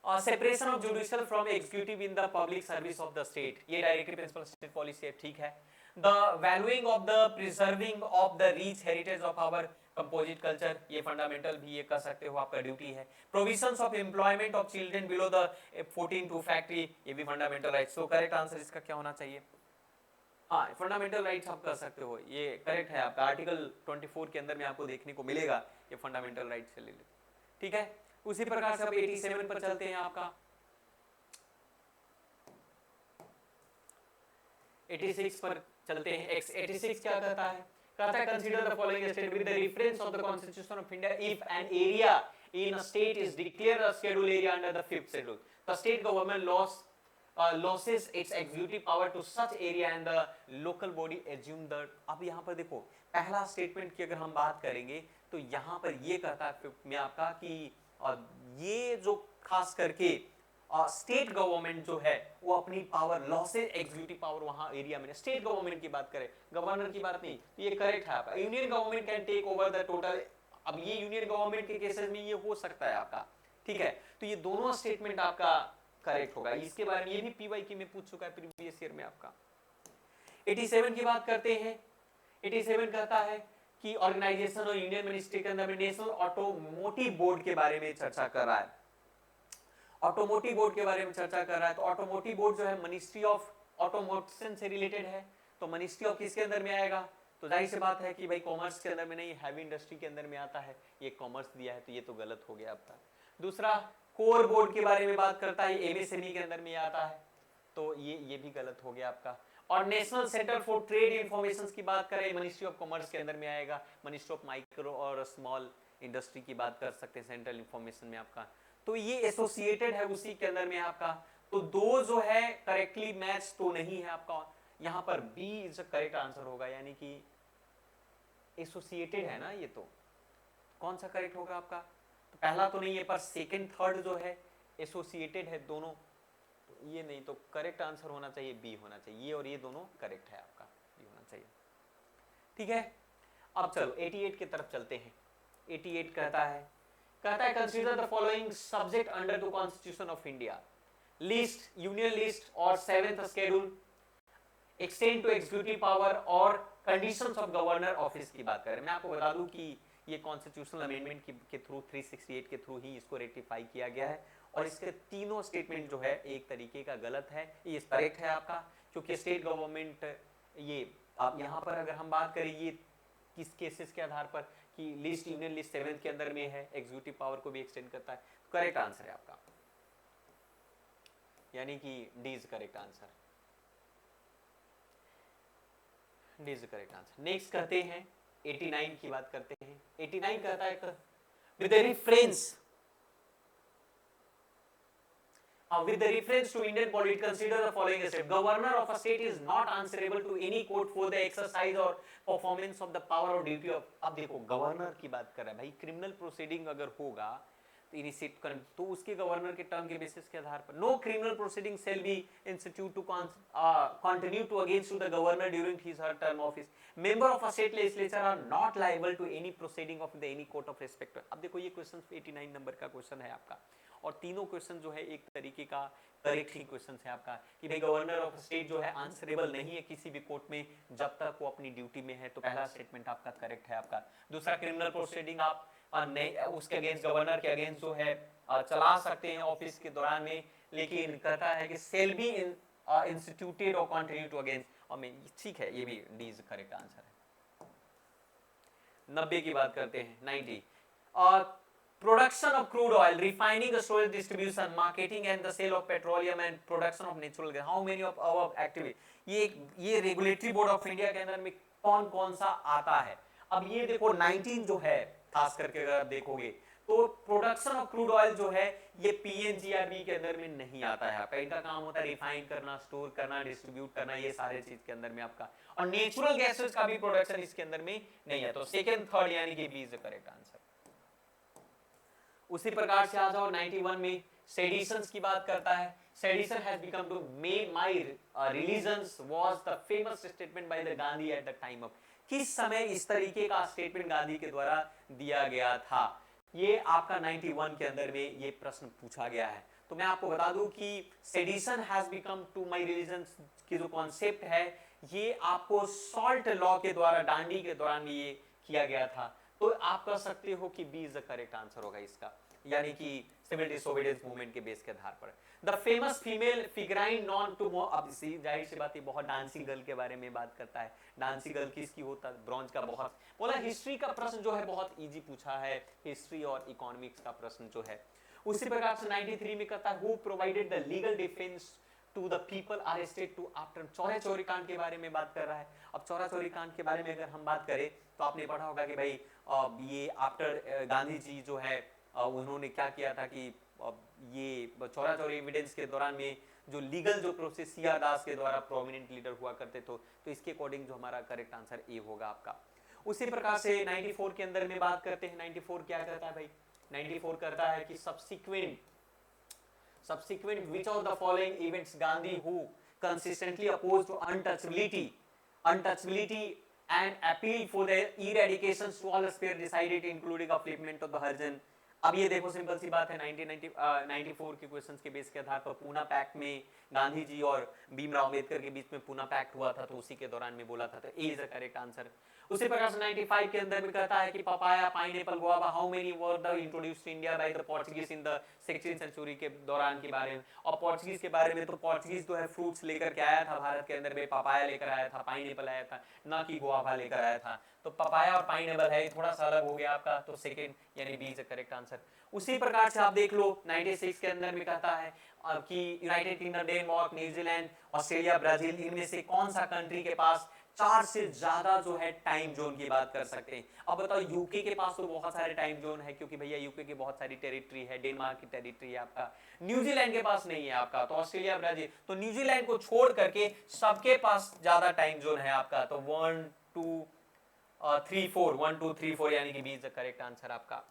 Separation of judicial from executive in the public service of the state, ये डायरेक्टली प्रिंसिपल स्टेट पॉलिसी है, ठीक है। The valuing of the preserving of the rich heritage of our composite culture, ये फंडामेंटल भी ये कर सकते हो, आपका ड्यूटी है। Provisions of employment of children below the 14 to factory, ये भी फंडामेंटल राइट्स। तो करेक्ट आंसर इसका क्या होना चाहिए, हाँ फंडामेंटल राइट्स आप कर सकते हो, ये करेक्ट है आपका। आर्टिकल 24 के अंदर में आपको देखने को मिलेगा ये फंडामेंटल राइट्स से रिलेटेड, ठीक है। उसी प्रकार से अब 87 पर चलते हैं आपका। 86 पर चलते हैं। 86 क्या कहता है, कहता है consider the following state with the reference of the constitution of India if an area in a state is declared a schedule area under the 5th schedule, the state government losses its executive power to such area and the local body assume the। अब यहाँ पर देखो पहला statement की अगर हम बात करेंगे तो यहाँ पर ये कहता है में आपका कि ये जो खास करके स्टेट गवर्नमेंट जो है वो अपनी पावर लॉसेज एग्जीक्यूटिव पावर वहां एरिया में, स्टेट गवर्नमेंट की बात करें, गवर्नर की बात नहीं, तो ये करेक्ट है आपका। Union government can take over the total, अब ये यूनियन गवर्नमेंट के केसेस में ये हो सकता है आपका, ठीक है। तो ये दोनों स्टेटमेंट आपका करेक्ट होगा। इसके बारे में ये भी पीवाईक्यू में पूछ चुका है प्रीवियस ईयर में आपका। 87 की बात करते हैं। 87 कहता है कि ऑर्गेनाइजेशन और यूनियन मिनिस्ट्री के अंदर में नेशनल ऑटोमोटिव बोर्ड के बारे में चर्चा कर रहा है, ऑटोमोटिव बोर्ड के बारे में चर्चा कर रहा है। तो ऑटोमोटिव बोर्ड जो है मिनिस्ट्री ऑफ ऑटोमोशन से रिलेटेड है, तो मिनिस्ट्री ऑफ किसके अंदर में आएगा, तो जाहिर सी बात है कि भाई कॉमर्स के अंदर में नहीं, हैवी इंडस्ट्री के अंदर में आता है, ये कॉमर्स दिया है, तो ये तो गलत हो गया आपका। दूसरा कोर बोर्ड के बारे में बात करता है, एमएसएमई के अंदर में आता है, तो ये भी गलत हो गया आपका। और national centre for trade information की बात करें, मिनिस्ट्री ऑफ कॉमर्स के अंदर में आएगा। मिनिस्ट्री ऑफ माइक्रो और स्मॉल इंडस्ट्री की बात कर सकते हैं सेंट्रल इंफॉर्मेशन में आपका, तो ये एसोसिएटेड है उसी के अंदर में आपका। तो दो जो है करेक्टली मैच तो नहीं है आपका, यहां पर B is the correct answer होगा, यानी कि एसोसिएटेड है ना ये, तो कौन सा करेक्ट होगा आपका? तो पहला तो नहीं है, पर सेकंड थर्ड जो है एसोसिएटेड है दोनों, तो ये नहीं, तो करेक्ट आंसर होना चाहिए बी होना चाहिए, ये और ये दोनों करेक्ट है आपका, बी होना चाहिए। ठीक है, अब चलो 88 की तरफ चलते हैं। 88 कहता है consider the following subject under the constitution of India, list, union list और 7th schedule, extend to executive power और कंडीशंस ऑफ गवर्नर ऑफिस की बात करें। मैं आपको बता दूं कि ये कॉन्स्टिट्यूशनल अमेंडमेंट के थ्रू 368 के थ्रू ही इसको रेक्टिफाई किया गया है, और इसके तीनों स्टेटमेंट जो है एक तरीके का गलत है, ये करेक्ट है आपका, क्योंकि स्टेट गवर्नमेंट, ये अब यहाँ पर अगर हम बात करें ये किस केसेस के आधार पर कि लिस्ट, यूनियन लिस्ट 7th के अंदर में है, एग्जीक्यूटिव पावर को भी एक्सटेंड करता है, करेक्ट आंसर है आपका, यानी कि D is correct answer, D is correct answer. Next करते हैं 89 की बात करते हैं। 89 कहता है with the reference to Indian polity, consider the following step. Governor of a state is not answerable to any court for the exercise or performance of the power or duty of, अब देखो governor की बात कर रहा है भाई, criminal proceeding अगर होगा तो इनिशिएट कर, तो उसके गवर्नर के टर्म के बेसिस के आधार पर no criminal proceeding shall be institute to continue to against to the governor during his her term office, member of a state legislature are not liable to any proceeding of the any court of respect. अब देखो ये question 89 number का question है आपका, और तीनों question जो है एक तरीके का करेक्ट ही क्वेश्चन है आपका, कि भाई गवर्नर ऑफ स्टेट जो है आंसरेबल नहीं है किसी भी कोर्ट में जब तक वो अपनी ड्यूटी में है, तो पहला स्टेटमेंट आपका करेक्ट है आपका। दूसरा, क्रिमिनल प्रोसीडिंग आप उसके अगेंस्ट, गवर्नर के अगेंस्ट जो है चला सकते हैं ऑफिस के दौरान में, लेकिन कहता है कि सेल बी इंस्टीट्यूटेड और कंटिन्यू टू अगेंस्ट, और मैं ठीक है, ये भी डी इज करेक्ट आंसर है। 90 की बात करते हैं। 90 production of crude oil, refining, storage, distribution, marketing and the sale of petroleum and production of natural gas, how many of our activity, ये रेगुलेटरी बोर्ड ऑफ इंडिया के अंदर में कौन कौन सा आता है? अब ये देखो 19 जो है खास करके अगर आप देखोगे तो प्रोडक्शन ऑफ क्रूड ऑयल जो है ये पीएनजीआरबी के अंदर में नहीं आता है आपका, इनका काम होता है रिफाइन करना, स्टोर करना, डिस्ट्रीब्यूट करना, ये सारे चीज के अंदर में आपका, और नेचुरल गैसेस का भी प्रोडक्शन इसके अंदर में नहीं है, तो सेकंड थर्ड यानी कि B is the correct answer. उसी प्रकार से आ जाओ 91 में सेडिशंस की बात करता है। Sedition has become to my religions was the famous statement by the Gandhi at the time of, किस समय इस तरीके का स्टेटमेंट गांधी के द्वारा दिया गया था, ये आपका 91 के अंदर में ये प्रश्न पूछा गया है। तो मैं आपको बता दूं कि sedition has become to my religions की जो कॉन्सेप्ट है ये आपको सॉल्ट लॉ के द्वारा, डांडी के दौरान ये किया गया था, तो आप कह सकते हो कि B is the correct answer होगा इसका, यानी कि सिविल डिसोबीडियंस मूवमेंट के बेस के आधार पर। The famous female figurine known to, अब जाहिर सी बात है बहुत डांसिंग गर्ल के बारे में बात करता है, डांसिंग गर्ल किसकी होता है, ब्रॉन्ज का, बहुत बोला। हिस्ट्री का प्रश्न जो है बहुत इजी पूछा है, हिस्ट्री और इकोनॉमिक्स का प्रश्न जो है। उसी प्रकार से 93 में कहता है who provided the legal defence to the people arrested to after, Chaura Chauri कांड के बारे में बात कर रहा है। अब चौरा चौरी कांड के बारे में अगर हम बात करें तो आपने पढ़ा होगा कि भाई ये आफ्टर गांधी जी जो है उन्होंने क्या किया था कि ये चौरा चौरी एविडेंस के दौरान में जो लीगल जो प्रोसेस सीआर दास के द्वारा प्रोमिनेंट लीडर हुआ करते थे, तो इसके अकॉर्डिंग जो हमारा करेक्ट आंसर ए होगा आपका। उसी प्रकार से 94 के अंदर में बात करते हैं। 94 क्या करता है भाई, 94 करता है कि subsequent which of the following events Gandhi who consistently opposed to untouchability and appealed for the eradication to all spheres decided including upliftment of the Harjan। अब ये देखो सिंपल सी बात है, 1994 के क्वेश्चंस के बेस के आधार पर पूना पैक्ट में गांधी जी और भीमराव अंबेडकर के बीच में पूना पैक्ट हुआ था, तो उसी के दौरान में बोला था, तो A is the correct answer. उसी प्रकार से 95 के अंदर में कहता है कि papaya, pineapple, guava, how many were the introduced India by the Portuguese in the 16th century के दौरान के बारे में। और पोर्चुगीज के बारे में तो पोर्चुगीज जो है फ्रूट्स लेकर के आया था भारत के अंदर में, पपाया लेकर आया था, पाइनएप्पल आया था, ना कि गुआवा लेकर आया था। तो पपाया और पाइनएप्पल है, थोड़ा सा अलग हो गया आपका, तो सेकंड यानी B is the correct answer. उसी प्रकार से आप देख लो 96 के अंदर में कहता है कि United kingdom, Denmark, New Zealand, Australia, Brazil, इनमें से कौन सा कंट्री के पास 4 से ज्यादा जो है टाइम जोन की बात कर सकते हैं। अब बताओ यूके के पास तो बहुत सारे टाइम जोन है, क्योंकि भैया यूके की बहुत सारी टेरिटरी है, डेनमार्क की टेरिटरी है आपका, न्यूजीलैंड के पास नहीं है आपका, तो ऑस्ट्रेलिया, ब्राजील, तो न्यूजीलैंड को छोड़ करके सबके पास ज्यादा टाइम जोन है आपका, तो 1 2 3 4 1 2 3 4 यानी कि B is the correct answer आपका।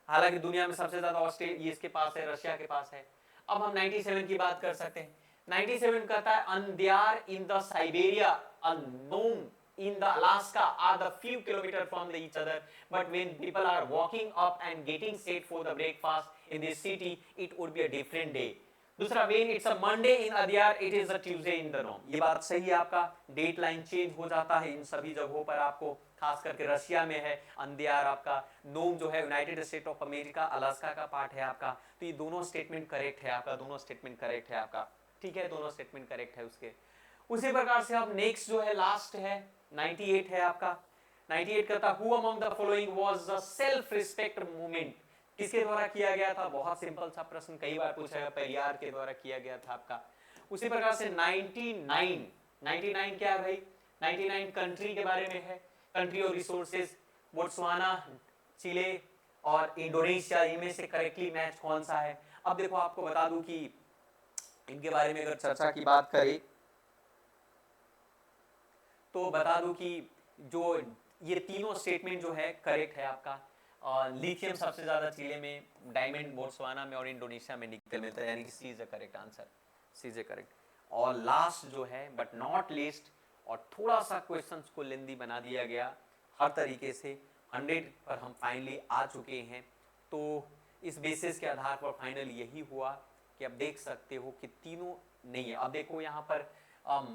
हालांकि दुनिया में सबसे ज्यादा ऑस्ट्रेलिया इसके पास है, रशिया के पास है। अब हम 97 की बात कर सकते हैं। 97 कहता है अंधियार in the Siberia, unknown in the Alaska are the few kilometers from the each other, but when people are walking up and getting set for the breakfast in this city, it would be a different day. दूसरा, when it's a Monday in Adyar, it is a Tuesday in the Nome। ये बात सही है आपका, date line change हो जाता है इन सभी जगहों पर आपको, खास करके रशिया में है अंधियार आपका, नोम जो है United State of America, Alaska का पार्ट है आपका। तो ये दोनों स्टेटमेंट करेक्ट है आपका, दोनों स्टेटमेंट करेक्ट है आपका, ठीक है, दोनों स्टेटमेंट करेक्ट है उसके। उसी प्रकार से अब नेक्स्ट जो है लास्ट है 98 है आपका। 98 कहता who among the following was the self respect movement, किसके द्वारा किया गया था? बहुत सिंपल सा प्रश्न, कई बार पूछा गया, पेरियार के द्वारा किया गया था आपका। उसी प्रकार से 99 क्या है भाई? 99 कंट्री के बारे में है, कंट्री और रिसोर्सेज, बोट्सवाना, चिले और इंडोनेशिया, इनमें से करेक्टली मैच कौन सा है? अब देखो आपको बता दूं कि इनके बारे में अगर चर्चा की बात करें तो बता दूं कि जो ये तीनों स्टेटमेंट जो है करेक्ट है आपका। लिथियम सबसे ज्यादा चिले में, डायमंड बोट्सवाना में और इंडोनेशिया में निकल मिलता है, यानी कि C is the correct answer, C is the correct. और लास्ट जो है बट नॉट लीस्ट, और थोड़ा सा क्वेश्चंस को लेंदी बना दिया गया हर तरीके से, 100 पर हम फाइनली आ चुके हैं। तो इस बेसिस के आधार पर फाइनल यही हुआ कि अब देख सकते हो कि तीनों नहीं है। अब देखो यहाँ पर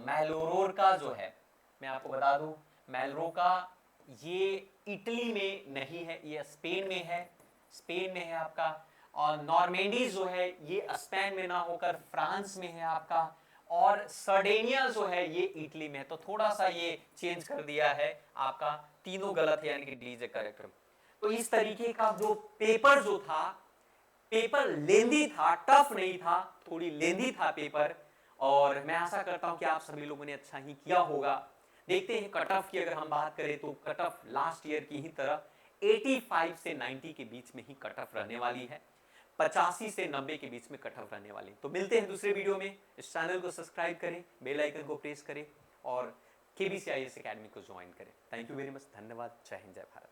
मैलोरोर का जो है, मैं आपको बता दूं मैलरो का ये इटली में नहीं है, ये स्पेन में है, स्पेन में है आपका। और नॉर्मेंडीज जो है ये स्पेन में ना होकर फ्रांस में है आपका। और सर्डेनिया जो है ये इटली में है, तो थोड़ा सा ये चेंज कर दिया है आपका, तीनों गलत है, यानी कि डी इज करेक्ट। तो इस तरीके का जो पेपर जो था, पेपर लेंदी था, टफ नहीं था, थोड़ी लेंदी था पेपर। और मैं आशा करता हूं कि आप सभी लोगों ने अच्छा ही किया होगा। देखते हैं कट ऑफ की अगर हम बात करें तो कट ऑफ लास्ट ईयर की ही तरह 85 से 90 के बीच में ही कट ऑफ रहने वाली है, 85 से 90 के बीच में कट ऑफ रहने वाली। तो मिलते हैं दूसरे वीडियो में। इस चैनल को सब्सक्राइब करें, बेल आइकन को प्रेस करें और KBC IAS अकेडमी को ज्वाइन करें। थैंक यू वेरी मच, धन्यवाद, जय हिंद, जय भारत।